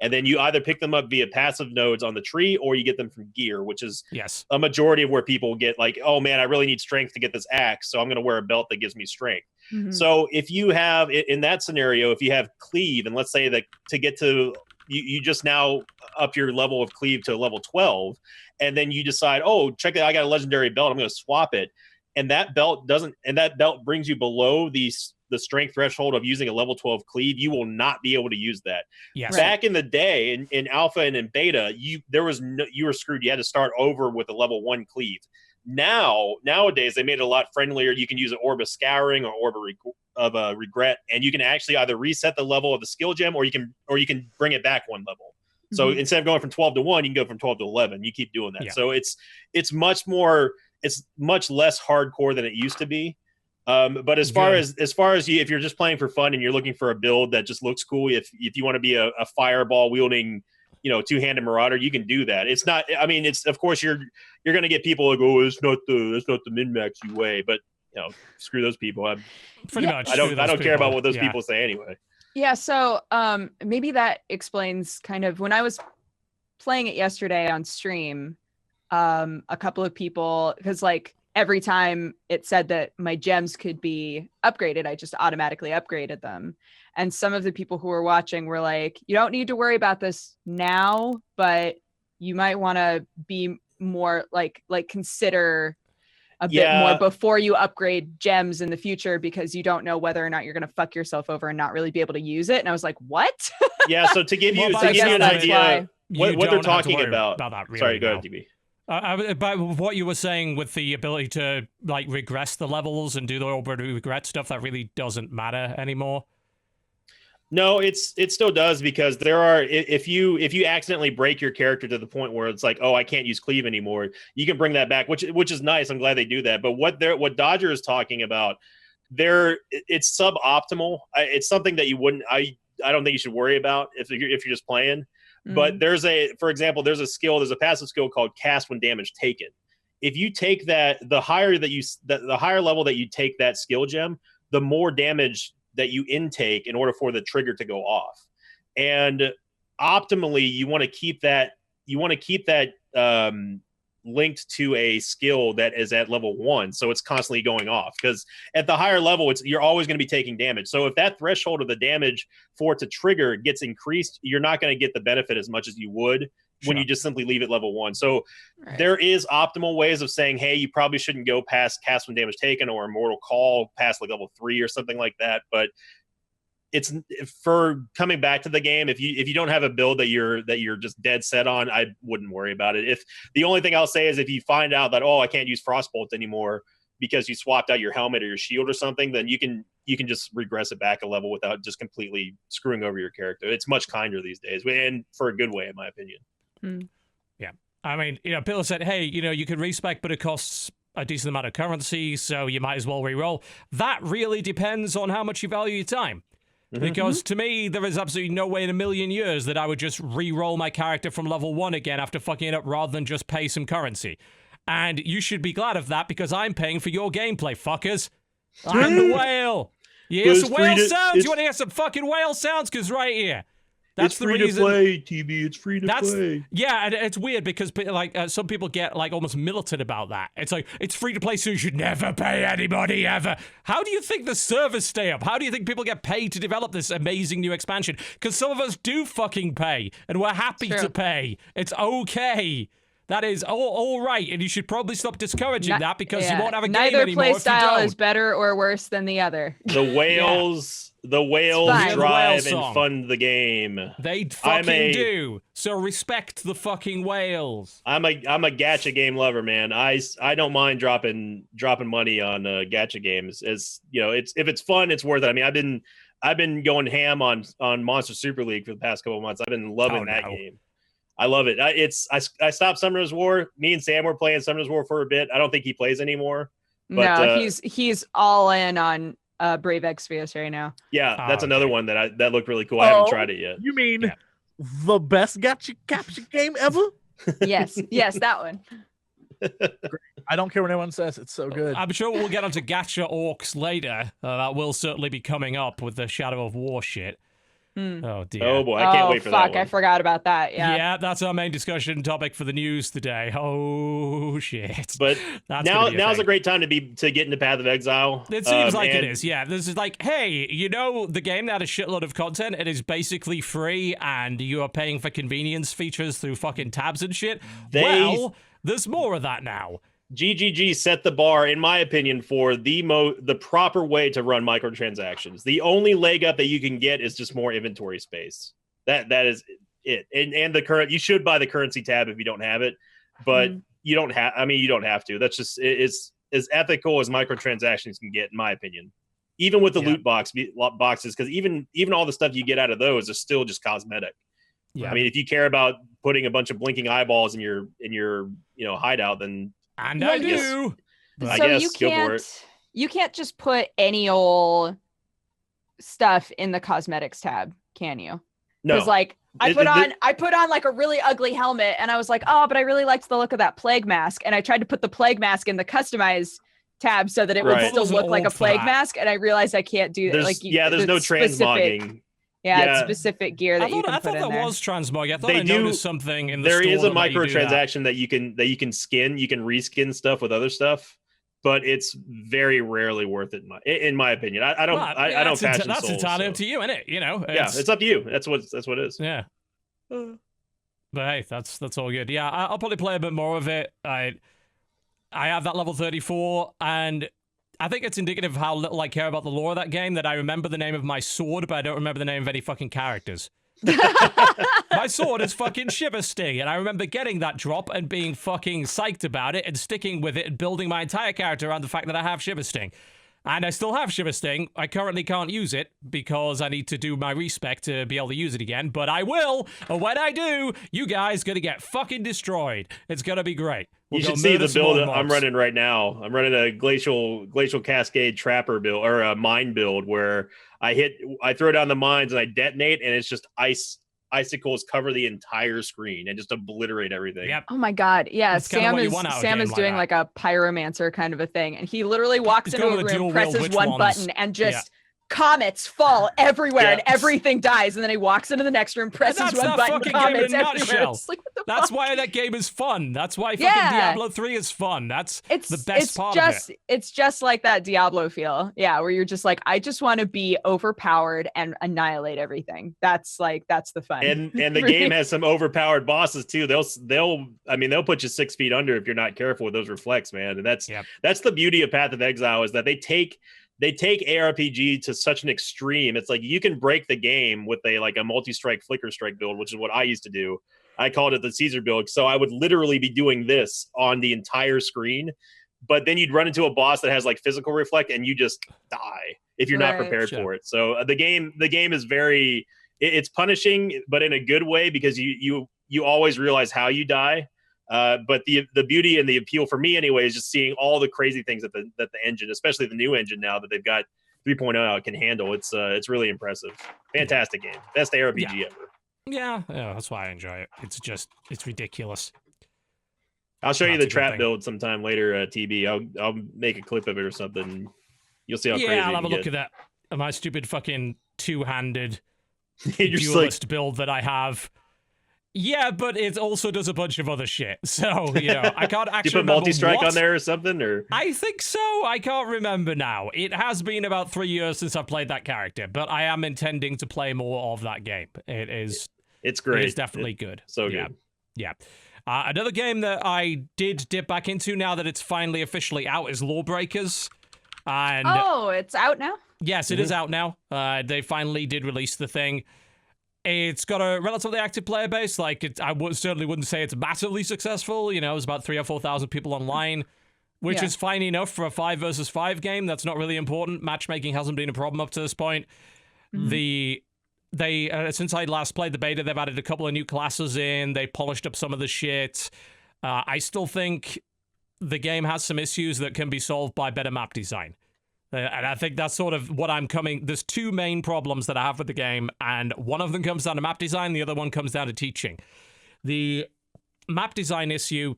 And then you either pick them up via passive nodes on the tree, or you get them from gear, which is a majority of where people get like, oh man, I really need strength to get this axe, so I'm going to wear a belt that gives me strength. So if you have, in that scenario, if you have cleave, and let's say that to get to, you just now up your level of cleave to level 12, and then you decide, oh, check it, I got a legendary belt, I'm going to swap it. And that belt brings you below the strength threshold of using a level 12 cleave, you will not be able to use that. Back in the day, in alpha and in beta, you were screwed. You had to start over with a level 1 cleave. Nowadays, they made it a lot friendlier. You can use an Orb of Scouring or Orb of Regret, and you can actually either reset the level of the skill gem, or you can bring it back one level. So instead of going from 12 to 1, you can go from 12 to 11. You keep doing that. So it's much less hardcore than it used to be. But as far as you, if you're just playing for fun and you're looking for a build that just looks cool, if you want to be a fireball wielding, two-handed marauder, you can do that. It's not, I mean, it's, of course you're going to get people like, oh, it's not the min-max way, but screw those people. I don't care about what those people say anyway. Yeah. So, maybe that explains kind of when I was playing it yesterday on stream, a couple of people, because like every time it said that my gems could be upgraded, I just automatically upgraded them. And some of the people who were watching were like, you don't need to worry about this now, but you might want to be more like consider a bit more before you upgrade gems in the future, because you don't know whether or not you're going to fuck yourself over and not really be able to use it. And I was like, what? Yeah, so to give you, Well, to give you an that's idea why what they're you don't have to talking worry about that really sorry, go now. ahead, DB. But what you were saying with the ability to like regress the levels and do the already regret stuff, that really doesn't matter anymore. No, it still does, because there are, if you accidentally break your character to the point where it's like, oh, I can't use cleave anymore, you can bring that back, which is nice. I'm glad they do that. But what Dodger is talking about, it's suboptimal. It's something that you wouldn't. I don't think you should worry about if you're just playing. But for example, there's a passive skill called cast when damage taken. If you take that, the higher level that you take that skill gem, the more damage that you intake in order for the trigger to go off. And optimally, you want to keep that linked to a skill that is at level 1, so it's constantly going off, because at the higher level you're always going to be taking damage. So if that threshold of the damage for it to trigger gets increased, you're not going to get the benefit as much as you would when you just simply leave it level 1. So there is optimal ways of saying, hey, you probably shouldn't go past cast when damage taken or immortal call past like level 3 or something like that. But it's for coming back to the game. If you don't have a build that you're just dead set on, I wouldn't worry about it. If the only thing I'll say is if you find out that, oh, I can't use Frostbolt anymore because you swapped out your helmet or your shield or something, then you can just regress it back a level without just completely screwing over your character. It's much kinder these days, and for a good way, in my opinion. Yeah, I mean, people said, hey, you can respec, but it costs a decent amount of currency, so you might as well reroll. That really depends on how much you value your time. Because to me, there is absolutely no way in a million years that I would just re-roll my character from level 1 again after fucking it up rather than just pay some currency. And you should be glad of that, because I'm paying for your gameplay, fuckers. I'm the whale. You hear some whale sounds? You want to hear some fucking whale sounds? Because right here. That's free to play, TB. It's free to play. Yeah, and it's weird because some people get like almost militant about that. It's like, it's free to play, so you should never pay anybody ever. How do you think the servers stay up? How do you think people get paid to develop this amazing new expansion? Because some of us do fucking pay, and we're happy to pay. It's okay. That is all right, and you should probably stop discouraging that, because you won't have a game anymore if you don't. Neither playstyle is better or worse than the other. The whales... The whales drive and fund the game. They fucking do. So respect the fucking whales. I'm a gacha game lover, man. I don't mind dropping money on gacha games. As if it's fun, it's worth it. I mean, I've been going ham on Monster Super League for the past couple of months. I've been loving that game. I love it. I stopped Summoner's War. Me and Sam were playing Summoner's War for a bit. I don't think he plays anymore. But, no, he's all in on Brave Exvius right now. Yeah, that's another one that looked really cool. I haven't tried it yet. You mean the best gacha capture game ever? Yes, that one. I don't care what anyone says. It's so good. I'm sure we'll get onto gacha orcs later. That will certainly be coming up with the Shadow of War shit. Oh dear. Oh boy, I can't wait for that one. I forgot about that. Yeah, that's our main discussion topic for the news today. Oh shit. But now's a great time to get into Path of Exile. It seems like it is. Yeah, this is like, hey, the game that had a shitload of content, it is basically free, and you are paying for convenience features through fucking tabs and shit. Well, there's more of that now. GGG set the bar, in my opinion, for the proper way to run microtransactions. The only leg up that you can get is just more inventory space. That is it. And the current, you should buy the currency tab if you don't have it, but you don't have. I mean, you don't have to. That's just it's as ethical as microtransactions can get, in my opinion. Even with the loot boxes, because even all the stuff you get out of those is still just cosmetic. Yeah. I mean, if you care about putting a bunch of blinking eyeballs in your hideout, then. And I do. I guess go for it. You can't just put any old stuff in the cosmetics tab, can you? No. Because I put on like a really ugly helmet, and I was like, oh, but I really liked the look of that plague mask, and I tried to put the plague mask in the customize tab so that it would still look like a plague mask, and I realized I can't do that. There's no transmogging. Yeah, it's specific gear that you can put in there. I thought that was transmog. I thought I noticed something in the store. There is a microtransaction that you can skin. You can reskin stuff with other stuff, but it's very rarely worth it in my opinion. I don't passion that's souls, entirely up to you, isn't it? It's up to you. That's what it is. Yeah. But hey, that's all good. Yeah, I'll probably play a bit more of it. I have that level 34, and I think it's indicative of how little I care about the lore of that game that I remember the name of my sword, but I don't remember the name of any fucking characters. My sword is fucking Shiver Sting, and I remember getting that drop and being fucking psyched about it and sticking with it and building my entire character around the fact that I have Shiver Sting. And I still have Shiver Sting. I currently can't use it because I need to do my respec to be able to use it again, but I will. And when I do, you guys gonna get fucking destroyed. It's gonna be great. You should see the build I'm running right now. I'm running a glacial cascade trapper build, or a mine build, where I throw down the mines and I detonate, and it's just icicles cover the entire screen and just obliterate everything. Yep. Oh my god. Yeah, That's kinda Sam is doing like a pyromancer kind of a thing, and he literally walks into a room, presses one button, and just comets fall everywhere and everything dies, and then he walks into the next room, presses one button, comets everywhere. It's like, what the That's fuck? why that game is fun. That's why fucking Diablo 3 is fun. That's the best part of it. It's just like that Diablo feel. Yeah, where you're just like, I just want to be overpowered and annihilate everything. That's the fun. And the game has some overpowered bosses too. They'll put you 6 feet under if you're not careful with those reflex, man. And that's the beauty of Path of Exile, is that they take ARPG to such an extreme. It's like you can break the game with a multi-strike flicker strike build, which is what I used to do. I called it the Caesar build. So I would literally be doing this on the entire screen, but then you'd run into a boss that has physical reflect, and you just die if you're not prepared for it. So the game is it's punishing, but in a good way, because you always realize how you die. But the beauty and the appeal for me anyway is just seeing all the crazy things that the engine, especially the new engine now that they've got 3.0 out, can handle. It's really impressive. Fantastic game. Best ARPG ever. Yeah, that's why I enjoy it. It's ridiculous. I'll show you the trap build sometime later, TB. I'll make a clip of it or something. You'll see how crazy I'll have a look at that. My stupid fucking two-handed You're duelist build that I have. Yeah, but it also does a bunch of other shit. So, I can't actually you put multi-strike on there or something? Or I think so. I can't remember now. It has been about 3 years since I've played that character, but I am intending to play more of that game. It's great. It's definitely good. So good. Yeah. Another game that I did dip back into now that it's finally officially out is Lawbreakers. And it's out now? Yes, it is out now. They finally did release the thing. It's got a relatively active player base. Certainly wouldn't say it's massively successful. It's about 3,000 or 4,000 people online, which is fine enough for a 5 versus 5 game. That's not really important. Matchmaking hasn't been a problem up to this point. They since I last played the beta, they've added a couple of new classes in. They polished up some of the shit. I still think the game has some issues that can be solved by better map design. And I think that's sort of what there's 2 main problems that I have with the game, and one of them comes down to map design, the other one comes down to teaching. The map design issue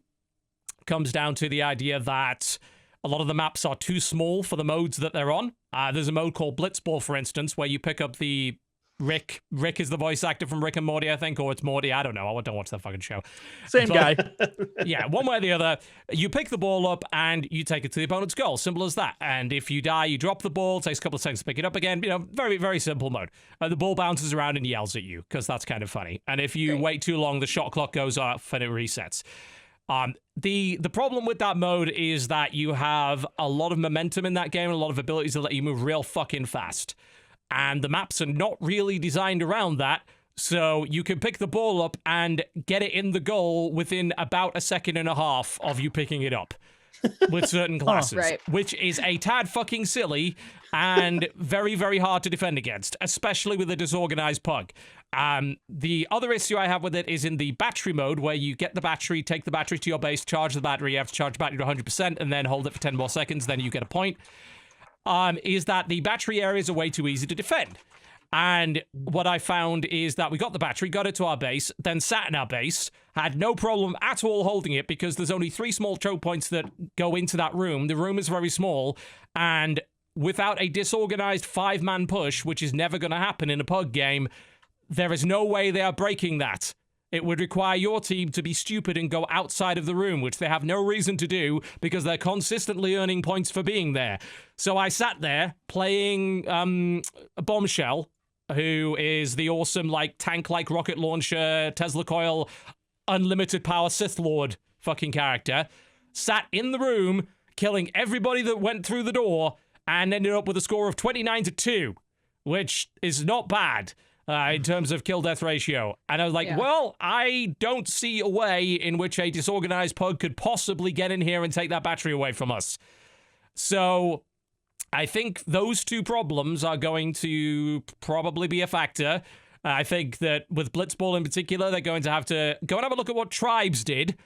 comes down to the idea that a lot of the maps are too small for the modes that they're on. There's a mode called Blitzball, for instance, where you pick up the Rick is the voice actor from Rick and Morty, I think, or it's Morty. I don't know. I don't watch that fucking show. Same guy. Yeah, one way or the other. You pick the ball up and you take it to the opponent's goal. Simple as that. And if you die, you drop the ball. It takes a couple of seconds to pick it up again. Very, very simple mode. The ball bounces around and yells at you because that's kind of funny. And if you wait too long, the shot clock goes off and it resets. The problem with that mode is that you have a lot of momentum in that game and a lot of abilities that let you move real fucking fast. And the maps are not really designed around that, so you can pick the ball up and get it in the goal within about a second and a half of you picking it up with certain classes, which is a tad fucking silly and very, very hard to defend against, especially with a disorganized pug. The other issue I have with it is in the battery mode, where you get the battery, take the battery to your base, charge the battery, you have to charge the battery to 100%, and then hold it for 10 more seconds, then you get a point. Is that the battery areas are way too easy to defend. And what I found is that we got the battery, got it to our base, then sat in our base, had no problem at all holding it because there's only 3 small choke points that go into that room. The room is very small, and without a disorganized 5-man push, which is never going to happen in a pug game, there is no way they are breaking that. It would require your team to be stupid and go outside of the room, which they have no reason to do because they're consistently earning points for being there. So I sat there playing Bombshell, who is the awesome tank-like rocket launcher, Tesla coil, unlimited power Sith Lord fucking character. sat in the room, killing everybody that went through the door, and ended up with a score of 29-2, which is not bad in terms of kill-death ratio. And I was like, well, I don't see a way in which a disorganized pug could possibly get in here and take that battery away from us. So I think those two problems are going to probably be a factor. I think that with Blitzball in particular, they're going to have to go and have a look at what Tribes did.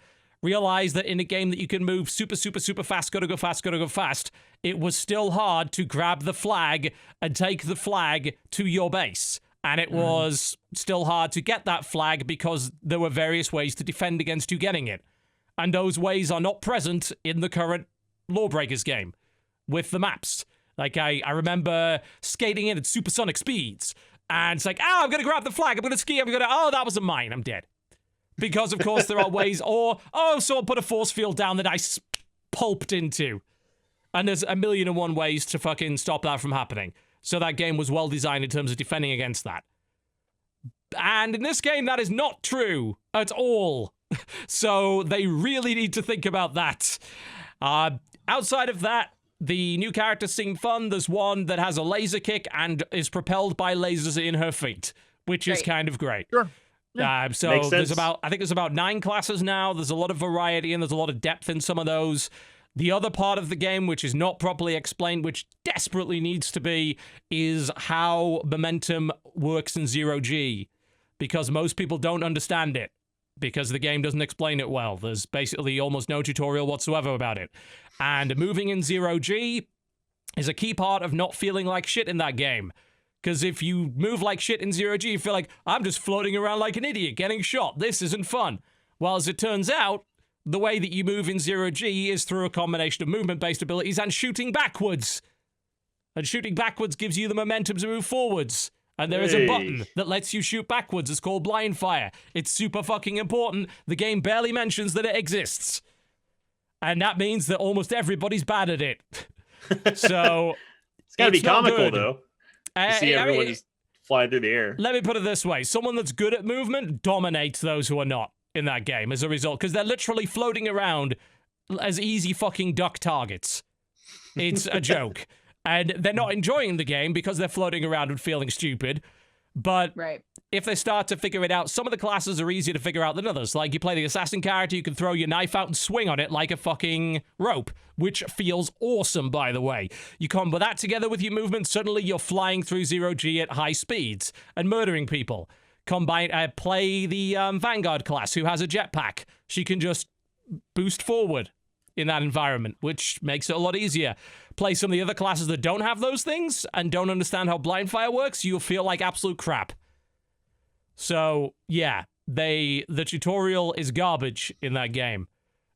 Realize that in a game that you can move super, super, super fast, gotta go fast, it was still hard to grab the flag and take the flag to your base. And it was still hard to get that flag because there were various ways to defend against you getting it. And those ways are not present in the current Lawbreakers game with the maps. Like, I remember skating in at supersonic speeds, and it's like, I'm going to grab the flag, I'm going to ski, oh, that wasn't mine, I'm dead. Because, of course, there are ways, or, someone put a force field down that I pulped into. And there's 1,000,001 ways to fucking stop that from happening. So that game was well designed in terms of defending against that. And in this game, that is not true at all. So they really need to think about that. Outside of that, the new characters seem fun. There's one that has a laser kick and is propelled by lasers in her feet, which is kind of great. Sure. So there's about 9 classes now. There's a lot of variety and there's a lot of depth in some of those. The other part of the game, which is not properly explained, which desperately needs to be, is how momentum works in 0G. Because most people don't understand it. Because the game doesn't explain it well. There's basically almost no tutorial whatsoever about it. And moving in 0G is a key part of not feeling like shit in that game. Because if you move like shit in 0G, you feel like, I'm just floating around like an idiot, getting shot. This isn't fun. Well, as it turns out, the way that you move in 0G is through a combination of movement-based abilities and shooting backwards. And shooting backwards gives you the momentum to move forwards. And there is a button that lets you shoot backwards. It's called blind fire. It's super fucking important. The game barely mentions that it exists. And that means that almost everybody's bad at it. So it's gotta be comical, though. You see everyone just flying through the air. Let me put it this way. Someone that's good at movement dominates those who are not in that game as a result, because they're literally floating around as easy fucking duck targets. It's a joke. And they're not enjoying the game because they're floating around and feeling stupid. But if they start to figure it out, some of the classes are easier to figure out than others. Like, you play the assassin character, you can throw your knife out and swing on it like a fucking rope, which feels awesome, by the way. You combo that together with your movement, suddenly you're flying through 0G at high speeds and murdering people. Play the Vanguard class, who has a jetpack. She can just boost forward in that environment, which makes it a lot easier. Play some of the other classes that don't have those things and don't understand how blind fire works, you'll feel like absolute crap. So, yeah, the tutorial is garbage in that game.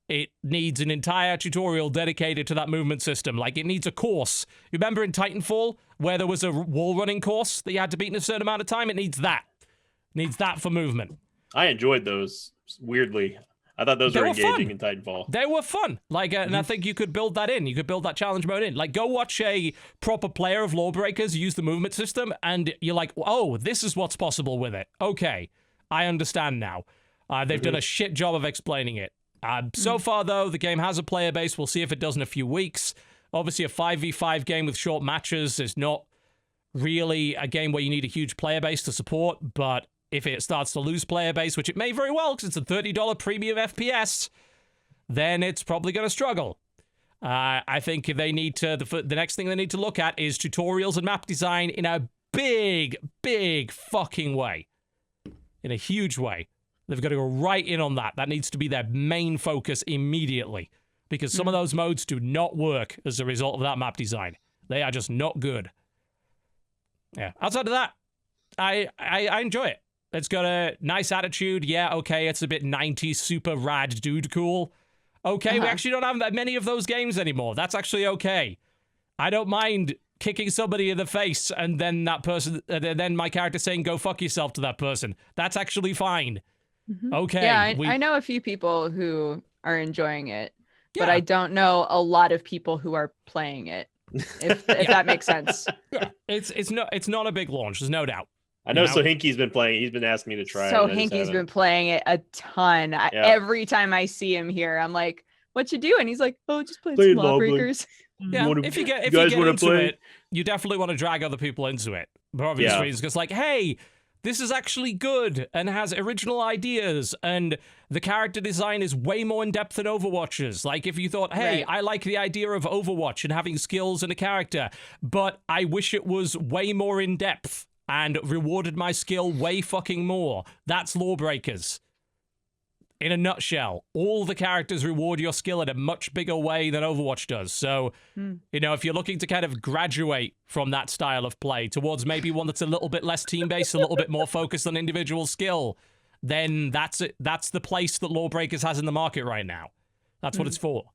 It needs an entire tutorial dedicated to that movement system. Like, it needs a course. You remember in Titanfall, where there was a wall running course that you had to beat in a certain amount of time? It needs that. It needs that for movement. I enjoyed those, weirdly. I thought those were engaging in Titanfall. They were fun. Like, and I think you could build that in. You could build that challenge mode in. Like, go watch a proper player of Lawbreakers use the movement system, and you're like, oh, this is what's possible with it. Okay, I understand now. They've done a shit job of explaining it. So far, though, the game has a player base. We'll see if it does in a few weeks. Obviously, a 5v5 game with short matches is not really a game where you need a huge player base to support, but if it starts to lose player base, which it may very well, because it's a $30 premium FPS, then it's probably going to struggle. I think they need to, the next thing they need to look at is tutorials and map design in a big, big fucking way. In a huge way. They've got to go right in on that. That needs to be their main focus immediately. Because some of those modes do not work as a result of that map design. They are just not good. Yeah. Outside of that, I enjoy it. It's got a nice attitude. Yeah, okay, it's a bit 90s, super rad dude cool. Okay, we actually don't have that many of those games anymore. That's actually okay. I don't mind kicking somebody in the face and then that person, then my character saying, go fuck yourself to that person. That's actually fine. Okay. Yeah, I know a few people who are enjoying it, but I don't know a lot of people who are playing it, if that makes sense. Yeah, it's not a big launch, there's no doubt. I know Sohinki's been playing. He's been asking me to try it. Sohinki's been playing it a ton. Every time I see him here, I'm like, what you do? And he's like, oh, just playing Play some Lawbreakers. Yeah, wanna- if you get guys wanna into play? it, you definitely want to drag other people into it. For obvious Yeah. reasons, because like, hey, this is actually good and has original ideas, and the character design is way more in depth than Overwatch's. Like, if you thought, hey, Right. I like the idea of Overwatch and having skills and a character, but I wish it was way more in depth and rewarded my skill way fucking more. That's Lawbreakers. In a nutshell, all the characters reward your skill in a much bigger way than Overwatch does. So, you know, if you're looking to kind of graduate from that style of play towards maybe one that's a little bit less team-based, a little bit more focused on individual skill, then that's it. That's the place that Lawbreakers has in the market right now. That's what it's for.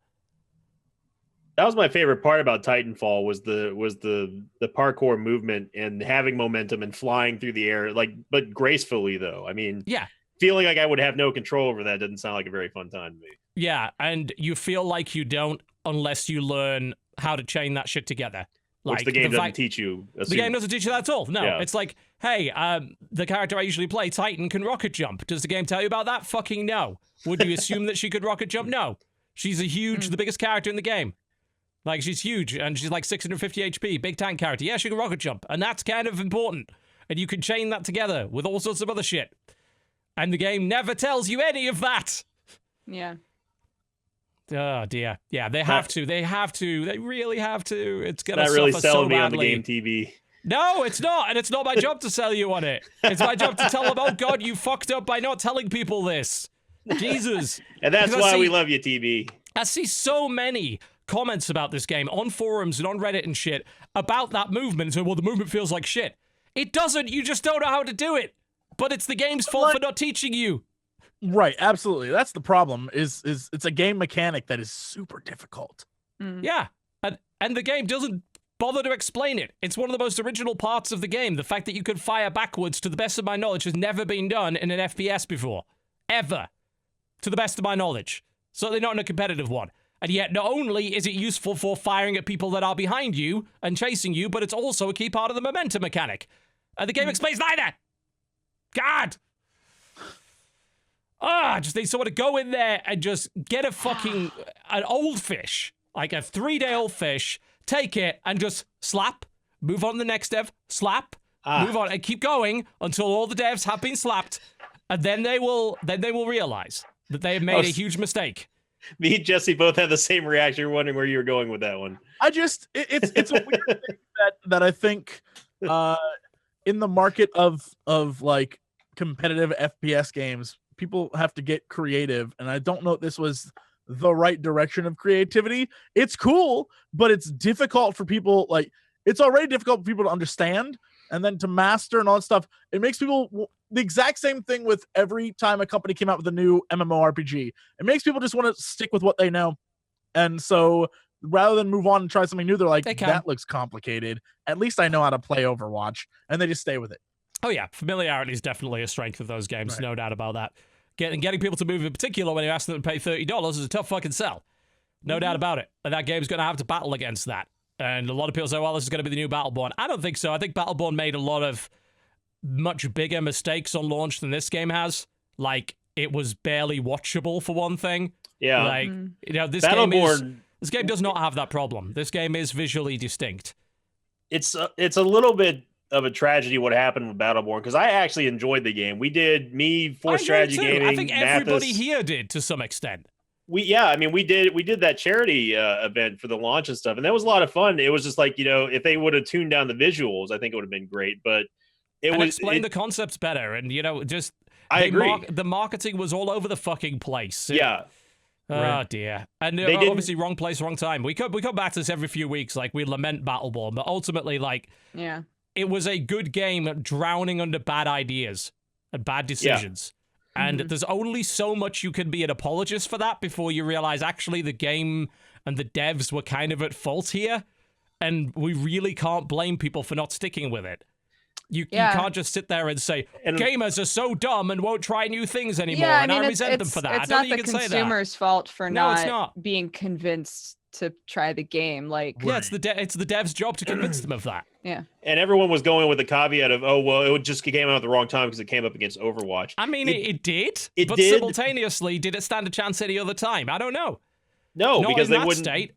That was my favorite part about Titanfall was the parkour movement and having momentum and flying through the air, like, but gracefully though. I mean, Yeah. feeling like I would have no control over that doesn't sound like a very fun time to me. Yeah, and you feel like you don't unless you learn how to chain that shit together. Which Like, the game doesn't fact- teach you. The game doesn't teach you that at all. No, Yeah. it's like, hey, the character I usually play, Titan, can rocket jump. Does the game tell you about that? Fucking no. Would you assume that she could rocket jump? No. She's the biggest character in the game. Like, she's huge, and she's like 650 HP, big tank character. Yeah, she can rocket jump, and that's kind of important. And you can chain that together with all sorts of other shit. And the game never tells you any of that. Yeah. Oh, dear. Yeah, they have to. They have to. They really have to. It's going to Not suffer really so selling me on the badly. game TV. No, it's not. And it's not my job to sell you on it. It's my job to tell them, oh, God, you fucked up by not telling people this. Jesus. And that's Because why we see- love you, TV. I see so many comments about this game on forums and on Reddit and shit about that movement. So, well, the movement feels like shit. It doesn't. You just don't know how to do it. But it's the game's fault for not teaching you. Right, absolutely. That's the problem. Is it's a game mechanic that is super difficult. Yeah. And the game doesn't bother to explain it. It's one of the most original parts of the game. The fact that you can fire backwards, to the best of my knowledge, has never been done in an FPS before. Ever. To the best of my knowledge. Certainly not in a competitive one. And yet, not only is it useful for firing at people that are behind you and chasing you, but it's also a key part of the momentum mechanic. And the game explains neither. God! I just need someone to go in there and just get an old fish, like a 3-day-old fish, take it and just slap, move on to the next dev, slap, move on, and keep going until all the devs have been slapped, and then they will realize that they have made a huge mistake. Me and Jesse both had the same reaction. You're wondering where you were going with that one. It's a weird thing that I think in the market of like competitive FPS games, people have to get creative, and I don't know if this was the right direction of creativity. It's cool, but it's difficult for people. Like, it's already difficult for people to understand, and then to master and all that stuff. It makes people the exact same thing with every time a company came out with a new MMORPG. It makes people just want to stick with what they know, and so rather than move on and try something new, they're like, that looks complicated. At least I know how to play Overwatch, and they just stay with it. Oh yeah, familiarity is definitely a strength of those games, no doubt about that. Getting people to move in particular when you ask them to pay $30 is a tough fucking sell. No doubt about it. And that game's going to have to battle against that. And a lot of people say, well, this is going to be the new Battleborn. I don't think so. I think Battleborn made a lot of much bigger mistakes on launch than this game has. Like, it was barely watchable for one thing. Yeah. Like, you know, this game does not have that problem. This game is visually distinct. It's a little bit of a tragedy what happened with Battleborn, because I actually enjoyed the game. We did, Force Strategy Gaming, I think everybody Mathis. here did to some extent. We did that charity event for the launch and stuff, and that was a lot of fun. It was just like, you know, if they would have tuned down the visuals, I think it would have been great. But explain the concepts better, and you know, just I agree. The marketing was all over the fucking place. Yeah. Oh dear. And obviously wrong place, wrong time. We come back to this every few weeks, like we lament Battleborn, but ultimately, like, yeah, it was a good game drowning under bad ideas and bad decisions. Yeah. And there's only so much you can be an apologist for that before you realize actually the game and the devs were kind of at fault here. And we really can't blame people for not sticking with it. You can't just sit there and say, gamers are so dumb and won't try new things anymore, and I resent them for that. It's not the consumer's fault for not being convinced to try the game. Like, yeah, it's the dev's job to convince them of that. Yeah. And everyone was going with the caveat of, oh, well, it just came out at the wrong time because it came up against Overwatch. I mean, it did. It but did. Simultaneously, did it stand a chance any other time? I don't know. No, Not because in they that wouldn't. state.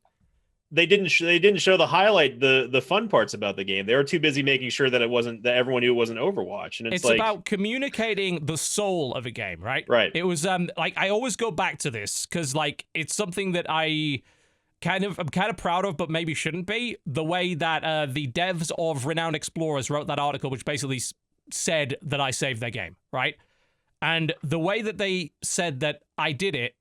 They didn't show the fun parts about the game. They were too busy making sure that everyone knew it wasn't Overwatch. And it's like, about communicating the soul of a game, right? Right. It was like I always go back to this because like it's something that I'm kind of proud of, but maybe shouldn't be. The way that the devs of Renowned Explorers wrote that article, which basically said that I saved their game, right? And the way that they said that I did it,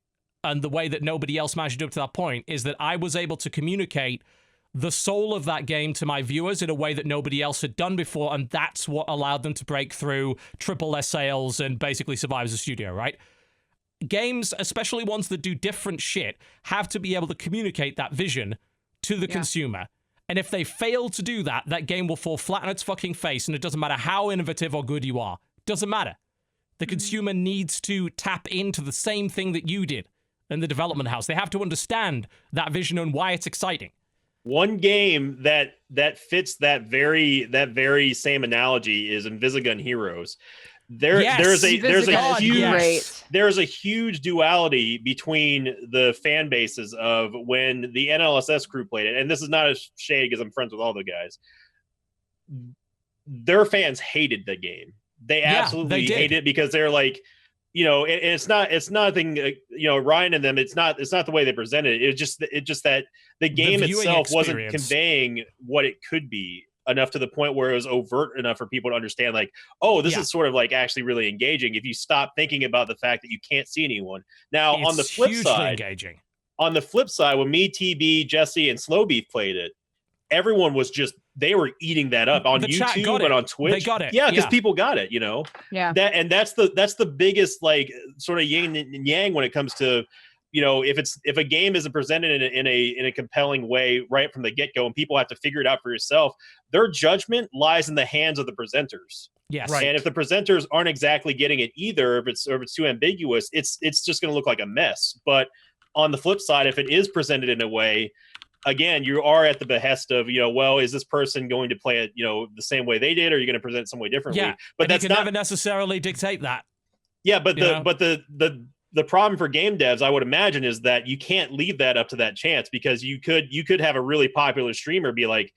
and the way that nobody else managed to do up to that point, is that I was able to communicate the soul of that game to my viewers in a way that nobody else had done before, and that's what allowed them to break through triple S sales and basically survive as a studio, right? Games, especially ones that do different shit, have to be able to communicate that vision to the consumer. And if they fail to do that, that game will fall flat on its fucking face, and it doesn't matter how innovative or good you are. Doesn't matter. The consumer needs to tap into the same thing that you did in the development house. They have to understand that vision and why it's exciting. one game that fits that very same analogy is Invisigun Heroes. There's a huge duality between the fan bases of when the NLSS crew played it, and this is not a shade because I'm friends with all the guys. Their fans hated the game. They absolutely hated it because they're like, you know, and it's nothing. You know, Ryan and them. It's not the way they presented it. It's just that the game itself wasn't conveying what it could be enough to the point where it was overt enough for people to understand, like, oh, this is sort of like actually really engaging if you stop thinking about the fact that you can't see anyone. Now, on the flip side, when me, TB, Jesse, and Slow Beef played it, everyone was they were eating that up on YouTube and on Twitch. They got it. Yeah, because people got it, you know? Yeah. That's the biggest, like, sort of yin and yang when it comes to, you know, if a game isn't presented in a compelling way right from the get-go and people have to figure it out for yourself, their judgment lies in the hands of the presenters. Yes. Right. And if the presenters aren't exactly getting it either, if it's too ambiguous, it's just going to look like a mess. But on the flip side, if it is presented in a way, again, you are at the behest of, you know, well, is this person going to play it, you know, the same way they did, or are you going to present it some way differently? Yeah, but that's never necessarily dictate that. Yeah, but the problem for game devs, I would imagine, is that you can't leave that up to that chance, because you could have a really popular streamer be like,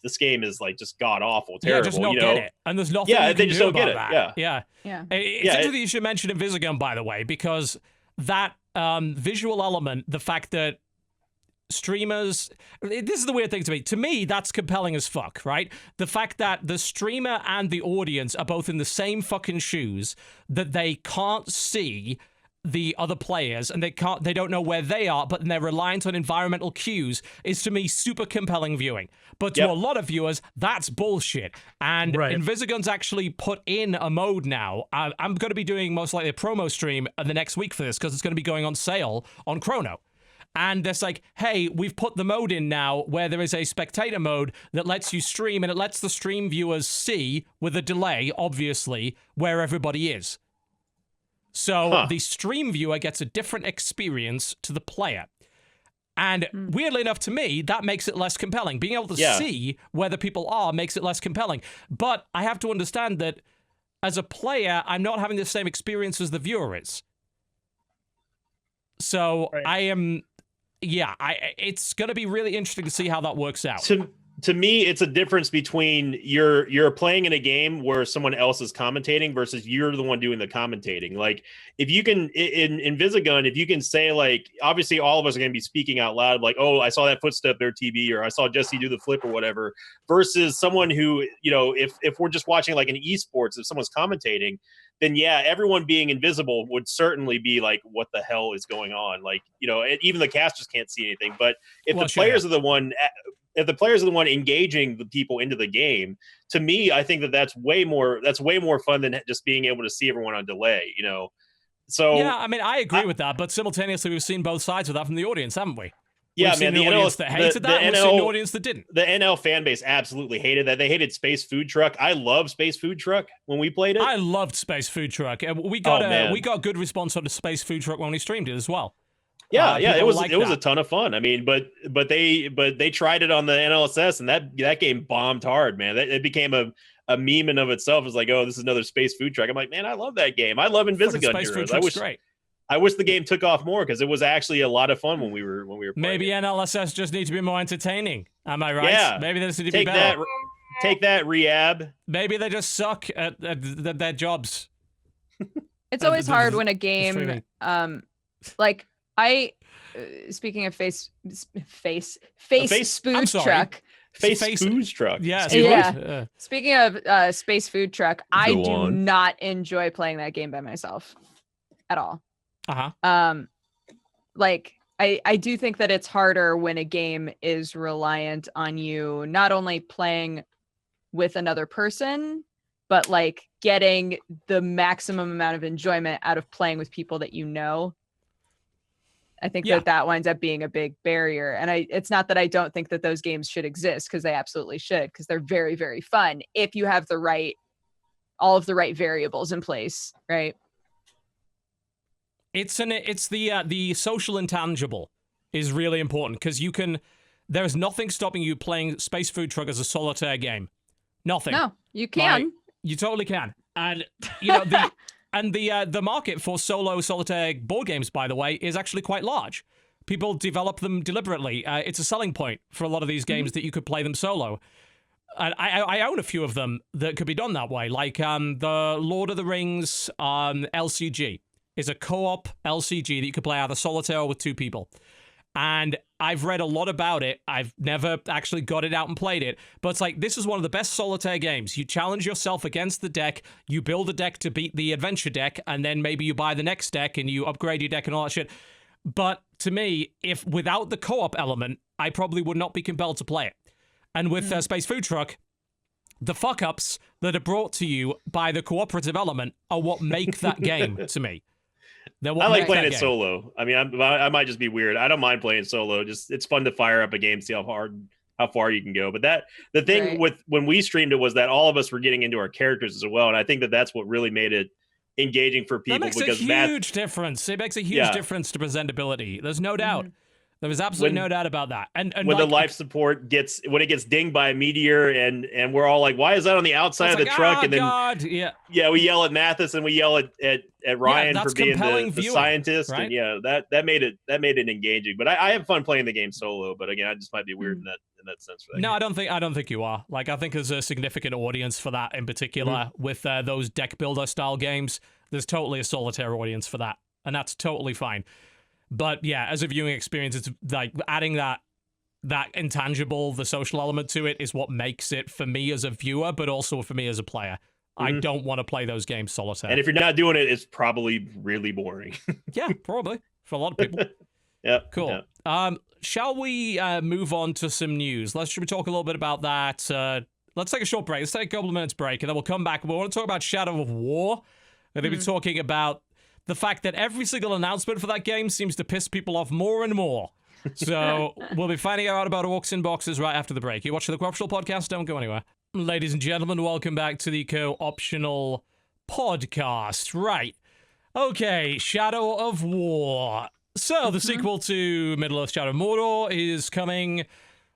this game is like just god awful, terrible. Yeah, just not get it, and there's nothing. Yeah, you they can just do don't get it. That. Yeah. It's interesting that you should mention Invisigun, by the way, because that visual element, the fact that streamers, this is the weird thing to me. To me, that's compelling as fuck, right? The fact that the streamer and the audience are both in the same fucking shoes, that they can't see the other players and they don't know where they are, but they're reliant on environmental cues, is to me super compelling viewing. But to a lot of viewers, that's bullshit. And Invisigun's actually put in a mode now. I'm going to be doing most likely a promo stream the next week for this, because it's going to be going on sale on Chrono. And it's like, hey, we've put the mode in now where there is a spectator mode that lets you stream, and it lets the stream viewers see, with a delay, obviously, where everybody is. So the stream viewer gets a different experience to the player. And weirdly enough, to me, that makes it less compelling. Being able to see where the people are makes it less compelling. But I have to understand that as a player, I'm not having the same experience as the viewer is. So I am... Yeah, it's going to be really interesting to see how that works out. To me, it's a difference between you're playing in a game where someone else is commentating versus you're the one doing the commentating. Like, if you can, in Invisigun, if you can say, like, obviously all of us are going to be speaking out loud, like, oh, I saw that footstep there, TV, or I saw Jesse do the flip or whatever, versus someone who, you know, if we're just watching like an esports, if someone's commentating, then yeah, everyone being invisible would certainly be like, what the hell is going on? Like, you know, even the casters can't see anything. But if the players are the one, if the players are the one engaging the people into the game, to me, I think that's way more fun than just being able to see everyone on delay, you know? So yeah, I mean, I agree with that, but simultaneously, we've seen both sides of that from the audience, haven't we? Yeah, we've man, seen the audience that hated that, and we've seen the audience that didn't. The NL fan base absolutely hated that. They hated Space Food Truck. I love Space Food Truck when we played it. I loved Space Food Truck. We got good response on the Space Food Truck when we streamed it as well. Yeah, it was a ton of fun. I mean, but they tried it on the NLSS, and that game bombed hard, man. It became a meme in of itself. It's like, oh, this is another Space Food Truck. I'm like, man, I love that game. I love Invisigun Heroes. Space Food Truck's great. I wish the game took off more because it was actually a lot of fun when we were playing. Maybe it. NLSS just need to be more entertaining. Am I right? Yeah. Maybe they just need to be better. Take that, Rehab. Maybe they just suck at their jobs. It's always hard when a game, like speaking of face food truck. Face food truck. Yeah. Speaking of space food truck, I do not enjoy playing that game by myself at all. Like I do think that it's harder when a game is reliant on you not only playing with another person, but like getting the maximum amount of enjoyment out of playing with people that you know. I think that winds up being a big barrier. And it's not that I don't think that those games should exist, because they absolutely should, because they're very, very fun if you have all of the right variables in place, right? It's the social intangible is really important, because there's nothing stopping you playing Space Food Truck as a solitaire game. Nothing. No, you can. Like, you totally can. And you know the market for solo solitaire board games, by the way, is actually quite large. People develop them deliberately. It's a selling point for a lot of these games that you could play them solo. And I own a few of them that could be done that way, like the Lord of the Rings LCG is a co-op LCG that you could play either solitaire or with two people. And I've read a lot about it. I've never actually got it out and played it. But it's like, this is one of the best solitaire games. You challenge yourself against the deck. You build a deck to beat the adventure deck. And then maybe you buy the next deck and you upgrade your deck and all that shit. But to me, if without the co-op element, I probably would not be compelled to play it. And with Space Food Truck, the fuck-ups that are brought to you by the cooperative element are what make that game to me. I like playing it solo. I mean, I might just be weird. I don't mind playing solo. Just it's fun to fire up a game, see how far you can go. But the thing with when we streamed it was that all of us were getting into our characters as well, and I think that's what really made it engaging for people. That makes a huge difference. It makes a huge difference to presentability. There's no doubt. There was absolutely no doubt about that. And when the life support gets dinged by a meteor, and we're all like, "Why is that on the outside of the truck?" And then we yell at Mathis and we yell at Ryan for being the scientist, right? And that made it engaging. But I have fun playing the game solo. But again, I just might be weird in that sense. For that no, game. I don't think you are. Like, I think there's a significant audience for that in particular with those deck builder style games. There's totally a solitaire audience for that, and that's totally fine. But yeah, as a viewing experience, it's like adding that intangible, the social element to it is what makes it for me as a viewer, but also for me as a player. I don't want to play those games solitaire. And if you're not doing it, it's probably really boring. Yeah, probably for a lot of people. Yeah. Cool. Yeah. Shall we move on to some news? Should we talk a little bit about that? Let's take a short break. Let's take a couple of minutes break, and then we'll come back. We want to talk about Shadow of War. And they've been talking about the fact that every single announcement for that game seems to piss people off more and more. So we'll be finding out about Orcs in Boxes right after the break. You're watching the Co-Optional Podcast. Don't go anywhere. Ladies and gentlemen, welcome back to the Co-Optional Podcast. Right. Okay, Shadow of War. So the sequel to Middle-earth Shadow of Mordor is coming.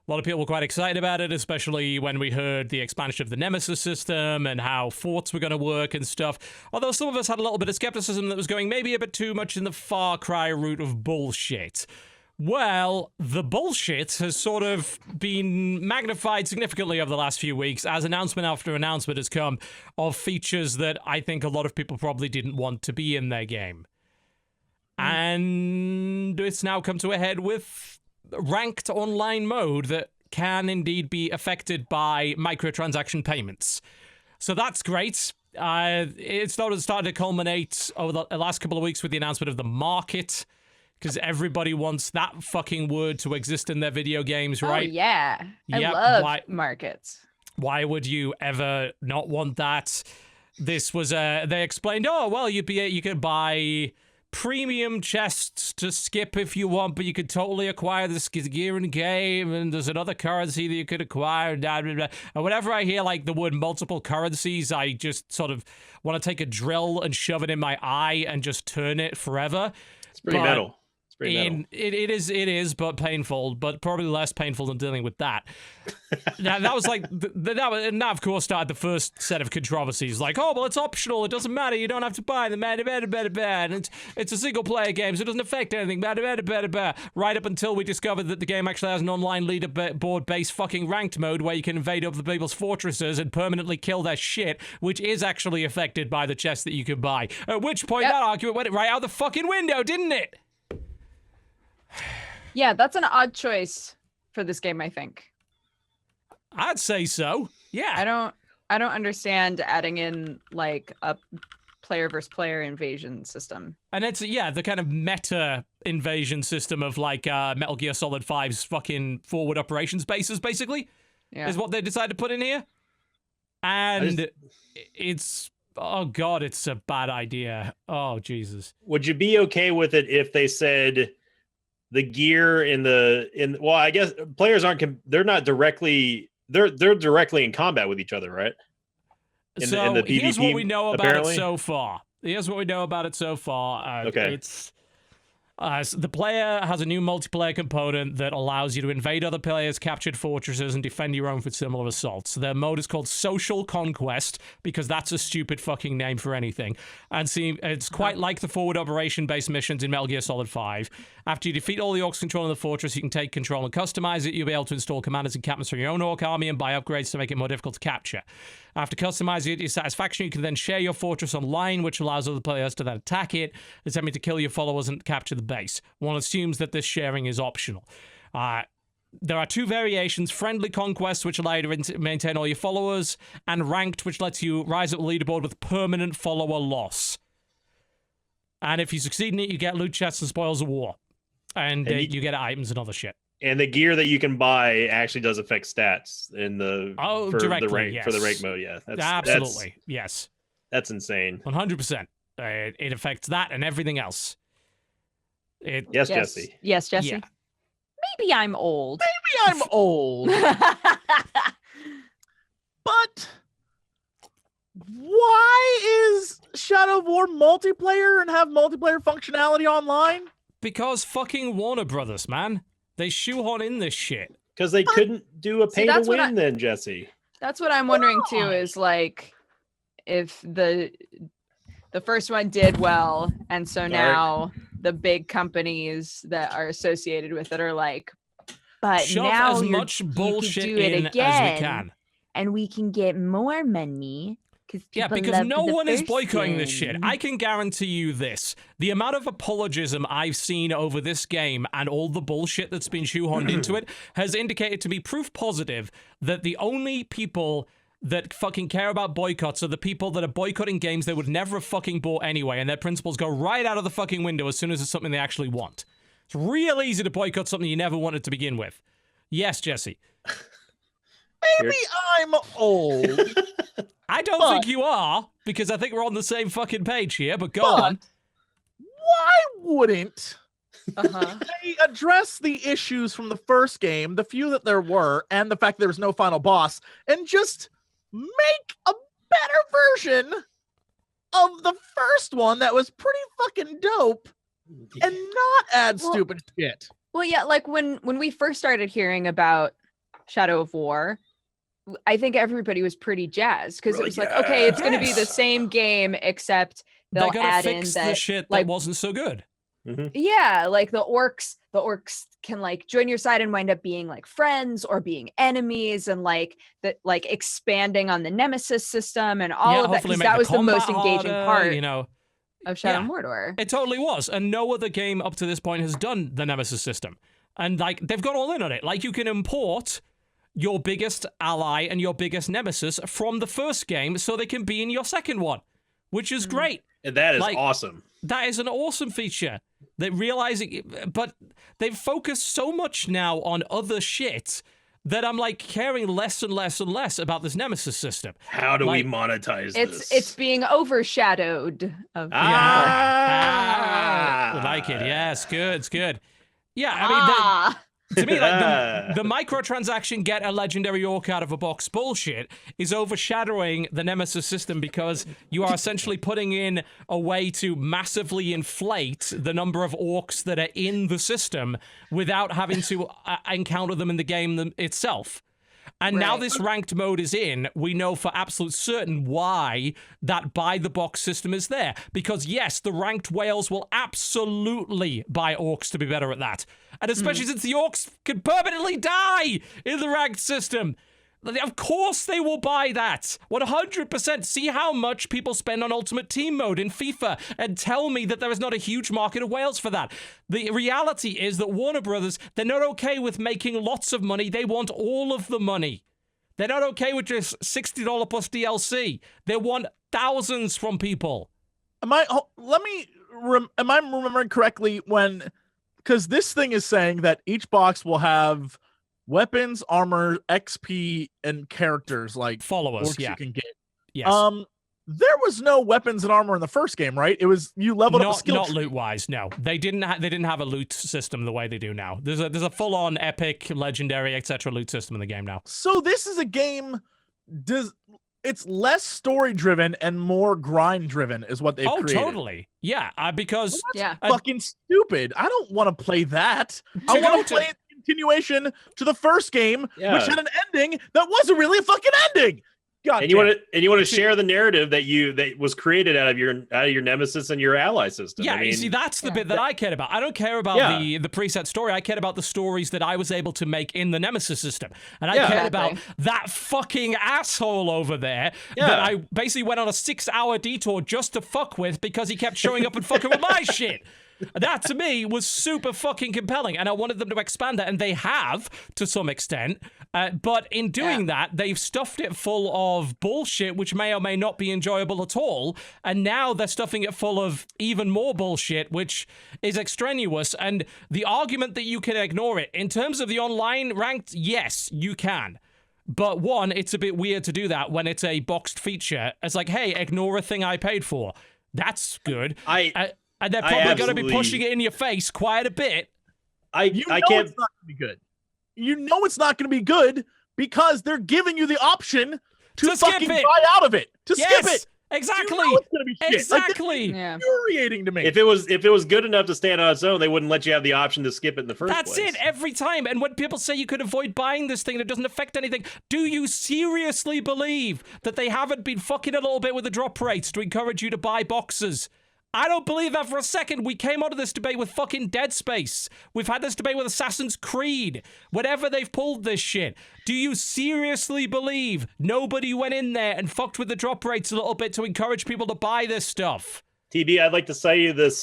A lot of people were quite excited about it, especially when we heard the expansion of the Nemesis system and how forts were going to work and stuff. Although some of us had a little bit of skepticism that was going maybe a bit too much in the Far Cry route of bullshit. Well, the bullshit has sort of been magnified significantly over the last few weeks as announcement after announcement has come of features that I think a lot of people probably didn't want to be in their game. And it's now come to a head with ranked online mode that can indeed be affected by microtransaction payments. So that's great. It's started to culminate over the last couple of weeks with the announcement of the market, because everybody wants that fucking word to exist in their video games, right? Oh, yeah. I love markets. Why would you ever not want that? This was, they explained, oh, well, you could buy premium chests to skip if you want, but you could totally acquire this gear in game, and there's another currency that you could acquire, blah, blah, blah. And whenever I hear like the word multiple currencies, I just sort of want to take a drill and shove it in my eye and just turn it forever. It's pretty metal. It is, but painful, but probably less painful than dealing with that. that was like that of course started the first set of controversies. Like, oh well, it's optional. It doesn't matter. You don't have to buy them. And it's a single player game, so it doesn't affect anything. Right up until we discovered that the game actually has an online leaderboard based fucking ranked mode where you can invade other people's fortresses and permanently kill their shit, which is actually affected by the chests that you can buy. At which point that argument went right out the fucking window, didn't it? Yeah, that's an odd choice for this game, I think. I'd say so. Yeah. I don't understand adding in like a player versus player invasion system. And it's the kind of meta invasion system of like Metal Gear Solid 5's fucking forward operations bases, basically, is what they decided to put in here. And it's oh god, it's a bad idea. Oh Jesus. Would you be okay with it if they said the gear well, I guess players they're directly in combat with each other, right? In the PvP, here's what we know about it so far. Okay. It's the player has a new multiplayer component that allows you to invade other players' captured fortresses and defend your own for similar assaults. Their mode is called Social Conquest because that's a stupid fucking name for anything. And see, it's quite like the forward operation-based missions in Metal Gear Solid 5. After you defeat all the orcs controlling the fortress, you can take control and customize it. You'll be able to install commanders and captains for your own orc army and buy upgrades to make it more difficult to capture. After customizing it to your satisfaction, you can then share your fortress online, which allows other players to then attack it, attempting to kill your followers and capture the base. One assumes that this sharing is optional. There are two variations: Friendly Conquest, which allow you to maintain all your followers, and Ranked, which lets you rise up the leaderboard with permanent follower loss. And if you succeed in it, you get loot chests and spoils of war. And you get items and other shit. And the gear that you can buy actually does affect stats in for the rank mode. Yeah, absolutely. Yes, that's insane. 100%. It affects that and everything else. Yes, Jesse. Yes, Jesse. Yeah. Maybe I'm old. But why is Shadow of War multiplayer and have multiplayer functionality online? Because fucking Warner Brothers, man. They shoehorn in this shit. Because they couldn't do a pay to win then, Jesse. That's what I'm wondering too, is like if the first one did well, and so now the big companies that are associated with it are like, but shove now as much bullshit do it in again, as we can. And we can get more money. Because no one is boycotting this shit. I can guarantee you this. The amount of apologism I've seen over this game and all the bullshit that's been shoehorned into it has indicated to be proof positive that the only people that fucking care about boycotts are the people that are boycotting games they would never have fucking bought anyway, and their principles go right out of the fucking window as soon as it's something they actually want. It's real easy to boycott something you never wanted to begin with. Yes, Jesse. Maybe I'm old. I don't think you are, because I think we're on the same fucking page here, but go on. Why wouldn't they address the issues from the first game, the few that there were, and the fact there was no final boss, and just make a better version of the first one that was pretty fucking dope and not add stupid shit? Well, yeah, like when we first started hearing about Shadow of War, I think everybody was pretty jazzed because it was like, okay, it's going to be the same game, except they'll add in the shit that wasn't so good. Yeah, like the orcs can like join your side and wind up being like friends or being enemies, and like that, like expanding on the Nemesis system and all of that, because that was the most engaging part, of Shadow of Mordor. It totally was, and no other game up to this point has done the Nemesis system, and like they've gone all in on it. Like you can import your biggest ally and your biggest nemesis from the first game so they can be in your second one, which is great. And that is awesome. That is an awesome feature. They but they've focused so much now on other shit that I'm like caring less and less and less about this nemesis system. How do we monetize this? It's being overshadowed. I like it. Yes, good. It's good. Yeah, I mean, To me, like the microtransaction get a legendary orc out of a box bullshit is overshadowing the Nemesis system because you are essentially putting in a way to massively inflate the number of orcs that are in the system without having to encounter them in the game itself. And now this ranked mode is in, we know for absolute certain why that buy-the-box system is there. Because yes, the ranked whales will absolutely buy orcs to be better at that. And especially since the orcs can permanently die in the ranked system. Of course they will buy that. 100%. See how much people spend on Ultimate Team mode in FIFA and tell me that there is not a huge market of whales for that. The reality is that Warner Brothers, they're not okay with making lots of money. They want all of the money. They're not okay with just $60 plus DLC. They want thousands from people. Am I remembering correctly because this thing is saying that each box will have weapons, armor, XP, and characters like followers. You can get. Yes. There was no weapons and armor in the first game, right? It was you leveled up a skill. Not loot wise, no. They didn't have a loot system the way they do now. There's a full on epic, legendary, etc. loot system in the game now. So this is a game. It's less story driven and more grind driven, is what they've created. Oh, totally. Yeah, because fucking stupid. I don't want to play that. I want to play it. Continuation to the first game, which had an ending that wasn't really a fucking ending. God, and you want to share the narrative that was created out of your nemesis and your ally system. Yeah, you see, that's the bit that I cared about. I don't care about the preset story. I cared about the stories that I was able to make in the nemesis system, and I cared about that fucking asshole over there that I basically went on a 6-hour detour just to fuck with because he kept showing up and fucking with my shit. That, to me, was super fucking compelling, and I wanted them to expand that, and they have, to some extent, but in doing that, they've stuffed it full of bullshit, which may or may not be enjoyable at all, and now they're stuffing it full of even more bullshit, which is extraneous, and the argument that you can ignore it, in terms of the online ranked, yes, you can. But one, it's a bit weird to do that when it's a boxed feature. It's like, hey, ignore a thing I paid for. That's good. And they're probably going to be pushing it in your face quite a bit. I can't. It's not going to be good. You know it's not going to be good because they're giving you the option to fucking buy out of it. To skip it. Exactly. You know it's going to be shit. Exactly. Like, infuriating to me. If it was good enough to stand on its own, they wouldn't let you have the option to skip it in the first place. That's it every time. And when people say you could avoid buying this thing and it doesn't affect anything, do you seriously believe that they haven't been fucking a little bit with the drop rates to encourage you to buy boxes? I don't believe that for a second. We came out of this debate with fucking Dead Space. We've had this debate with Assassin's Creed. Whenever they've pulled this shit, do you seriously believe nobody went in there and fucked with the drop rates a little bit to encourage people to buy this stuff? TB, I'd like to sell you this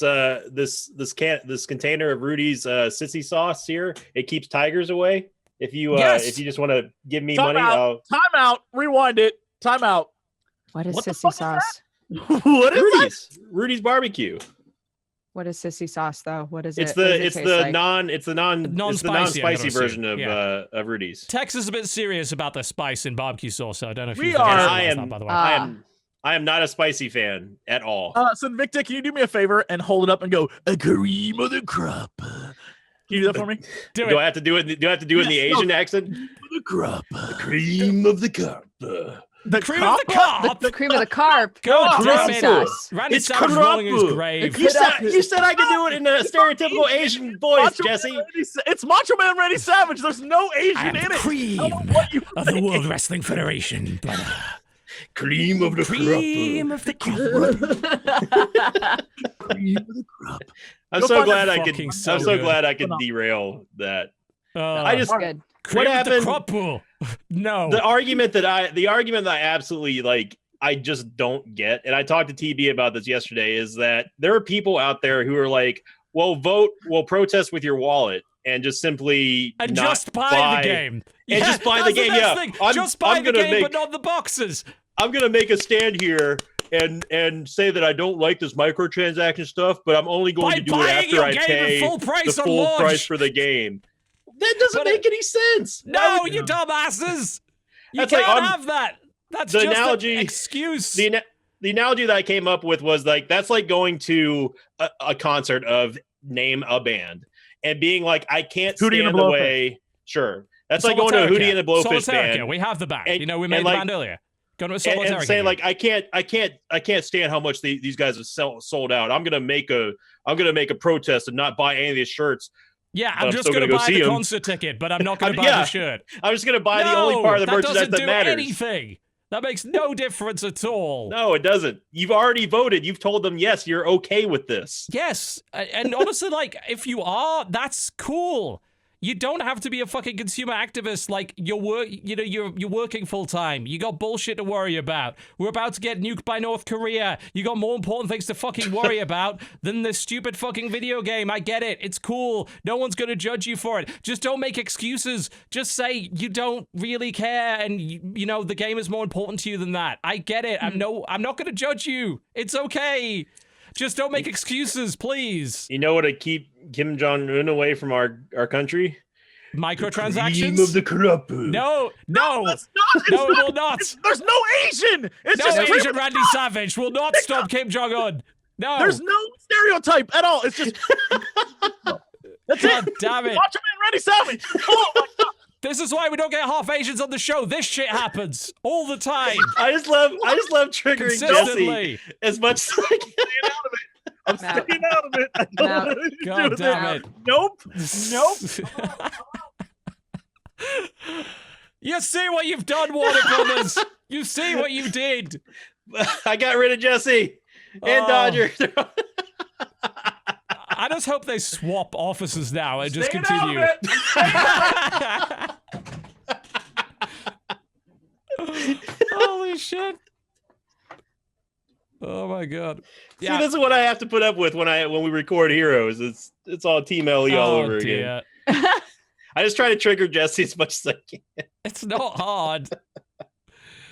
container of Rudy's sissy sauce here. It keeps tigers away. If you just want to give me money, time out. Rewind it. Time out. What is sissy sauce? What is Rudy's barbecue? What is sissy sauce though? What is it's it? It's the non-spicy version of Rudy's. Tex is a bit serious about the spice in barbecue sauce, so I don't know if I am not a spicy fan at all. Sinvicta, can you do me a favor and hold it up and go, a cream of the crop? Can you do that for me? Do I have to do it? Do I have to do it in the Asian accent? The crop. The cream of the crop. The cream of the carp. The cream of the carp. God damn it. Sauce. Randy Savage rolling his grave. You said I could do it in a stereotypical Asian voice, Jesse. It's Macho Man Randy Savage. There's no Asian in it. Cream of the World Wrestling Federation. Cream of the cream of the crop. Cream of the crop. I'm so glad I could. I'm so glad I could derail that. I just. What happened? No. The argument that I absolutely like, I just don't get, and I talked to TB about this yesterday, is that there are people out there who are like, well, protest with your wallet and just simply just buy the game. And just buy the game. Just buy the game, but not the boxes. I'm gonna make a stand here and say that I don't like this microtransaction stuff, but I'm only going to do it after I pay the full price for the game. That doesn't make any sense. No, you dumbasses. You can't have that. That's just an excuse. The analogy that I came up with was like, that's like going to a concert of name a band. and being like, I can't Hootie and stand the the Blowfish. way. Sure, that's like going to a Hootie and the Blowfish Solitairica, band. we have the band. And- You know, we made and the like- band earlier. Going to a and Solitairica. saying game. like, I can't stand how much these guys have sold out. I'm gonna make a protest and not buy any of these shirts. yeah, but I'm I'm just still going to gonna go buy see the 'em. concert ticket, but I'm not going to buy Yeah. the shirt. I'm just gonna buy the only part of the merchandise doesn't that do matters. anything. That makes no difference at all. No, it doesn't. You've already voted. You've told them yes, you're okay with this. Yes, and honestly, like, if you are, that's cool. You don't have to be a fucking consumer activist. Like, you're working full time. You got bullshit to worry about. We're about to get nuked by North Korea. You got more important things to fucking worry about than this stupid fucking video game. I get it. It's cool. No one's gonna judge you for it. Just don't make excuses. Just say you don't really care, and you know the game is more important to you than that. I get it. I'm not gonna judge you. It's okay. Just don't make excuses, please. You know what to keep Kim Jong-un away from our country? Microtransactions? corrupt. No, That's not. no, it will not. There's no Asian. It's No just Asian Randy Savage will not stop Kim Jong Un. No, There's no stereotype at all. It's just that's God it. damn it! Watch him in Randy Savage. Oh my god. This is why we don't get half Asians on the show. This shit happens all the time, I just love triggering Jesse consistently. as much as I can. I'm No. staying out of it. I don't No. know what to do God with damn it! Nope. You see what you've done, Warner Brothers. You see what you did. I got rid of Jesse and Oh. Dodger. I just hope they swap offices now and just Staying continue. out of it. Holy shit! Oh my god! See, this is what I have to put up with when we record Heroes. It's all Team LE all over again. dear. I just try to trigger Jesse as much as I can. It's not hard.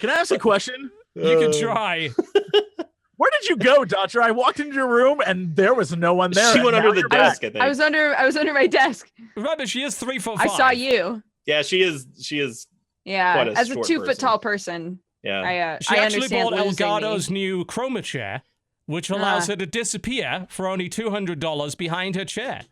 Can I ask a question? You can try. Where did you go, Dodger? I walked into your room and there was no one there. She and went now under the you're back. desk, I think. I was under my desk. Remember, she is 3'5". I saw you. Yeah, she is. Yeah, Quite a as a short 2 foot person. tall person, Yeah. She I actually understand bought losing Elgato's me. new chroma chair, which allows her to disappear for only $200 behind her chair.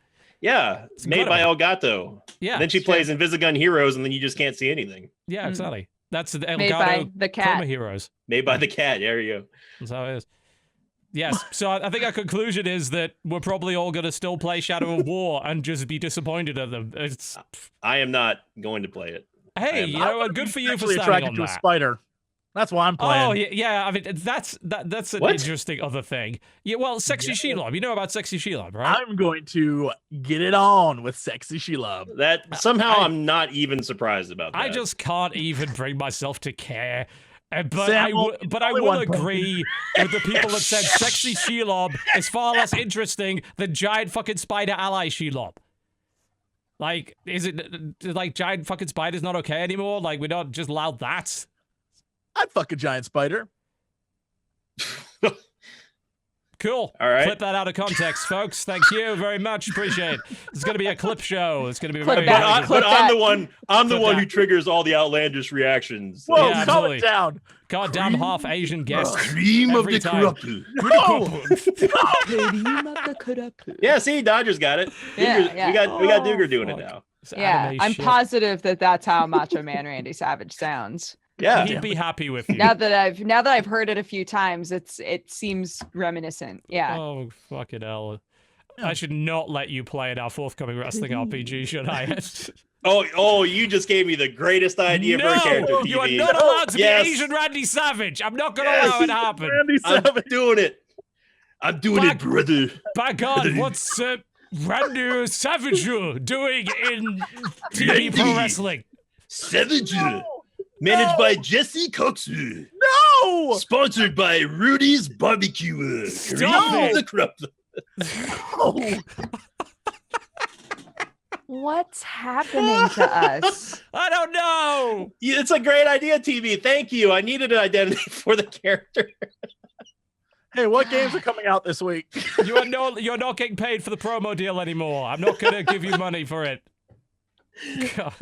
Yeah. It's made by Elgato. Yeah, And then she plays Invisigun Heroes, and then you just can't see anything. yeah, exactly. That's the made by Elgato the cat. Chroma Heroes. Made by the cat. There you go. That's how it is. Yes, so I think our conclusion is that we're probably all going to still play Shadow of War and just be disappointed at them. It's I am not going to play it. hey, am you not. know what? Good for you for Actually standing attracted on to a that. spider. That's why I'm playing. Oh yeah. I mean, that's an What? interesting other thing. Yeah, well, Sexy Shelob. You know about Sexy Shelob, right? I'm going to get it on with Sexy Shelob. That somehow I'm not even surprised about that. I just can't even bring myself to care. But Sam, I only will one agree with the people that said Sexy Shelob is far less interesting than giant fucking spider ally Shelob. Like, is it like giant fucking spiders not okay anymore? Like, we're not just allowed that? I'd fuck a giant spider. Cool. All right. Clip that out of context, folks. Thank you very much. Appreciate it. It's going to be a clip show. It's going to be Clip very. that. very- Clip I'm that. the one. I'm the Clip one that. who triggers all the outlandish reactions. Whoa, Yeah, calm absolutely. it down. Goddamn half Asian guest. Cream Every time. No. Yeah, see, Dodger's got it. Yeah, Duger- yeah. We got Oh, Duger doing it fuck. now. It's Yeah, anime I'm shit. positive that that's how Macho Man Randy Savage sounds. Yeah. He'd be happy with you. Now that I've heard it a few times, it seems reminiscent. Yeah. Oh, fucking hell. I should not let you play in our forthcoming wrestling RPG, should I? Oh, you just gave me the greatest idea for a character no, TV. you are not allowed to Yes. be Asian Randy Savage. I'm not going to Yes. allow it to happen. Randy I'm Savage. doing it. I'm doing Fuck. it, brother. By God, what's Randy Savage doing in TV pro Randy. wrestling? Savage. No. Managed by Jesse Coxu. No. Sponsored by Rudy's Barbecue. Stop Cream it. of the crop. No. What's happening to us? I don't know. Yeah, it's a great idea, TV. Thank you. I needed an identity for the character. Hey, what games are coming out this week? You're not getting paid for the promo deal anymore. I'm not going to give you money for it. God.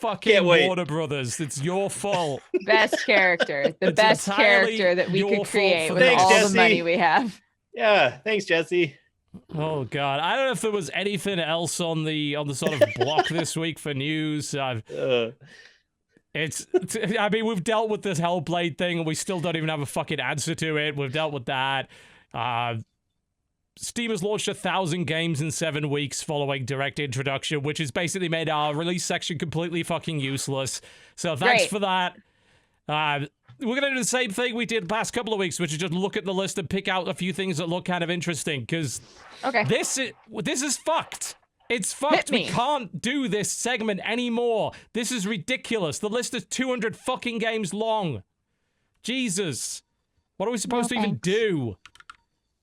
Fucking Can't wait. Warner Brothers. It's your fault. Best character, the It's best entirely character that we your could fault create for with that. all Thanks, the Jesse. money we have. Yeah, thanks, Jesse. Oh god, I don't know if there was anything else on the sort of block this week for news. I mean, we've dealt with this Hellblade thing, and we still don't even have a fucking answer to it. We've dealt with that. Steam has launched 1,000 games in 7 weeks following direct introduction, which has basically made our release section completely fucking useless. So thanks for that. We're going to do the same thing we did the past couple of weeks, which is just look at the list and pick out a few things that look kind of interesting, because this is fucked. It's fucked. We can't do this segment anymore. This is ridiculous. The list is 200 fucking games long. Jesus. What are we supposed to even do?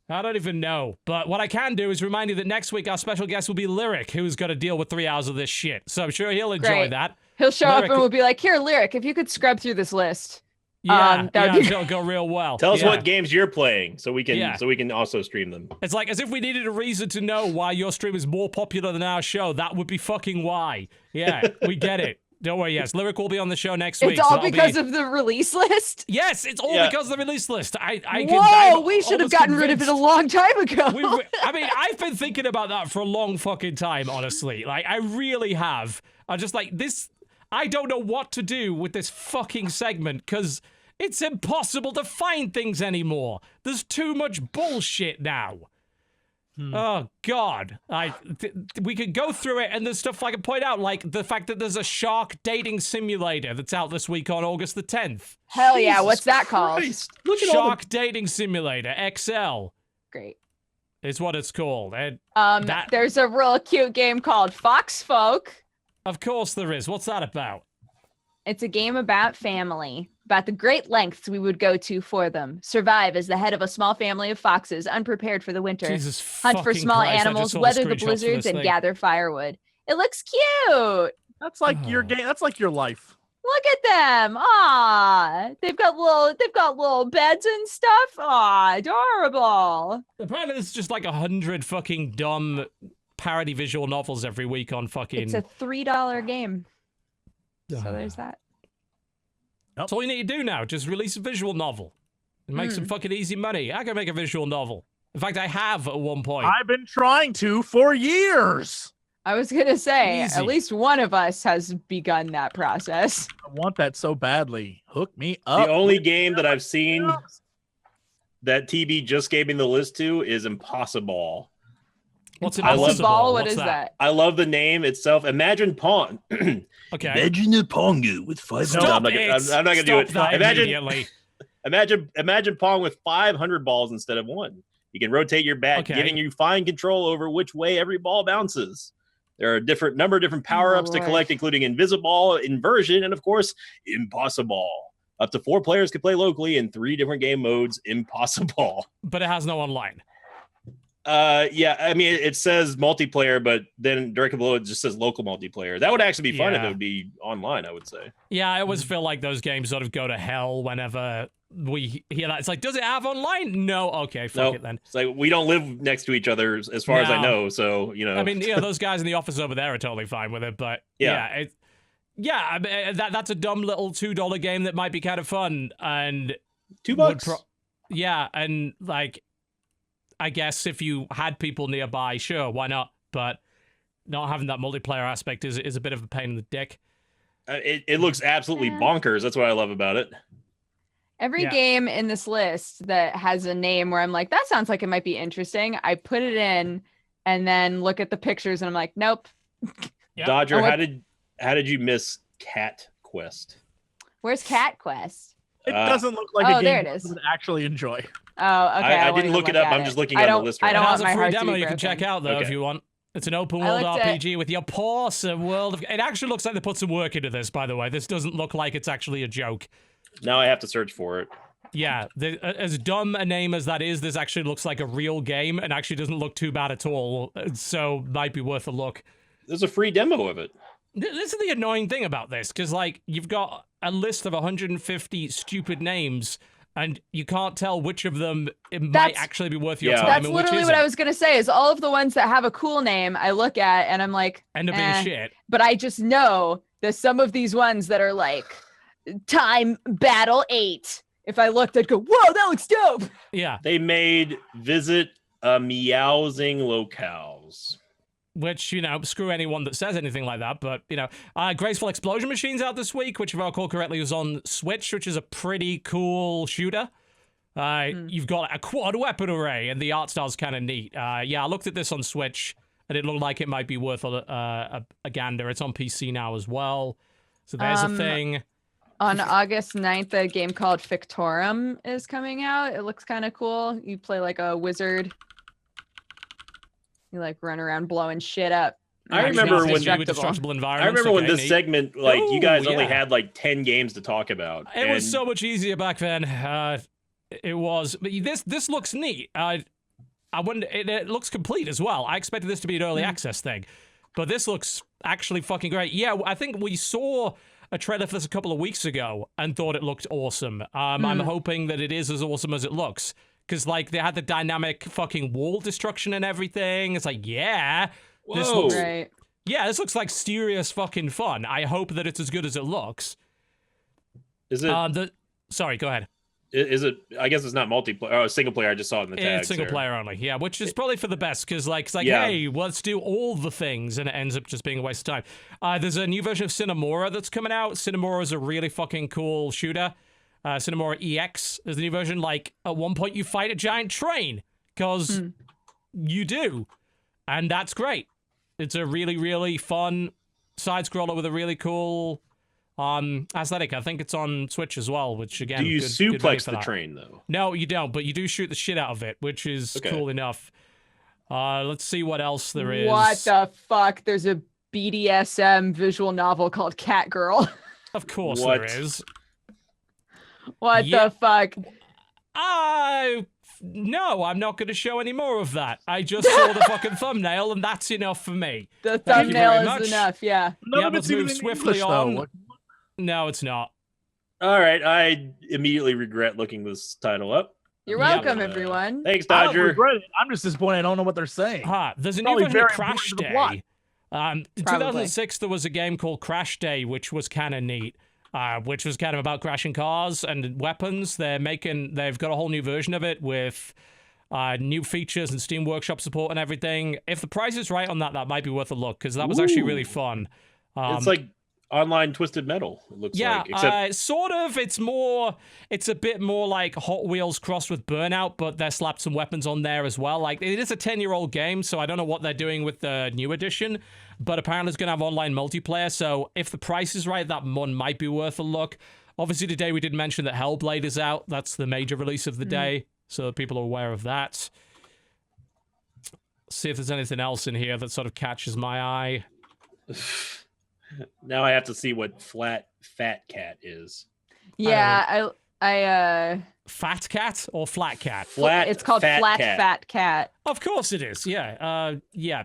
I don't even know. But what I can do is remind you that next week our special guest will be Lyric, who's got to deal with 3 hours of this shit. So I'm sure he'll enjoy that. He'll show up and we'll be like, here, Lyric, if you could scrub through this list. It'll go real well. Tell us what games you're playing so we can also stream them. It's like as if we needed a reason to know why your stream is more popular than our show. That would be fucking why. Yeah, we get it. Don't worry, yes. Lyric will be on the show next week. It's all because of the release list? Yes, it's all because of the release list. We should have gotten rid of it a long time ago. I mean, I've been thinking about that for a long fucking time, honestly. Like, I really have. I'm just like, this... I don't know what to do with this fucking segment, because it's impossible to find things anymore. There's too much bullshit now. Oh, God. We could go through it, and there's stuff I can point out, like the fact that there's a shark dating simulator that's out this week on August the 10th. Hell yeah, what's that called? Look at Shark Dating Simulator, Exile. Great. Is what it's called. And there's a real cute game called Fox Folk. Of course there is. What's that about? It's a game about family, about the great lengths we would go to for them. Survive as the head of a small family of foxes, unprepared for the winter. Jesus Hunt for small animals, weather the blizzards, and gather firewood. It looks cute. That's like your game. That's like your life. Look at them. Aw, they've got little beds and stuff. Aw, adorable. Apparently there's just like 100 fucking dumb parody visual novels every week on fucking... It's a $3 game. So there's that. That's all you need to do now. Just release a visual novel and make some fucking easy money. I can make a visual novel. In fact, I have at one point. I've been trying to for years. I was going to say, at least one of us has begun that process. I want that so badly. Hook me up. The only game that I've seen that TB just gave me the list to is Impossible. What's Impossible? What is that? I love the name itself. Imagine Pong. Okay. Imagine a Pongo with 5. No, I'm not gonna do it. Imagine Pong with 500 balls instead of 1. You can rotate your bat, giving you fine control over which way every ball bounces. There are a number of different power-ups to collect, including Invisible, Inversion, and of course, Impossible. Up to 4 players can play locally in 3 different game modes. Impossible. But it has no online. Yeah, I mean, it says multiplayer, but then directly below it just says local multiplayer. That would actually be fun if it would be online, I would say. Yeah, I always feel like those games sort of go to hell whenever we hear that. It's like, does it have online? No. Okay, fuck it then. It's like, we don't live next to each other as far as I know, so, you know. I mean, those guys in the office over there are totally fine with it, but I mean, that's a dumb little $2 game that might be kind of fun, and $2. And like, I guess if you had people nearby, sure, why not? But not having that multiplayer aspect is a bit of a pain in the dick. It looks absolutely bonkers. That's what I love about it. Every game in this list that has a name where I'm like, that sounds like it might be interesting, I put it in and then look at the pictures and I'm like, nope. Dodger, how did you miss Cat Quest? Where's Cat Quest? It doesn't look like a game there it is. I would actually enjoy. Oh, okay. I didn't look it up. I'm just looking at the list. I don't want my free heart demo to be you can broken. check out though if you want. It's an open world RPG with your awesome world of... It actually looks like they put some work into this, by the way. This doesn't look like it's actually a joke. Now I have to search for it. Yeah, as dumb a name as that is, this actually looks like a real game and actually doesn't look too bad at all. So might be worth a look. There's a free demo of it. This is the annoying thing about this, because like you've got a list of 150 stupid names, and you can't tell which of them might actually be worth your time. That's and literally which what I was gonna say. Is all of the ones that have a cool name, I look at and I'm like, end up being shit. But I just know that some of these ones that are like Time Battle 8. If I looked, I'd go, whoa, that looks dope. Yeah. They made Visit Meowsing Locales. Which, screw anyone that says anything like that, but, Graceful Explosion Machine's out this week, which, if I recall correctly, was on Switch, which is a pretty cool shooter. You've got a quad weapon array, and the art style's kind of neat. I looked at this on Switch, and it looked like it might be worth a gander. It's on PC now as well, so there's a thing. On August 9th, a game called Fictorum is coming out. It looks kind of cool. You play like a wizard. You like run around blowing shit up. I remember when this segment, like, you guys only had like 10 games to talk about. It was so much easier back then. It was. But this looks neat. I wouldn't. It looks complete as well. I expected this to be an early access thing, but this looks actually fucking great. Yeah, I think we saw a trailer for this a couple of weeks ago and thought it looked awesome. I'm hoping that it is as awesome as it looks. Because, like, they had the dynamic fucking wall destruction and everything. It's like, yeah. This looks, right. Yeah, this looks like serious fucking fun. I hope that it's as good as it looks. Is it? Sorry, go ahead. Is it? I guess it's not multiplayer. Oh, single player. I just saw it in the tags. It's single player only. Yeah, which is probably for the best. Because, like, it's like, Yeah. hey, let's do all the things. And it ends up just being a waste of time. There's a new version of Cinemora that's coming out. Cinemora is a really fucking cool shooter. Cinemora EX is the new version. Like, at one point you fight a giant train, because you do, and that's great. It's a really, really fun side-scroller with a really cool aesthetic. I think it's on Switch as well, which, again, do you good suplex the that. train, though? No, you don't, but you do shoot the shit out of it, which is cool enough. Let's see what else there is. What the fuck? There's a BDSM visual novel called Catgirl. Of course What? there is. What the fuck? No, I'm not going to show any more of that. I just saw the fucking thumbnail, and that's enough for me. The Thank you very thumbnail much. is enough, yeah. None Yeah, of it's let's even move in swiftly English, on. though. No, it's not. All right, I immediately regret looking this title up. You're Yeah, welcome, but, everyone. Thanks, I don't Dodger. regret it. I'm just disappointed. I don't know what they're saying. There's a new Probably version of very Crash important to the plot. Day. In Probably. 2006, there was a game called Crash Day, which was kind of neat. Which was kind of about crashing cars and weapons. They've got a whole new version of it with new features and Steam Workshop support and everything. If the price is right on that, that might be worth a look, because that was actually really fun. It's like online Twisted Metal, it looks like. Except Sort of. It's a bit more like Hot Wheels crossed with Burnout, but they slapped some weapons on there as well. Like, it is a 10-year-old game, so I don't know what they're doing with the new edition, but apparently it's going to have online multiplayer, so if the price is right, that one might be worth a look. Obviously, today we did mention that Hellblade is out. That's the major release of the day, so people are aware of that. See if there's anything else in here that sort of catches my eye. now I have to see what Fat Cat is. Yeah, I Fat Cat or Flat Cat? it's called Fat Cat. Of course it is. Yeah.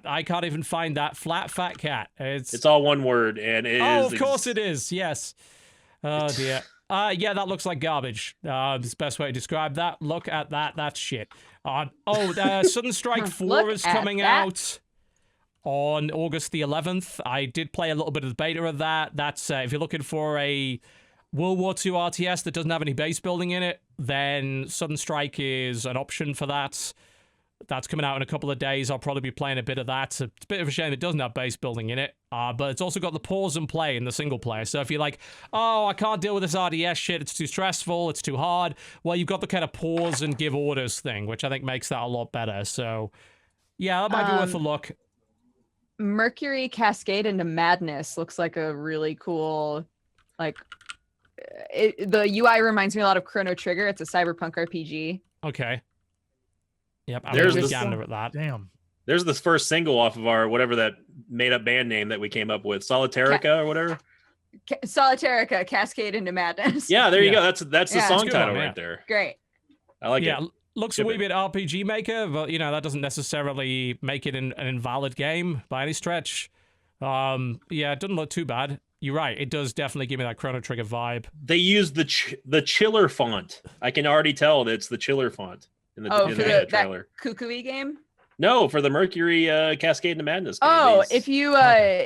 I can't even find that. Fat Cat. It's all one word, and it is. Oh, of course it is. Yes. Oh dear. Yeah, that looks like garbage. It's the best way to describe that. Look at that. That's shit. Sudden Strike 4 Look is at coming that. out on August the 11th. I did play a little bit of the beta of that. That's if you're looking for a World War II RTS that doesn't have any base building in it, then Sudden Strike is an option for that. That's coming out in a couple of days. I'll probably be playing a bit of that. It's a bit of a shame it doesn't have base building in it, but it's also got the pause and play in the single player. So if you're like, oh, I can't deal with this RDS shit, it's too stressful, it's too hard, well, you've got the kind of pause and give orders thing, which I think makes that a lot better. So yeah, that might be worth a look. Mercury Cascade into Madness looks like a really cool, like, the UI reminds me a lot of Chrono Trigger. It's a cyberpunk RPG. Okay. Yep, I'm There's going to the- gander at that. Damn. There's this first single off of our whatever that made up band name that we came up with, Solitairica or whatever. Solitairica, Cascade into Madness. Yeah, there you Yeah. go. That's the Yeah. song It's a good title one, right yeah. there. Great. I like Yeah, it. looks a Skip wee it. bit RPG Maker, but that doesn't necessarily make it an invalid game by any stretch. Yeah, it doesn't look too bad. You're right. It does definitely give me that Chrono Trigger vibe. They use the chiller font. I can already tell that it's the chiller font in the, Oh, in for the that trailer. Kukui game? No, for the Mercury Cascade into Madness game. Oh, They-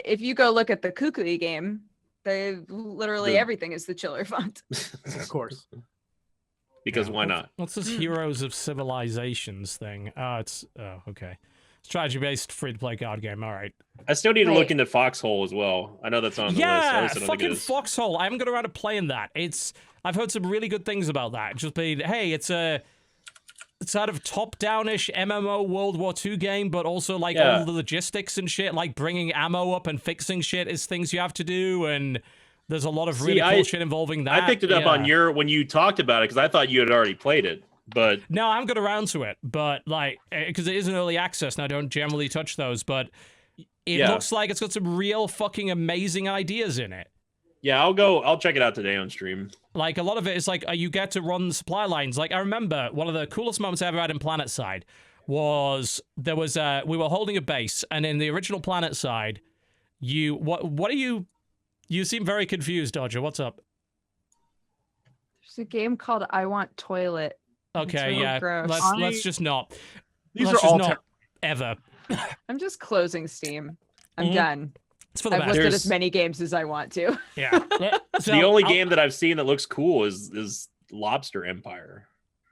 if you go look at the Kukui game, they literally The- everything is the chiller font. Of course. because why not? What's this Heroes of Civilizations thing? Okay. Strategy-based free-to-play card game. All right. I still need to look into Foxhole as well. I know that's on the list. Yeah, fucking Foxhole. I haven't got around to playing that. I've heard some really good things about that. Just been, hey, it's a sort of top-down-ish MMO World War II game, but also like all the logistics and shit, like bringing ammo up and fixing shit is things you have to do, and there's a lot of really cool shit involving that. I picked it up on when you talked about it because I thought you had already played it, but no, I haven't got around to it, but like because it is an early access, and I don't generally touch those, but it looks like it's got some real fucking amazing ideas in it. Yeah, I'll check it out today on stream. Like, a lot of it is like, you get to run the supply lines. Like, I remember one of the coolest moments I ever had in PlanetSide was we were holding a base, and in the original PlanetSide, you seem very confused, Dodger. What's up? There's a game called I Want Toilet. Okay, really yeah. gross. Let's just not. These are all ever. I'm just closing Steam. I'm done. It's for the I've best. looked at as many games as I want to. Yeah. So, the only game that I've seen that looks cool is Lobster Empire.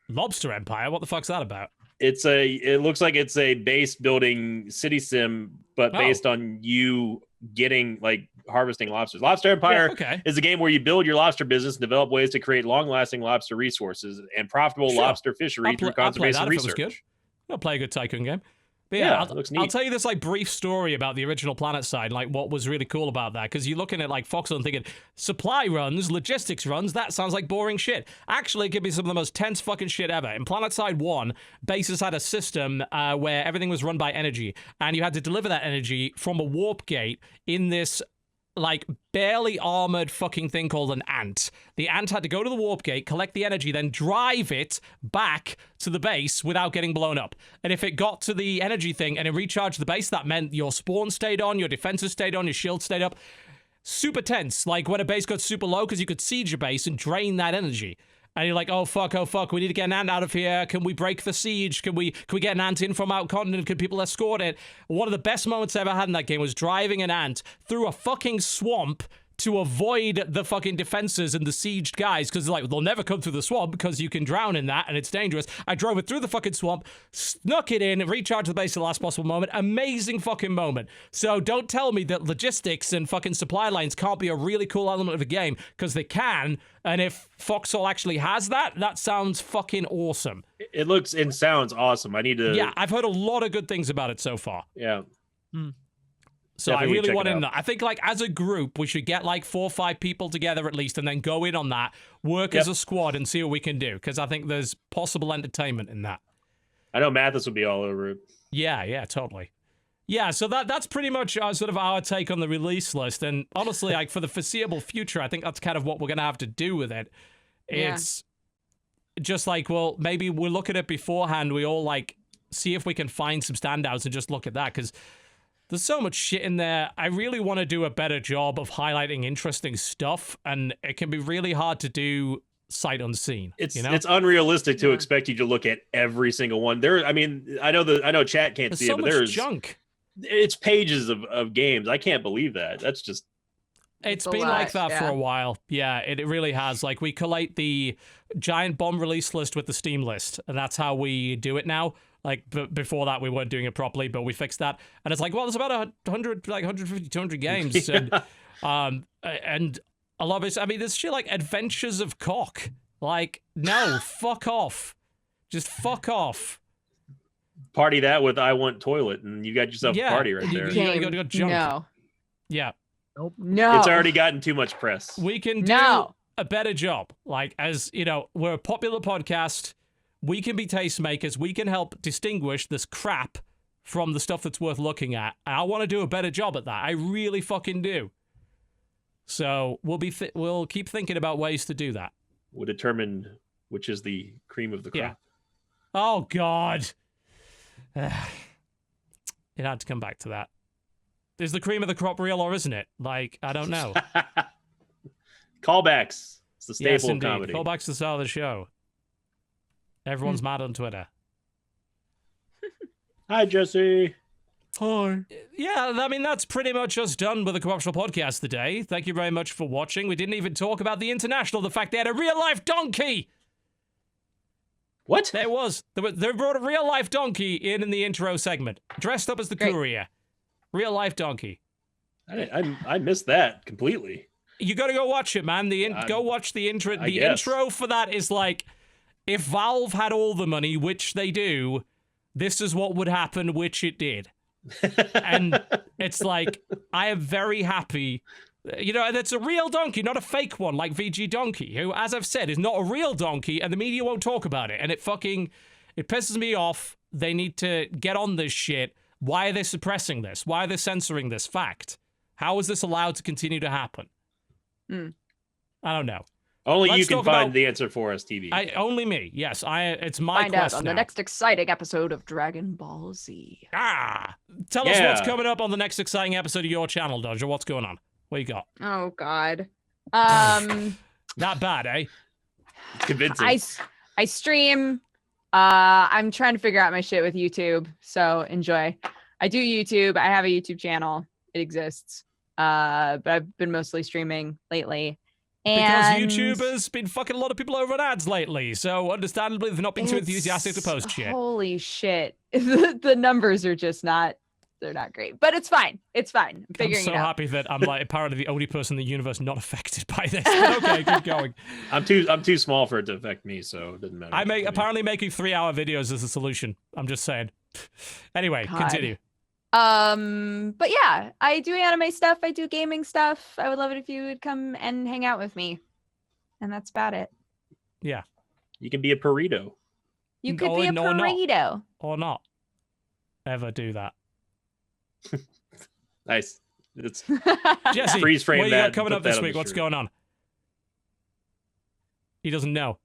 Lobster Empire? What the fuck's that about? It looks like it's a base building city sim, but based on you getting like harvesting lobsters. Lobster Empire is a game where you build your lobster business and develop ways to create long-lasting lobster resources and profitable lobster fishery through conservation research. I'll play a good tycoon game. But I'll tell you this like brief story about the original PlanetSide, like what was really cool about that, because you're looking at like Foxhole and thinking, supply runs, logistics runs, that sounds like boring shit. Actually, it could be some of the most tense fucking shit ever. In PlanetSide 1, bases had a system where everything was run by energy, and you had to deliver that energy from a warp gate in this like barely armored fucking thing called an ant. The ant had to go to the warp gate, collect the energy, then drive it back to the base without getting blown up. And if it got to the energy thing and it recharged the base, that meant your spawn stayed on, your defenses stayed on, your shield stayed up. Super tense, like when a base got super low, because you could siege a base and drain that energy. And you're like, oh fuck, we need to get an ant out of here. Can we break the siege? Can we get an ant in from out continent? Can people escort it? One of the best moments I ever had in that game was driving an ant through a fucking swamp to avoid the fucking defenses and the sieged guys, because like they'll never come through the swamp because you can drown in that and it's dangerous. I drove it through the fucking swamp, snuck it in, recharged the base at the last possible moment. Amazing fucking moment. So don't tell me that logistics and fucking supply lines can't be a really cool element of a game, because they can. And if Foxhole actually has that, that sounds fucking awesome. It looks and sounds awesome. I need to. Yeah, I've heard a lot of good things about it so far. Yeah. So definitely I really want to. I think like as a group, we should get like 4 or 5 people together at least, and then go in on that, work as a squad, and see what we can do. Because I think there's possible entertainment in that. I know Mathis would be all over it. Yeah, totally. Yeah, so that's pretty much sort of our take on the release list. And honestly, like for the foreseeable future, I think that's kind of what we're gonna have to do with it. It's just like, well, maybe we'll look at it beforehand. We all like see if we can find some standouts and just look at that, because there's so much shit in there. I really want to do a better job of highlighting interesting stuff, and it can be really hard to do sight unseen. It's unrealistic to expect you to look at every single one. I know chat can't see so it, but there's junk. It's pages of games. I can't believe that. That's just. It's been like that for a while. Yeah, it really has. Like, we collate the Giant Bomb release list with the Steam list, and that's how we do it now. Like, before that, we weren't doing it properly, but we fixed that. And it's like, well, there's about 100, like 150, 200 games. Yeah. And a lot of it, I mean, there's shit like Adventures of Cock. Like, no, fuck off. Just fuck off. Party that with I Want Toilet, and you got yourself a party right there. You got junk. No. Yeah. Nope. No. It's already gotten too much press. We can do a better job. Like, as, you know, we're a popular podcast. We can be tastemakers. We can help distinguish this crap from the stuff that's worth looking at. And I want to do a better job at that. I really fucking do. So we'll keep thinking about ways to do that. We'll determine which is the cream of the crop. Yeah. Oh, God. It had to come back to that. Is the cream of the crop real, or isn't it? Like, I don't know. Callbacks. It's the staple yes, of indeed. comedy. Callbacks to the start of the show. Everyone's mad on Twitter. Hi, Jesse. Hi. Yeah, I mean, that's pretty much us done with the Corruptional Podcast today. Thank you very much for watching. We didn't even talk about the International, the fact they had a real-life donkey. What? There was. They brought a real life donkey in the intro segment, dressed up as the Great. courier. Real life donkey. I missed that completely. You got to go watch it, man. Go watch the intro. The intro for that is like, if Valve had all the money, which they do, this is what would happen, which it did. And it's like, I am very happy. You know, and it's a real donkey, not a fake one like VG Donkey, who, as I've said, is not a real donkey, and the media won't talk about it. And it pisses me off. They need to get on this shit. Why are they suppressing this? Why are they censoring this fact? How is this allowed to continue to happen? I don't know. Only you can find the answer for us, TV. Only me. Yes, it's my Find quest out on now. the next exciting episode of Dragon Ball Z. Tell us what's coming up on the next exciting episode of your channel, Dodger. What's going on? What you got? Oh God. Not bad, eh? It's convincing. I stream. I'm trying to figure out my shit with YouTube, so enjoy. I do YouTube. I have a YouTube channel. It exists. But I've been mostly streaming lately. Because YouTube has been fucking a lot of people over on ads lately, so understandably they're not being too enthusiastic to post shit. Holy shit. The numbers are just they're not great. But it's fine. It's fine. I'm figuring so it out. happy that I'm like apparently the only person in the universe not affected by this. But okay, keep going. I'm too small for it to affect me, so it doesn't matter. Apparently making 3-hour videos is the solution. I'm just saying. Anyway, God. continue. But yeah, I do anime stuff. I do gaming stuff. I would love it if you would come and hang out with me. And that's about it. Yeah. You can be a burrito. You could be a burrito. Or not. Ever do that. Nice. It's Jesse, freeze frame what you that. got coming up this week? What's going on? He doesn't know.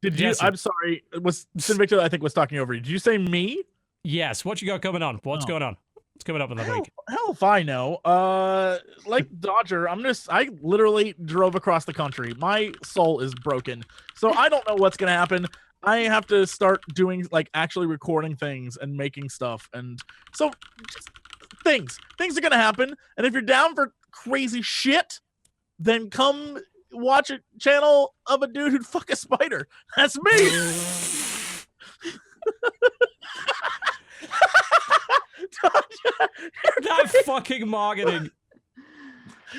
Did you? Jesse. I'm sorry. Was Sinvicta? I think was talking over you. Did you say me? Yes. What you got coming on? What's going on? What's coming up in the week? Hell if I know. Like Dodger, I literally drove across the country. My soul is broken, so I don't know what's gonna happen. I have to start doing like actually recording things and making stuff, and so just things are gonna happen. And if you're down for crazy shit, then come watch a channel of a dude who'd fuck a spider. That's me. That fucking marketing.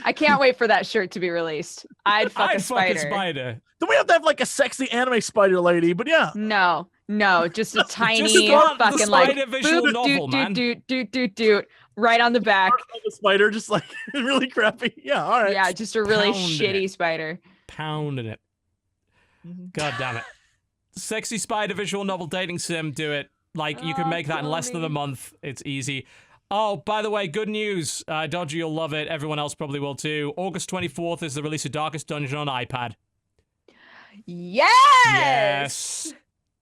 I can't wait for that shirt to be released. I'd fuck a spider. Then we have to have like a sexy anime spider lady, but yeah. No, just a tiny Just fucking like visual novel, man. doot right on the back. The spider just like really crappy. Yeah, all right. Yeah, just a really Pounding shitty it. spider. Pounding it. God damn it. Sexy spider visual novel dating sim, do it. Like, you can make that in less than a month. It's easy. Oh, by the way, good news. Dodgy, you'll love it. Everyone else probably will too. August 24th is the release of Darkest Dungeon on iPad. Yes!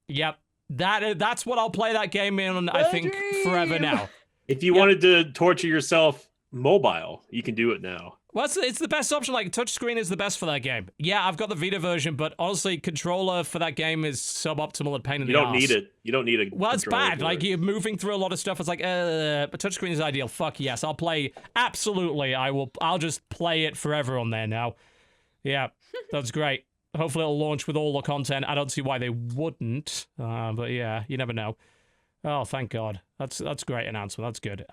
Yep. That's what I'll play that game in, I think, forever now. If you wanted to torture yourself mobile, you can do it now. Well, it's the best option. Like, touchscreen is the best for that game. Yeah, I've got the Vita version, but honestly, controller for that game is suboptimal and pain in the ass. You don't need it. You don't need a Well, it's controller bad. for Like, it. you're moving through a lot of stuff. It's like, but touchscreen is ideal. Fuck yes, I'll play. Absolutely, I will. I'll just play it forever on there now. Yeah, that's great. Hopefully it'll launch with all the content. I don't see why they wouldn't. But yeah, you never know. Oh, thank God. That's a great announcement. That's good.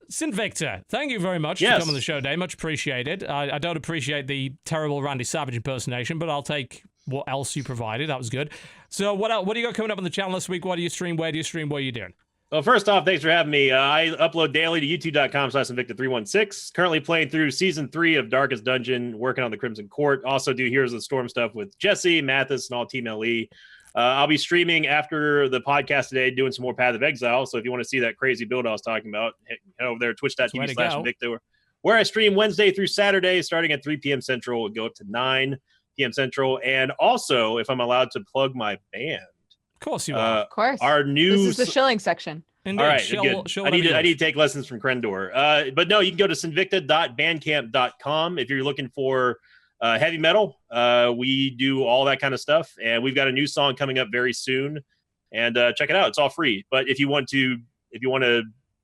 Sinvicta, thank you very much for coming on the show today. Much appreciated. I don't appreciate the terrible Randy Savage impersonation, but I'll take what else you provided. That was good. So what do you got coming up on the channel this week? What do you stream? Where do you stream? What are you doing? Well, first off, thanks for having me. I upload daily to youtube.com/Sinvicta316. Currently playing through Season 3 of Darkest Dungeon, working on the Crimson Court. Also do Heroes of the Storm stuff with Jesse, Mathis, and all Team LE. I'll be streaming after the podcast today, doing some more Path of Exile. So if you want to see that crazy build I was talking about, head over there, twitch.tv/Sinvicta, where I stream Wednesday through Saturday, starting at 3 p.m. Central. We'll go up to 9 p.m. Central. And also, if I'm allowed to plug my band. Of course you are. Of course. Our new... This is the shilling section. Indeed. All right, Shill I need to take lessons from Krendor. But no, you can go to sinvicta.bandcamp.com if you're looking for heavy metal. We do all that kind of stuff, and we've got a new song coming up very soon. And check it out; it's all free. But if you want to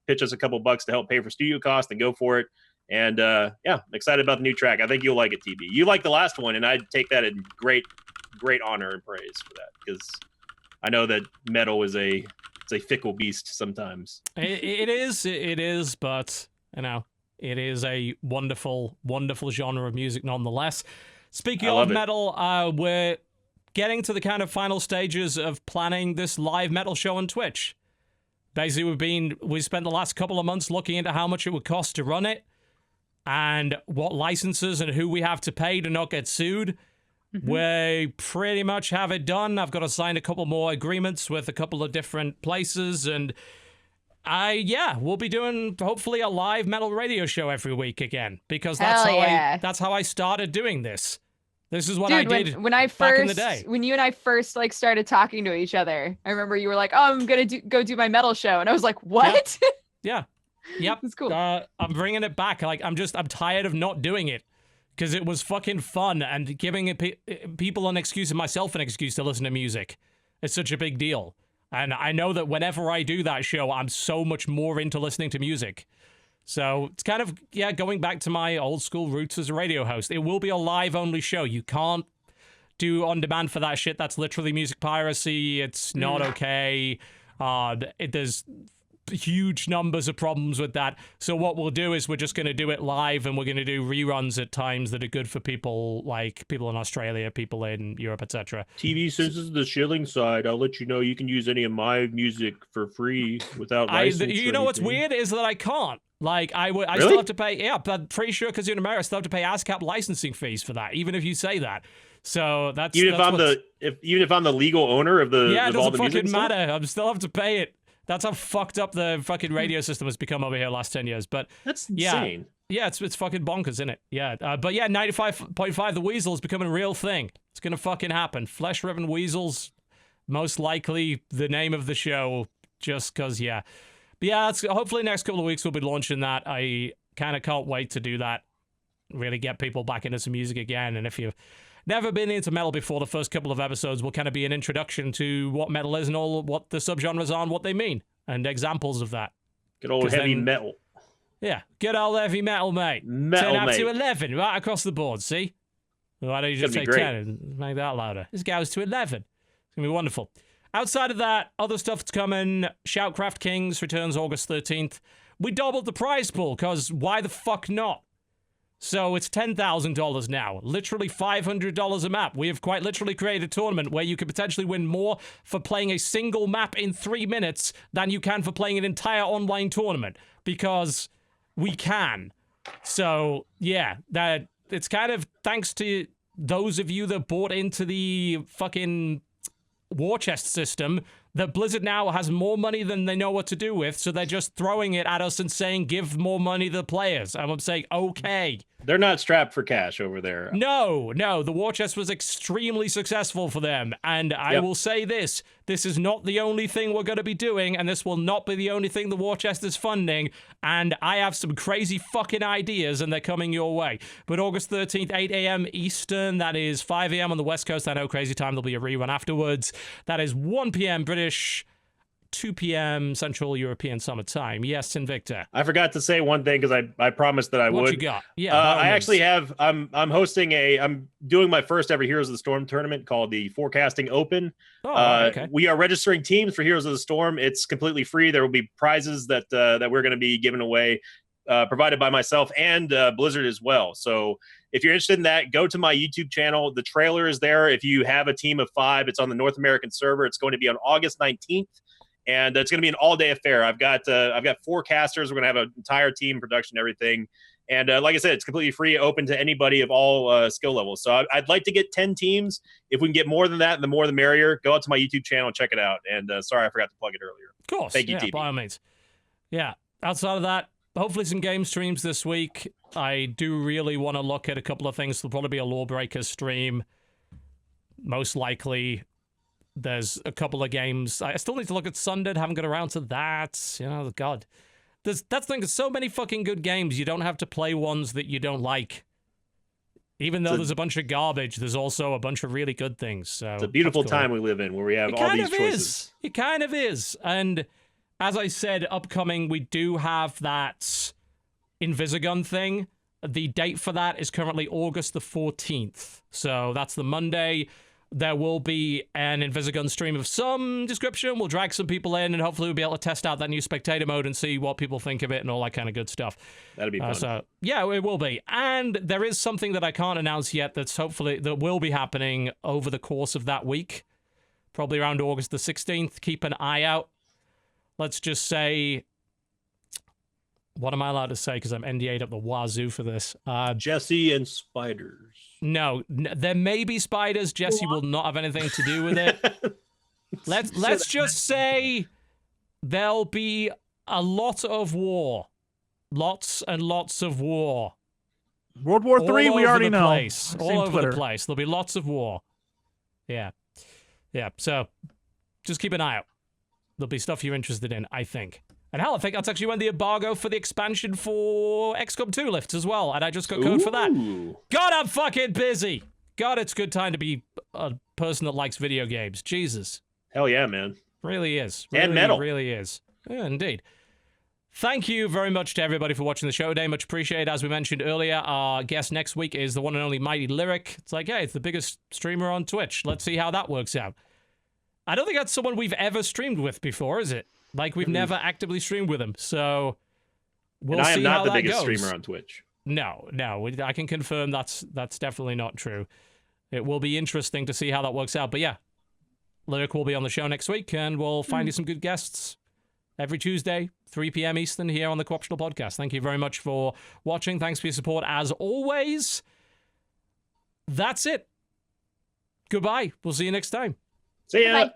pitch us a couple bucks to help pay for studio costs, then go for it. And yeah, I'm excited about the new track. I think you'll like it, TB. You like the last one, and I take that in great honor and praise for that, because I know that metal is a fickle beast sometimes. It is, but it is a wonderful, wonderful genre of music nonetheless. Speaking of metal, we're getting to the kind of final stages of planning this live metal show on Twitch. Basically, we spent the last couple of months looking into how much it would cost to run it, and what licenses and who we have to pay to not get sued. We pretty much have it done. I've got to sign a couple more agreements with a couple of different places, and we'll be doing hopefully a live metal radio show every week again, because that's how I started doing this. This is what I did when I back first, in the day. when you and I first like started talking to each other. I remember you were like, "Oh, I'm gonna go do my metal show," and I was like, "What?" Yeah. Yep. It's cool. I'm bringing it back. Like I'm tired of not doing it, because it was fucking fun and giving people an excuse and myself an excuse to listen to music. It's such a big deal. And I know that whenever I do that show, I'm so much more into listening to music. So it's kind of, going back to my old school roots as a radio host. It will be a live only show. You can't do on demand for that shit. That's literally music piracy. It's not okay. There's huge numbers of problems with that. So what we'll do is we're just going to do it live, and we're going to do reruns at times that are good for people, like people in Australia, people in Europe, etc. TV, since this is the shilling side, I'll let you know you can use any of my music for free without license. You know what's weird is that I can't. Like, I Really? still have to pay, I'm pretty sure, because you're in America, I still have to pay ASCAP licensing fees for that, even if you say that. So that's even if I'm the legal owner of the it of all doesn't the music fucking matter. stuff? I still have to pay it. That's how fucked up the fucking radio system has become over here the last 10 years. But that's insane. Yeah, it's fucking bonkers, isn't it? Yeah. But yeah, 95.5 the Weasel is becoming a real thing. It's gonna fucking happen. Flesh-riven Weasels, most likely the name of the show, just because, yeah. But yeah, hopefully next couple of weeks we'll be launching that. I kind of can't wait to do that. Really get people back into some music again. And if you've never been into metal before, the first couple of episodes will kind of be an introduction to what metal is and all what the subgenres are and what they mean, and examples of that. Good old heavy metal. Yeah, good old heavy metal, mate. 10 up to 11, right across the board, see? Why don't you just say 10 and make that louder? This goes to 11. It's going to be wonderful. Outside of that, other stuff's coming. Shoutcraft Kings returns August 13th. We doubled the prize pool, because why the fuck not? So it's $10,000 now, literally $500 a map. We have quite literally created a tournament where you could potentially win more for playing a single map in 3 minutes than you can for playing an entire online tournament, because we can. So yeah, that it's kind of thanks to those of you that bought into the fucking war chest system that Blizzard now has more money than they know what to do with, so they're just throwing it at us and saying, give more money to the players. And I'm saying, okay. They're not strapped for cash over there. No, the war chest was extremely successful for them. And I will say this is not the only thing we're going to be doing, and this will not be the only thing the war chest is funding. And I have some crazy fucking ideas, and they're coming your way. But August 13th, 8 a.m. Eastern, that is 5 a.m. on the West Coast. I know, crazy time, there'll be a rerun afterwards. That is 1 p.m. British, 2 p.m. Central European Summer Time. Yes, Sinvicta. I forgot to say one thing, because I promised that I would. What you got? Yeah, I actually have. I'm hosting I'm doing my first ever Heroes of the Storm tournament called the Forecasting Open. Oh, okay. We are registering teams for Heroes of the Storm. It's completely free. There will be prizes that we're going to be giving away, provided by myself and Blizzard as well. So if you're interested in that, go to my YouTube channel. The trailer is there. If you have a team of 5, it's on the North American server. It's going to be on August 19th. And it's going to be an all-day affair. I've got 4 casters. We're going to have an entire team, production, everything. And like I said, it's completely free, open to anybody of all skill levels. So I'd like to get 10 teams. If we can get more than that, the more the merrier. Go out to my YouTube channel and check it out. And sorry, I forgot to plug it earlier. Of course. Thank you, yeah, TB. by all means. Yeah. Outside of that, hopefully some game streams this week. I do really want to look at a couple of things. There'll probably be a Lawbreakers stream. Most likely. There's a couple of games. I still need to look at Sundered. Haven't got around to that. You know, God. That's the thing. There's so many fucking good games. You don't have to play ones that you don't like. Even though there's a bunch of garbage, there's also a bunch of really good things. So it's a beautiful cool. time we live in, where we have all these choices. It kind of is. And as I said, upcoming, we do have that Invisigun thing. The date for that is currently August the 14th. So that's the Monday. There will be an Invisigun stream of some description. We'll drag some people in, and hopefully we'll be able to test out that new spectator mode and see what people think of it and all that kind of good stuff. That'd be fun. So yeah, it will be. And there is something that I can't announce yet that will be happening over the course of that week, probably around August the 16th. Keep an eye out. Let's just say, what am I allowed to say? Because I'm NDA'd up the wazoo for this. Jesse and spiders. No, there may be spiders. Jesse will not have anything to do with it. Let's just say there'll be a lot of war. Lots and lots of war. World War III, we already know. All over the place. There'll be lots of war. Yeah. Yeah, so just keep an eye out. There'll be stuff you're interested in, I think. And hell, I think that's actually when the embargo for the expansion for XCOM 2 lifts as well, and I just got code for that. God, I'm fucking busy! God, it's a good time to be a person that likes video games. Jesus. Hell yeah, man. Really is. And metal. Really is. Yeah, indeed. Thank you very much to everybody for watching the show today. Much appreciated. As we mentioned earlier, our guest next week is the one and only Mighty Lyric. It's like, hey, it's the biggest streamer on Twitch. Let's see how that works out. I don't think that's someone we've ever streamed with before, is it? Like, we've never actively streamed with him, so we'll see how that goes. I am not the biggest streamer on Twitch. No, I can confirm that's definitely not true. It will be interesting to see how that works out, but yeah, Lyric will be on the show next week, and we'll find you some good guests every Tuesday, 3 p.m. Eastern, here on the Co-optional Podcast. Thank you very much for watching. Thanks for your support, as always. That's it. Goodbye. We'll see you next time. See ya. Bye.